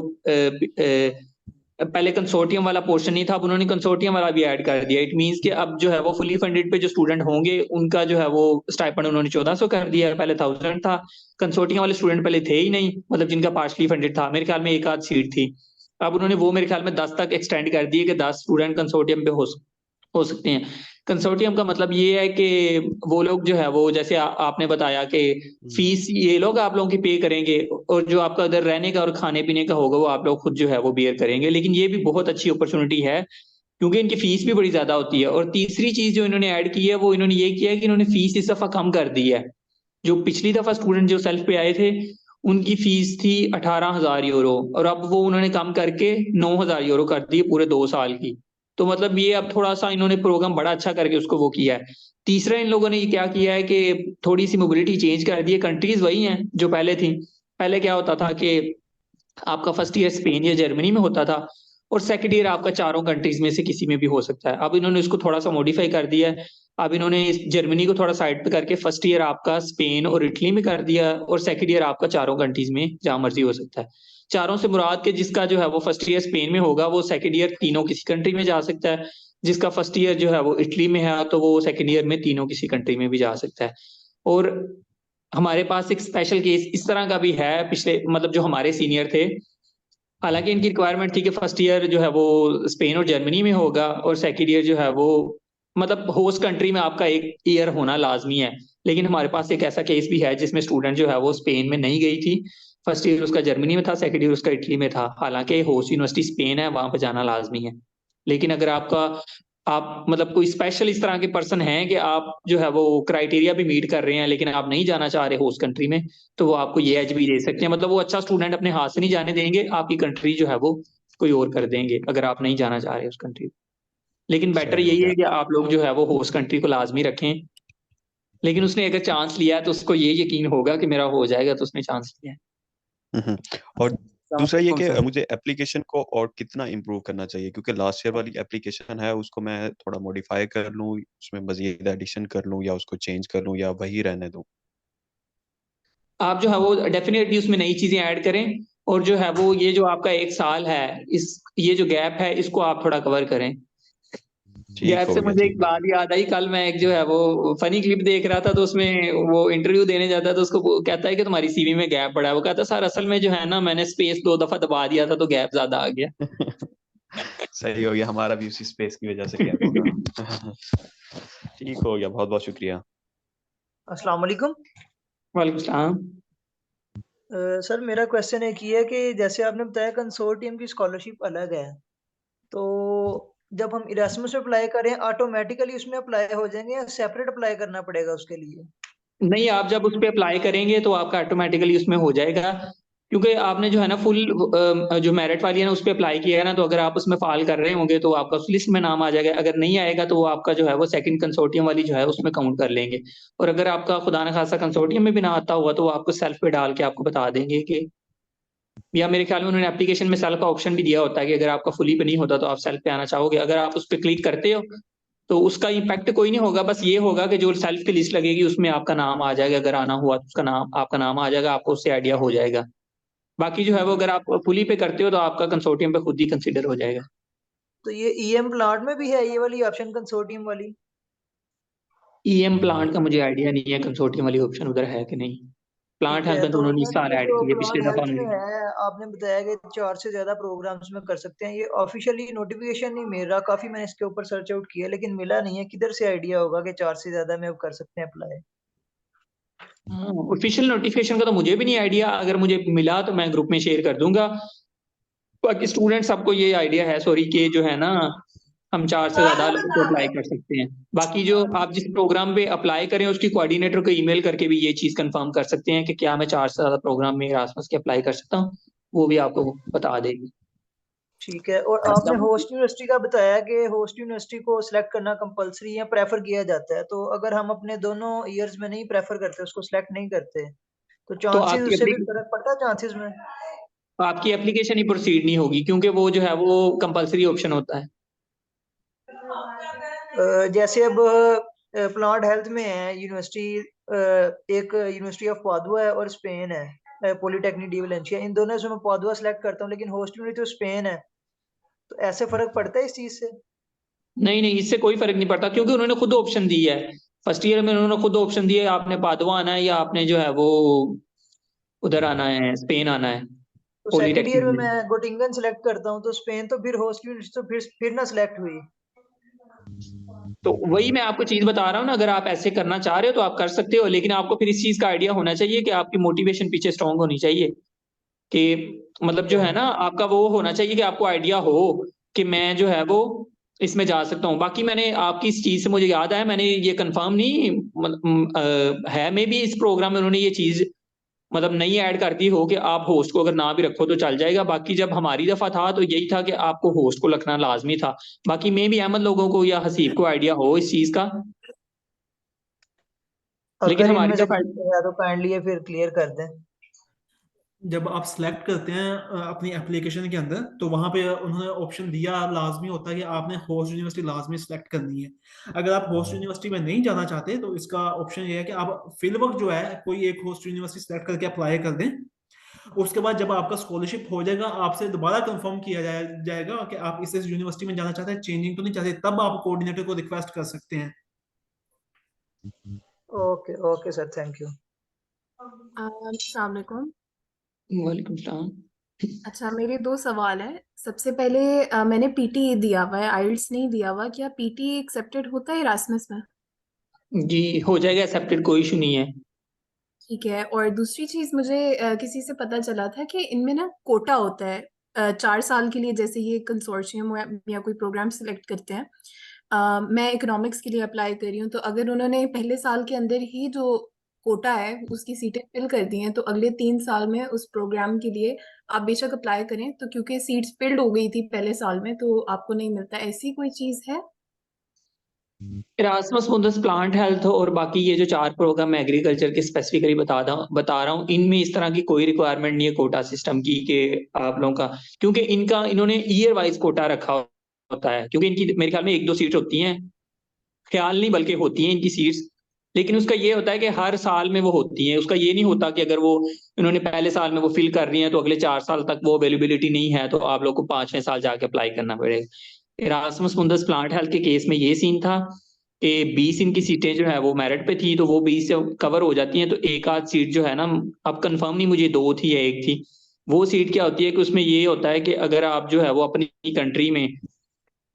पहले कंसोर्टियम वाला पोर्शन नहीं था, अब उन्होंने कंसोर्टियम वाला भी ऐड कर दिया। इट मींस कि अब जो है वो फुली फंडेड पे जो स्टूडेंट होंगे उनका जो है वो स्टाइपेंड उन्होंने 1400 कर दिया है, पहले 1000 था। कंसोर्टियम वाले स्टूडेंट पहले थे ही नहीं, मतलब जिनका पार्शली फंडेड था, मेरे ख्याल में एक आध सीट थी। अब उन्होंने वो मेरे ख्याल में 10 तक एक्सटेंड कर दिए कि 10 स्टूडेंट कंसोर्टियम पे हो सकते हैं। कंसोर्टियम का मतलब ये है कि वो लोग जो है वो जैसे आपने बताया कि फीस ये लोग आप लोगों की पे करेंगे, और जो आपका उधर रहने का और खाने पीने का होगा वो आप लोग खुद जो है वो बेयर करेंगे। लेकिन ये भी बहुत अच्छी अपॉर्चुनिटी है क्योंकि इनकी फीस भी बड़ी ज्यादा होती है। और तीसरी चीज जो इन्होंने ऐड की है वो इन्होंने ये किया है कि इन्होंने फीस इस दफा कम कर दी है। जो पिछली दफा स्टूडेंट जो सेल्फ पे आए थे उनकी फीस थी 18,000 यूरो, और अब वो उन्होंने कम करके 9,000 यूरो कर दी पूरे 2 साल की। तो मतलब ये अब थोड़ा सा इन्होंने प्रोग्राम बड़ा अच्छा करके उसको वो किया है। तीसरा इन लोगों ने ये क्या किया है कि थोड़ी सी मोबिलिटी चेंज कर दी है। कंट्रीज वही हैं जो पहले थी। पहले क्या होता था कि आपका फर्स्ट ईयर स्पेन या जर्मनी में होता था, और सेकंड ईयर आपका चारों कंट्रीज में से किसी में भी हो सकता है। अब इन्होंने इसको थोड़ा सा मॉडिफाई कर दिया है। अब इन्होंने जर्मनी को थोड़ा साइड पे करके फर्स्ट ईयर आपका स्पेन और इटली में कर दिया, और सेकंड ईयर आपका चारों कंट्रीज में जहां मर्जी हो सकता है। चारों से मुराद के जिसका जो है वो फर्स्ट ईयर स्पेन में होगा वो सेकंड ईयर तीनों किसी कंट्री में जा सकता है। जिसका फर्स्ट ईयर जो है वो इटली में है तो वो सेकंड ईयर में तीनों किसी कंट्री में भी जा सकता है। और हमारे पास एक स्पेशल केस इस तरह का भी है पिछले, मतलब जो हमारे सीनियर थे, हालांकि इनकी रिक्वायरमेंट थी कि फर्स्ट ईयर जो है वो स्पेन और जर्मनी में होगा, और सेकंड ईयर जो है वो मतलब होस्ट कंट्री में आपका एक ईयर होना लाजमी है। लेकिन हमारे पास एक ऐसा केस भी है जिसमें स्टूडेंट जो है वो स्पेन में नहीं गई थी, फर्स्ट ईयर उसका जर्मनी में था, सेकंड ईयर उसका इटली में था। हालांकि होस्ट यूनिवर्सिटी स्पेन है, वहां पर जाना लाजमी है। लेकिन अगर आप मतलब कोई स्पेशल इस तरह के पर्सन हैं कि आप जो है वो क्राइटेरिया भी मीट कर रहे हैं लेकिन आप नहीं जाना चाह रहे होस्ट कंट्री में, तो वो आपको ये एज भी दे सकते हैं। मतलब वो अच्छा स्टूडेंट अपने हाथ से नहीं जाने देंगे, आपकी कंट्री जो है वो कोई और कर देंगे अगर आप नहीं जाना चाह रहे उस कंट्री। लेकिन बेटर सही हो यही गया। है कि आप लोग जो है वो होस्ट कंट्री को लाजमी रखें। लेकिन उसने अगर चांस लिया है तो उसको ये यकीन होगा कि मेरा हो जाएगा, तो उसने चांस लिया है। और दूसरा ये अस्सलाम कि वालेकुम सर। मुझे एप्लीकेशन को और कितना इम्प्रूव करना चाहिए, क्योंकि लास्ट ईयर वाली एप्लीकेशन है उसको मैं थोड़ा मॉडिफाई कर लूँ, उसमें मजीद एडिशन कर लूँ, या उसको चेंज कर लूँ, या वही रहने दूँ। आप जो है वो डेफिनेटली उसमें नई चीजें ऐड करें, और जो है वो ये जो आपका 1 साल है इस ये जो गैप है इसको आप थोड़ा कवर करें। ठीक गैप हो से गया, मुझे ठीक एक हो बात याद आई, कल मैं एक जो है वो फनी क्लिप देख रहा था तो उसमें वो इंटरव्यू देने जाता है तो उसको वो कहता है कि तुम्हारी सीवी में गैप पड़ा है। वो कहता है सर असल में जो है ना मैंने स्पेस 2 दफा दबा दिया था तो गैप ज्यादा आ गया। गया। सही हो गया, हमारा भी उसी स्पेस की वजह से गैप होगा। ठीक हो गया, बहुत बहुत शुक्रिया। अस्सलाम वालेकुम। वालेकुम सलाम। सर मेरा क्वेश्चन एक ही है कि जैसे आपने बताया कंसोर्टियम की स्कॉलरशिप अलग है, तो जब हम इरास्मस में अप्लाई करें ऑटोमेटिकली उसमें अप्लाई हो जाएंगे या सेपरेट अप्लाई करना पड़ेगा उसके लिए? नहीं, आप जब उस पे अप्लाई करेंगे तो आपका ऑटोमेटिकली उसमें हो जाएगा, क्योंकि आपने जो है ना फुल जो मेरिट वाली है ना उस पे अप्लाई किया है ना, तो अगर आप उसमें फाल कर रहे होंगे तो आपका उस लिस्ट में नाम आ जाएगा। अगर नहीं आएगा तो वो आपका जो है वो सेकंड कंसोर्टियम वाली जो है उसमें काउंट कर लेंगे। और अगर आपका खुदा न खासा कंसोर्टियम में भी ना आता हुआ तो वो आपको सेल्फ पे डाल के आपको बता देंगे कि, या मेरे ख्याल में उन्होंने एप्लीकेशन में सेल्फ का ऑप्शन भी दिया होता है कि अगर आपका फुली पे नहीं होता तो आप सेल्फ पे आना चाहोगे, अगर आप उस पर क्लिक करते हो तो उसका इम्पैक्ट कोई नहीं होगा। बस ये होगा कि जो सेल्फ की लिस्ट लगेगी उसमें आपका नाम आ जाएगा, अगर आना हुआ तो उसका नाम आपका नाम आ जाएगा, आपको उससे आइडिया हो जाएगा। बाकी जो है वो अगर आप फुली पे करते हो तो आपका कंसोर्टियम पे खुद ही कंसीडर हो जाएगा। तो ये ईएम प्लांट में भी है ये वाली ऑप्शन कंसोर्टियम वाली? ईएम प्लांट का मुझे आइडिया नहीं है कंसोर्टियम वाली ऑप्शन उधर है कि नहीं। प्लांट ठीक हेल्थ है, में तो तो उन्होंने इस मैम साल ये ऐड जो की है, पिछले प्लांट दफा हेल्थ में उन्होंने। है, आपने बताया कि 4 से ज्यादा प्रोग्राम्स में कर सकते हैं, ये ऑफिशियली नोटिफिकेशन नहीं मिल रहा, काफी मैंने इसके ऊपर सर्च आउट किया लेकिन मिला नहीं है। किधर से आइडिया होगा कि 4 से ज्यादा में अब कर सकते हैं अप्लाई? ऑफिशियल नोटिफिकेशन का तो मुझे भी नहीं आइडिया, अगर मुझे मिला तो मैं ग्रुप में शेयर कर दूंगा। बाकी स्टूडेंट सबको ये आइडिया है सॉरी कि जो है ना हम 4 से ज्यादा को अप्लाई कर सकते हैं। बाकी जो आप जिस प्रोग्राम पे अप्लाई करें उसकी कोऑर्डिनेटर को ईमेल करके भी ये चीज कंफर्म कर सकते हैं कि क्या मैं 4 से ज्यादा प्रोग्राम में इरास्मस के अप्लाई कर सकता हूँ, वो भी आपको बता देगी। ठीक है, और आपने होस्ट यूनिवर्सिटी का बताया कि होस्ट यूनिवर्सिटी को सिलेक्ट करना कंपलसरी या प्रेफर किया जाता है, तो अगर हम अपने दोनों ईयर्स में नहीं प्रेफर करते, उसको सिलेक्ट नहीं करते, तो तो चांसेस उससे भी फर्क पड़ता है चांसेस में? आपकी एप्लीकेशन ही प्रोसीड नहीं होगी, क्योंकि वो जो है वो कंपलसरी ऑप्शन होता है। जैसे अब प्लांट हेल्थ में है यूनिवर्सिटी, एक यूनिवर्सिटी ऑफ पादुआ है और स्पेन है पॉलिटेक्निक डी वैलेंसिया, इन दोनों से मैं पादुआ सेलेक्ट करता हूँ, लेकिन होस्ट यूनिवर्सिटी तो स्पेन है, तो ऐसे फर्क पड़ता है इस चीज से? नहीं नहीं, इससे कोई फर्क नहीं पड़ता, क्योंकि उन्होंने खुद ऑप्शन दी है। फर्स्ट ईयर में उन्होंने खुद ऑप्शन दिया है, आपने पादवा आना है या आपने जो है वो उधर आना है, स्पेन आना है तो सेकंड ईयर पॉलिटेक्निक में में। मैं गोटिंगन सेलेक्ट करता हूँ, तो स्पेन तो फिर होस्ट यूनिवर्सिटी तो फिर ना सेलेक्ट हुई? तो वही मैं आपको चीज बता रहा हूँ ना, अगर आप ऐसे करना चाह रहे हो तो आप कर सकते हो, लेकिन आपको फिर इस चीज का आइडिया होना चाहिए कि आपकी मोटिवेशन पीछे स्ट्रांग होनी चाहिए कि मतलब जो है ना आपका वो होना चाहिए कि आपको आइडिया हो कि मैं जो है वो इसमें जा सकता हूँ। बाकी मैंने आपकी इस चीज से मुझे याद आया, मैंने ये कंफर्म नहीं है मे भी इस प्रोग्राम में उन्होंने ये चीज मतलब नहीं ऐड कर दी हो कि आप होस्ट को अगर ना भी रखो तो चल जाएगा। बाकी जब हमारी दफा था तो यही था कि आपको होस्ट को रखना लाजमी था। बाकी मे भी अहमद लोगों को या हसीब को आइडिया हो इस चीज का, लेकिन अगर हमारी इनमें से दफा। किसी है तो काइंडली ये फिर क्लियर कर दें। जब आप सिलेक्ट करते हैं अपनी एप्लीकेशन के अंदर, तो वहां पे उन्होंने ऑप्शन दिया लाजमी होता है कि आपने होस्ट यूनिवर्सिटी लाजमी सिलेक्ट करनी है। अगर आप होस्ट यूनिवर्सिटी में नहीं जाना चाहते तो इसका ऑप्शन ये है कि आप फील्ड वर्क जो है कोई एक होस्ट यूनिवर्सिटी सिलेक्ट करके अप्लाई कर दें। उसके बाद जब आपका स्कॉलरशिप हो जाएगा, आपसे दोबारा कंफर्म किया जाएगा कि आप इस यूनिवर्सिटी में जाना चाहते हैं, चेंजिंग तो नहीं चाहते, तब आप कोऑर्डिनेटर को रिक्वेस्ट कर सकते हैं। Okay okay sir, thank you. अस्सलाम वालेकुम। वालेकुम सलाम। अच्छा, मेरे 2 सवाल हैं। सबसे पहले मैंने पीटी दिया हुआ है, आइल्स नहीं दिया हुआ। क्या पीटी एक्सेप्टेड होता है इरास्मस में? जी हो जाएगा एक्सेप्टेड, कोई इशू नहीं है। ठीक है। और दूसरी चीज, मुझे किसी से पता चला था कि इनमें ना कोटा होता है 4 साल के लिए, जैसे ये कंसोर्शियम या कोई प्रोग्राम सिलेक्ट करते हैं। मैं इकोनॉमिक्स के लिए अप्लाई कर रही हूँ, तो अगर उन्होंने पहले साल के अंदर ही जो कोटा है उसकी सीटें फिल कर दी हैं, तो अगले 3 साल में उस प्रोग्राम के लिए आप बेशक अप्लाई करें, तो क्योंकि सीट्स फिल्ड हो गई थी पहले साल में तो आपको नहीं मिलता। ऐसी कोई चीज है? इरास्मस मुंदस प्लांट हेल्थ और बाकी ये जो 4 प्रोग्राम एग्रीकल्चर के स्पेसिफिकली बता रहा हूँ, इनमें इस तरह की कोई रिक्वायरमेंट नहीं है कोटा सिस्टम की कि आप लोगों का, क्योंकि इन्होंने ईयर वाइज कोटा रखा होता है, क्योंकि इनकी मेरे ख्याल में 1-2 सीट होती हैं, ख्याल नहीं बल्कि होती हैं इनकी सीट्स। लेकिन उसका ये होता है कि हर साल में वो होती हैं, उसका ये नहीं होता कि अगर वो इन्होंने पहले साल में वो फिल कर रही हैं तो अगले 4 साल तक वो अवेलेबिलिटी नहीं है तो आप लोग को 5वें साल जाके अप्लाई करना पड़ेगा। इरास्मस मुंदस प्लांट हेल्थ के केस में ये सीन था कि 20 इनकी सीटें जो है वो मेरिट पे थी, तो वो 20 से कवर हो जाती हैं, तो एक आध सीट जो है ना, अब कंफर्म नहीं मुझे 2 थी या 1 थी। वो सीट क्या होती है कि उसमें ये होता है कि अगर आप जो है वो अपनी कंट्री में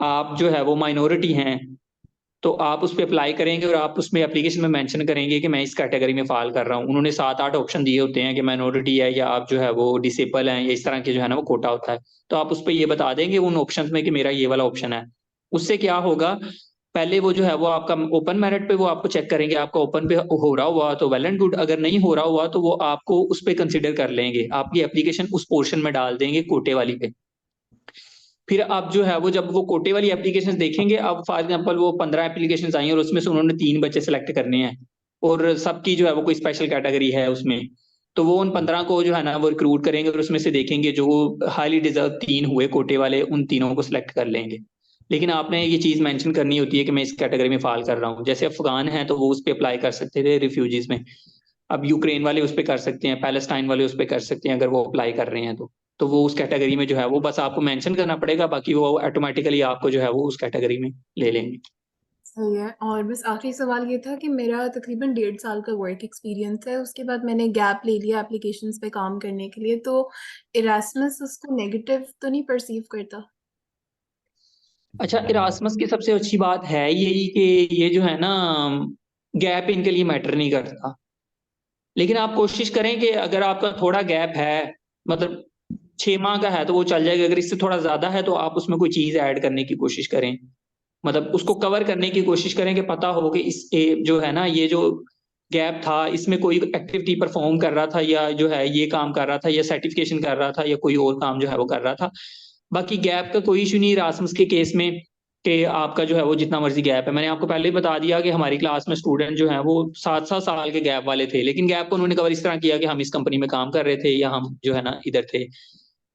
आप जो है वो माइनॉरिटी हैं तो आप उस पर अप्लाई करेंगे और आप उसमें एप्लीकेशन में मेंशन करेंगे कि मैं इस कैटेगरी में फाल कर रहा हूँ। उन्होंने 7-8 ऑप्शन दिए होते हैं कि माइनॉरिटी है या आप जो है वो डिसेबल हैं या इस तरह के जो है ना वो कोटा होता है, तो आप उस पर ये बता देंगे उन ऑप्शन में कि मेरा ये वाला ऑप्शन है। उससे क्या होगा पहले वो जो है वो आपका ओपन मेरिट पे वो आपको चेक करेंगे, आपका ओपन पे हो रहा हुआ तो वेल एंड गुड, अगर नहीं हो रहा हुआ तो वो आपको उस पे कंसिडर कर लेंगे, आपकी एप्लीकेशन उस पोर्शन में डाल देंगे कोटे वाली पे। फिर आप जो है वो जब वो कोटे वाली एप्लीकेशन देखेंगे, अब फॉर एग्जाम्पल वो 15 एप्लीकेशन आई और उसमें से उन्होंने 3 बच्चे सेलेक्ट करने हैं और सबकी जो है वो कोई स्पेशल कैटेगरी है उसमें, तो वो उन 15 को जो है ना वो रिक्रूट करेंगे और उसमें से देखेंगे जो हाईली डिजर्व 3 हुए कोटे वाले, उन तीनों को सिलेक्ट कर लेंगे। लेकिन आपने ये चीज मेंशन करनी होती है कि मैं इस कैटेगरी में फॉल कर रहा हूँ। जैसे अफगान है तो वो उस पर अप्लाई कर सकते थे रिफ्यूजीज में, अब यूक्रेन वाले उस पर कर सकते हैं, पैलेस्टाइन वाले उस पर कर सकते हैं अगर वो अप्लाई कर रहे हैं तो वो उस कैटेगरी में जो है वो बस आपको मेंशन करना पड़ेगा, बाकी वो ऑटोमेटिकली आपको जो है वो उस कैटेगरी में ले लेंगे। सही है। और बस आखिरी सवाल ये था कि मेरा तकरीबन 1.5 साल का वर्क एक्सपीरियंस है, उसके बाद मैंने गैप ले लिया एप्लीकेशंस पे काम करने के लिए, तो इरास्मस उसको नेगेटिव तो नहीं परसीव करता? अच्छा, इरास्मस की सबसे अच्छी बात है यही कि ये जो है ना गैप इनके लिए मैटर नहीं करता। लेकिन आप कोशिश करें कि अगर आपका थोड़ा गैप है, मतलब 6 माह का है तो वो चल जाएगा, अगर इससे थोड़ा ज्यादा है तो आप उसमें कोई चीज ऐड करने की कोशिश करें, मतलब उसको कवर करने की कोशिश करें कि पता हो कि इस जो है ना ये जो गैप था इसमें कोई एक्टिविटी परफॉर्म कर रहा था या जो है ये काम कर रहा था या सर्टिफिकेशन कर रहा था या कोई और काम जो है वो कर रहा था। बाकी गैप का कोई इशू नहीं रासमस के केस में कि आपका जो है वो जितना मर्जी गैप है। मैंने आपको पहले ही बता दिया कि हमारी क्लास में स्टूडेंट जो हैं वो 7-7 साल के गैप वाले थे, लेकिन गैप को उन्होंने कवर इस तरह किया कि हम इस कंपनी में काम कर रहे थे या हम जो है ना इधर थे।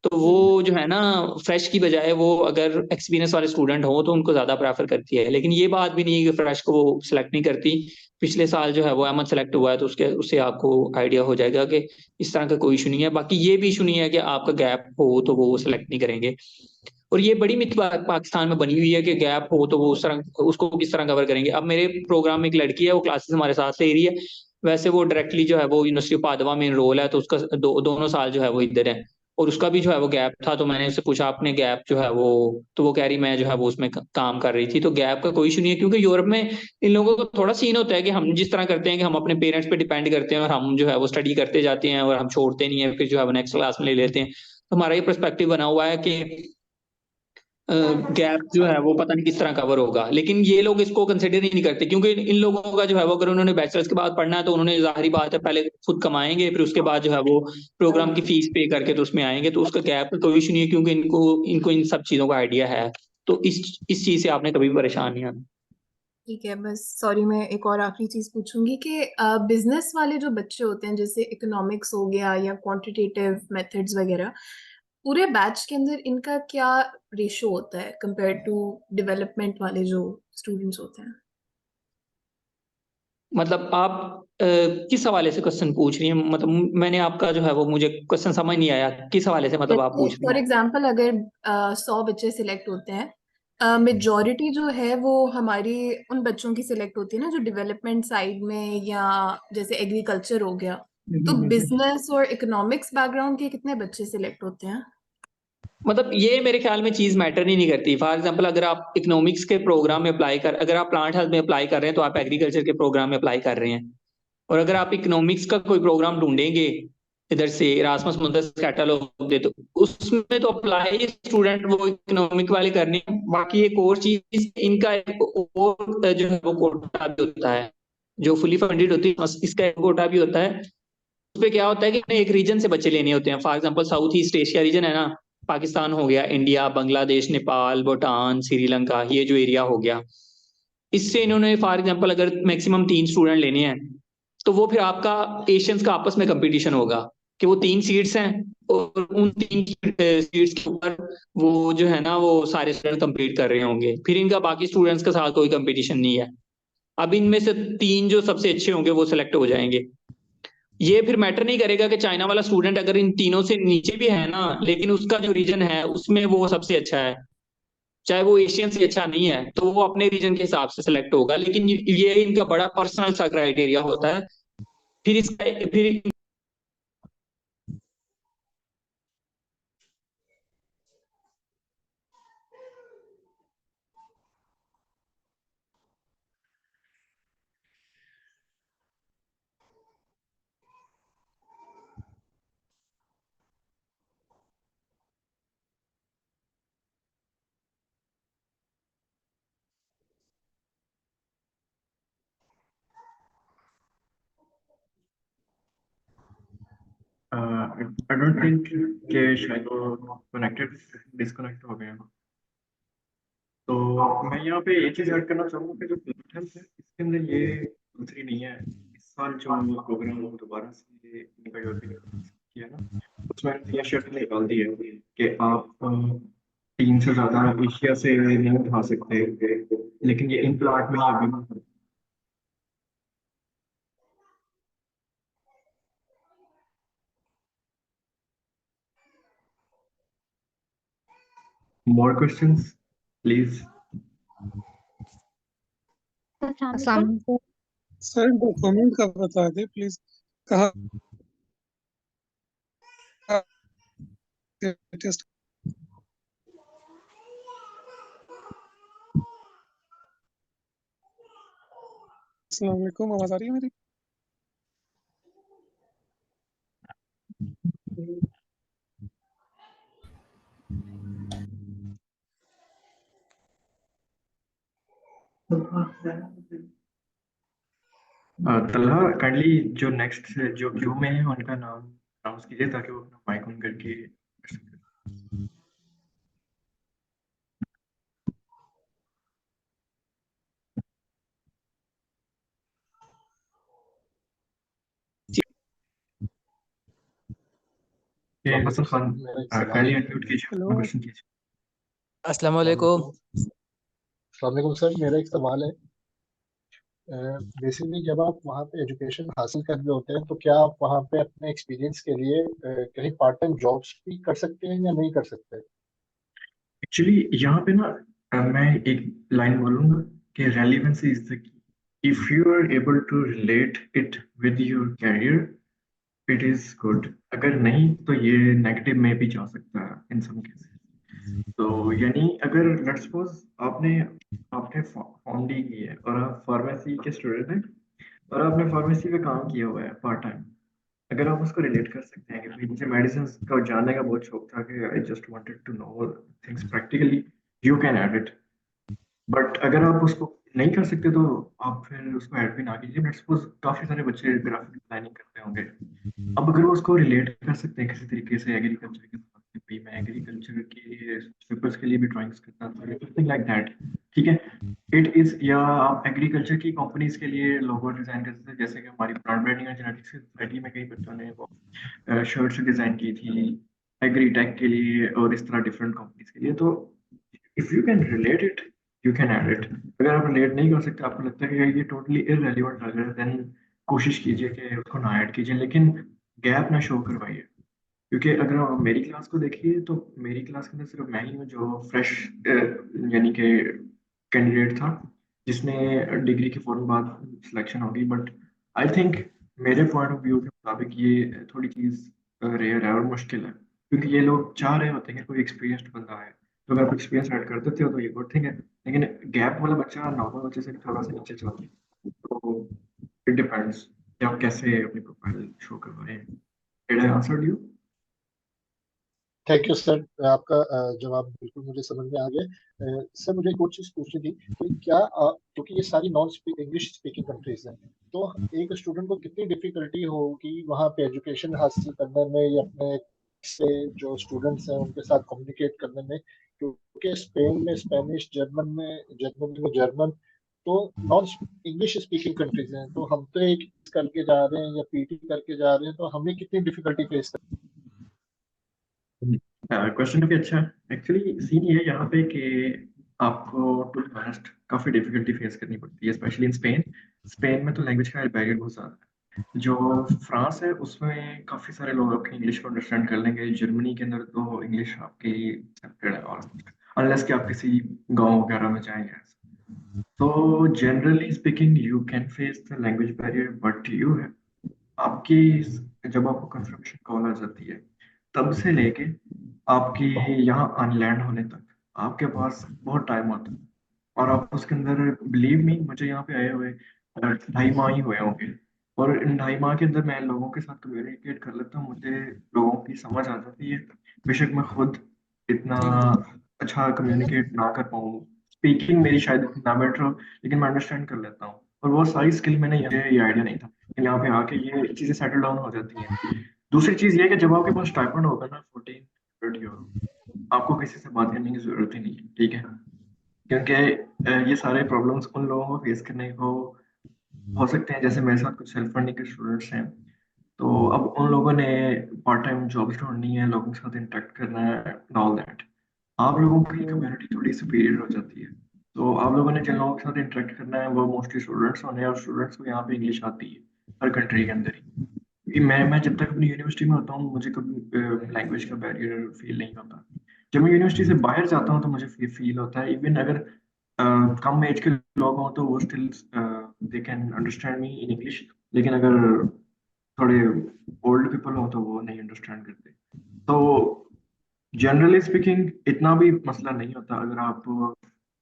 तो वो जो है ना फ्रेश की बजाय वो अगर एक्सपीरियंस वाले स्टूडेंट हो तो उनको ज्यादा प्रेफर करती है, लेकिन ये बात भी नहीं है कि फ्रेश को वो सिलेक्ट नहीं करती। पिछले साल जो है वो अहमद सेलेक्ट हुआ है तो उसके उससे आपको आइडिया हो जाएगा कि इस तरह का कोई इशू नहीं है। बाकी ये भी इशू नहीं है कि आपका गैप हो तो वो सिलेक्ट नहीं करेंगे। और ये बड़ी मिथ पाकिस्तान में बनी हुई है कि गैप हो तो वो उस तरह उसको किस तरह कवर करेंगे। अब मेरे प्रोग्राम में एक लड़की है, वो क्लासेस हमारे साथ ले रही है, वैसे वो डायरेक्टली जो है वो यूनिवर्सिटी ऑफ पादवा में इनरोल है तो उसका दोनों साल जो है वो इधर है और उसका भी जो है वो गैप था। तो मैंने उससे पूछा आपने गैप जो है वो, तो वो कह रही मैं जो है वो उसमें काम कर रही थी। तो गैप का कोई इशू नहीं है, क्योंकि यूरोप में इन लोगों को थोड़ा सीन होता है कि हम जिस तरह करते हैं कि हम अपने पेरेंट्स पे डिपेंड करते हैं और हम जो है वो स्टडी करते जाते हैं और हम छोड़ते नहीं है, फिर जो है वो नेक्स्ट क्लास में ले लेते हैं। तो हमारा ये पर्सपेक्टिव बना हुआ है कि गैप जो है वो पता नहीं किस तरह कवर होगा, लेकिन ये लोग इसको कंसिडर ही नहीं करते, क्योंकि इन लोगों का जो है वो अगर उन्होंने बैचलर्स के बाद पढ़ना है तो उन्होंने जाहिर बात है पहले खुद कमाएंगे, फिर उसके बाद जो है वो प्रोग्राम की फीस पे करके तो उसमें आएंगे, तो उसका गैप का कोई इशू नहीं है क्योंकि इनको इनको इन सब चीजों का आइडिया है। तो इस चीज से आपने कभी भी परेशान नहीं आना। ठीक है, बस सॉरी मैं एक और आखिरी चीज पूछूंगी कि बिजनेस वाले जो बच्चे होते हैं जैसे इकोनॉमिक्स हो गया या क्वांटिटेटिव मेथड्स वगैरह, पूरे बैच के अंदर इनका क्या रेशो होता है कंपेयर टू डेवलपमेंट वाले जो स्टूडेंट्स होते हैं? मतलब आप किस हवाले से क्वेश्चन पूछ रही हैं? मतलब मैंने आपका जो है वो मुझे क्वेश्चन समझ नहीं आया, किस हवाले से मतलब आप जैसे पूछ रही फॉर हैं? एग्जांपल अगर 100 बच्चे सिलेक्ट होते हैं, मेजॉरिटी जो है वो हमारी उन बच्चों की सिलेक्ट होती है ना जो डेवलपमेंट साइड में या जैसे एग्रीकल्चर हो गया, तो बिजनेस और इकोनॉमिक्स बैकग्राउंड के कितने बच्चे सिलेक्ट होते हैं? मतलब ये मेरे ख्याल में चीज मैटर ही नहीं करती। फॉर एग्जांपल अगर आप इकोनॉमिक्स के प्रोग्राम में अप्लाई कर, अगर आप प्लांट हेल्थ में अप्लाई कर रहे हैं तो आप एग्रीकल्चर के प्रोग्राम में अप्लाई कर रहे हैं, और अगर आप इकोनॉमिक्स का कोई प्रोग्राम ढूंढेंगे इधर से इरास्मस मुंदस कैटलॉग दे तो उसमें तो अप्लाई स्टूडेंट वो इकोनॉमिक वाले करने हैं। बाकी एक और चीज इनका एक और जो है वो कोटा भी होता है, जो फुली फंडेड होती है इसका एक कोटा भी होता है। उसपे क्या होता है कि हमें एक रीजन से बच्चे लेने होते हैं। For example south east Asia region है ना, पाकिस्तान हो गया, इंडिया, बांग्लादेश, नेपाल, भूटान, श्रीलंका, ये जो एरिया हो गया, इससे इन्होंने फॉर एग्जांपल अगर मैक्सिमम 3 स्टूडेंट लेने हैं तो वो फिर आपका एशियंस का आपस में कंपटीशन होगा कि वो 3 सीट्स हैं और उन 3 सीट्स के ऊपर वो जो है ना वो सारे स्टूडेंट compete कर रहे होंगे, फिर इनका बाकी स्टूडेंट्स के साथ कोई कंपटीशन नहीं है। अब इनमें से 3 जो सबसे अच्छे होंगे वो सिलेक्ट हो जाएंगे। ये फिर मैटर नहीं करेगा कि चाइना वाला स्टूडेंट अगर इन तीनों से नीचे भी है ना, लेकिन उसका जो रीजन है उसमें वो सबसे अच्छा है, चाहे वो एशियन से अच्छा नहीं है तो वो अपने रीजन के हिसाब से सिलेक्ट होगा। लेकिन ये इनका बड़ा पर्सनल सा क्राइटेरिया होता है। फिर इसका फिर आई डोंट थिंक कि शायद वो कनेक्टेड डिस्कनेक्ट हो गए हैं। तो मैं यहाँ पे एक चीज ऐड करना चाहूँगा कि जो प्लेटफॉर्म है इसके अंदर ये दूसरी नहीं है। इस साल जो प्रोग्राम वो दोबारा से निकल किया ना, उसमें ये शर्त निकाल दी है कि आप 3 से ज्यादा एशिया से नहीं उठा सकते, लेकिन ये इन प्लाट में ही अभी मोर क्वेश्चंस प्लीज। अस्सलाम वालेकुम। सर डॉक्यूमेंट का बता दे प्लीज, कहाँ टेस्ट। अस्सलाम वालेकुम, आवाज आ रही है मेरी? तलहा काइंडली जो नेक्स्ट जो क्यू में है उनका नाम अनाउंस कीजिए ताकि वो अपना माइक ऑन करके कर सकें। हसन खान काइंडली अनम्यूट कीजिए, अपना हेलो, क्वेश्चन कीजिए। अस्सलाम वालेकुम। अस्सलाम सर, मेरा एक सवाल है। बेसिकली जब आप वहाँ पे एजुकेशन हासिल कर रहे होते हैं तो क्या आप वहाँ पे अपने एक्सपीरियंस के लिए कहीं पार्ट टाइम जॉब्स भी कर सकते हैं या नहीं कर सकते? एक्चुअली यहाँ पे ना मैं एक लाइन बोलूंगा कि relevancy is the key. If you are able to relate it with your career it is good, अगर नहीं तो ये नेगेटिव में भी जा सकता है इन सम केसेस। तो यानी अगर लेट्स सपोज आपने आपने फॉर्म डी की है और आप फार्मेसी के स्टूडेंट हैं और आपने फार्मेसी पे काम किया हुआ है पार्ट टाइम, अगर आप उसको रिलेट कर सकते हैं कि भाई मुझे मेडिसिन का जानने का बहुत शौक था कि I just wanted to know things practically, you can add it. But अगर आप उसको नहीं कर सकते तो आप फिर उसको ऐड भी ना कीजिए। लेट्स सपोज काफी सारे बच्चे ग्राफिक डिजाइनिंग करते होंगे, अब अगर वो उसको रिलेट कर सकते हैं किसी तरीके से एग्रीकल्चर के साथ कि भाई मैं एग्रीकल्चर के पेपर्स के लिए भी ड्राइंग्स करता था, समथिंग लाइक दैट, ठीक है इट इज। या आप एग्रीकल्चर की कंपनीज के लिए लोगो डिजाइन करते थे, जैसे कि हमारी plant breeding and genetics society में कई बच्चों ने वो शर्ट्स डिजाइन की थी एग्रीटेक के लिए और इस तरह डिफरेंट कंपनीज के लिए। तो if you can relate it you can add it. अगर आप रिलेट नहीं कर सकते, आपको लगता है कि ये टोटली इररेलेवेंट लग रहा है, देन कोशिश कीजिए कि उसको ना ऐड कीजिए, लेकिन गैप ना शो करवाइए। क्योंकि अगर आप मेरी क्लास को देखिए तो मेरी क्लास के अंदर सिर्फ मैं ही हूँ जो फ्रेश यानी कि कैंडिडेट था जिसने डिग्री के फौरन बाद सिलेक्शन होगी। बट आई थिंक मेरे पॉइंट ऑफ व्यू के मुताबिक ये थोड़ी चीज़ रेयर है और मुश्किल है, क्योंकि ये लोग चाह रहे होते हैं कि कोई एक्सपीरियंस्ड बंदा है, तो अगर आप एक्सपीरियंस ऐड कर देते हो तो ये गुड थिंग है, लेकिन गैप वाला बच्चा नॉर्मल बच्चे से थोड़ा सा नीचे चला जाए। तो इट डिपेंड्स कि आप कैसे अपनी प्रोफाइल शो करवा रहे हैं। Did I answer you? Thank you sir, आपका जवाब बिल्कुल मुझे समझ में आ गया। सर मुझे एक और चीज़ पूछनी थी कि क्या क्योंकि ये सारी नॉन इंग्लिश स्पीकिंग कंट्रीज हैं, तो एक स्टूडेंट को कितनी डिफिकल्टी होगी वहाँ पे एजुकेशन हासिल करने में या अपने से जो स्टूडेंट्स हैं उनके साथ कम्युनिकेट करने में? क्योंकि स्पेन में स्पेनिश, जर्मनी में जर्मन, तो नॉन इंग्लिश स्पीकिंग कंट्रीज हैं, तो हम तो एक करके जा रहे हैं या पीटी करके जा रहे हैं, तो हमें कितनी डिफिकल्टी फेस करनी? क्वेश्चन भी अच्छा है। एक्चुअली सीन ये है यहाँ पे कि आपको टू बी ऑनेस्ट काफ़ी डिफिकल्टी फेस करनी पड़ती है, स्पेशली इन स्पेन। स्पेन में तो लैंग्वेज का बैरियर बहुत ज़्यादा है। जो फ्रांस है उसमें काफ़ी सारे लोग आपकी इंग्लिश को अंडरस्टैंड कर लेंगे। जर्मनी के अंदर तो इंग्लिश आपकी एक्सेप्टेड है ऑलमोस्ट, अनलेस कि आप किसी गांव वगैरह में जाएंगे। तो generally speaking you can face the language barrier, but you आपकी जब आपको कंफर्मेशन कॉल आ जाती है तब से लेके आपकी यहाँ अनलैंड होने तक आपके पास बहुत टाइम होता है। और आप उसके अंदर बिलीव मी, मुझे यहाँ पे आए हुए 2.5 माह ही हुए होंगे, और इन 2.5 माह के अंदर मैं लोगों के साथ कम्युनिकेट कर लेता हूँ, मुझे लोगों की समझ आ जाती है। बेशक मैं खुद इतना अच्छा कम्युनिकेट ना कर पाऊँ, स्पीकिंग मेरी शायद ना बेटर हो, लेकिन मैं अंडरस्टैंड कर लेता हूँ। और वो सारी स्किल मैंने ये आइडिया नहीं था, यहाँ पे आके ये चीज़ें सेटल डाउन हो जाती हैं। दूसरी चीज ये है कि जब आपके पास स्टाइपेंड होगा ना 1400 यूरो, आपको किसी से बात करने की जरूरत ही नहीं है, ठीक है, क्योंकि ये सारे प्रॉब्लम्स उन लोगों को फेस करने को हो सकते हैं, जैसे मेरे साथ कुछ सेल्फ फंडिंग के स्टूडेंट्स हैं, तो अब उन लोगों ने पार्ट टाइम जॉब्स ढूंढनी है, लोगों के साथ इंटरेक्ट करना है, ऑल दैट। आप लोगों की कम्युनिटी थोड़ी सुपीरियर हो जाती है, तो आप लोगों ने जिन लोगों के साथ इंटरेक्ट करना है वो मोस्टली स्टूडेंट्स होने हैं, और स्टूडेंट्स को यहाँ पे इंग्लिश आती है हर कंट्री के अंदर ही। मैं जब तक अपनी यूनिवर्सिटी में होता हूँ मुझे कभी लैंग्वेज का बैरियर फील नहीं होता। जब मैं यूनिवर्सिटी से बाहर जाता हूँ तो मुझे फील होता है, इवन अगर कम एज के लोग हों तो वो still they can understand me in English, लेकिन अगर थोड़े ओल्ड पीपल हो तो वो नहीं अंडरस्टैंड करते। तो जनरली स्पीकिंग इतना भी मसला नहीं होता अगर आप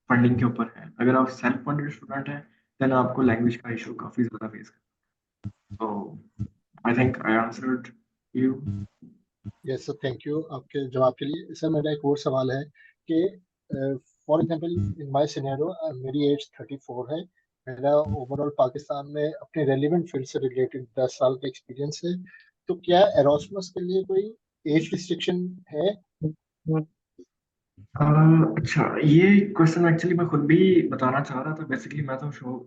फंडिंग के ऊपर है। अगर आप सेल्फ फंडेड स्टूडेंट हैं देन आपको लैंग्वेज का इशू काफी ज्यादा फेस करना। तो I think I answered you. Yes sir, thank you आपके जवाब के लिए। सर मेरा एक और सवाल है कि for example in my scenario मेरी एज 34 है, मेरा ओवरऑल पाकिस्तान में अपने रेलिवेंट फील्ड से रिलेटेड 10 साल का एक्सपीरियंस है, तो क्या एरोस्मस के लिए कोई एज रिस्ट्रिक्शन है? अच्छा, ये क्वेश्चन एक्चुअली मैं खुद भी बताना चाह रहा था। बेसिकली मैं तो शो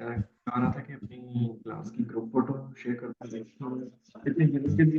चाह रहा था कि अपनी क्लास की ग्रुप फोटो शेयर करता हूँ, इतनी यूनिवर्सिटी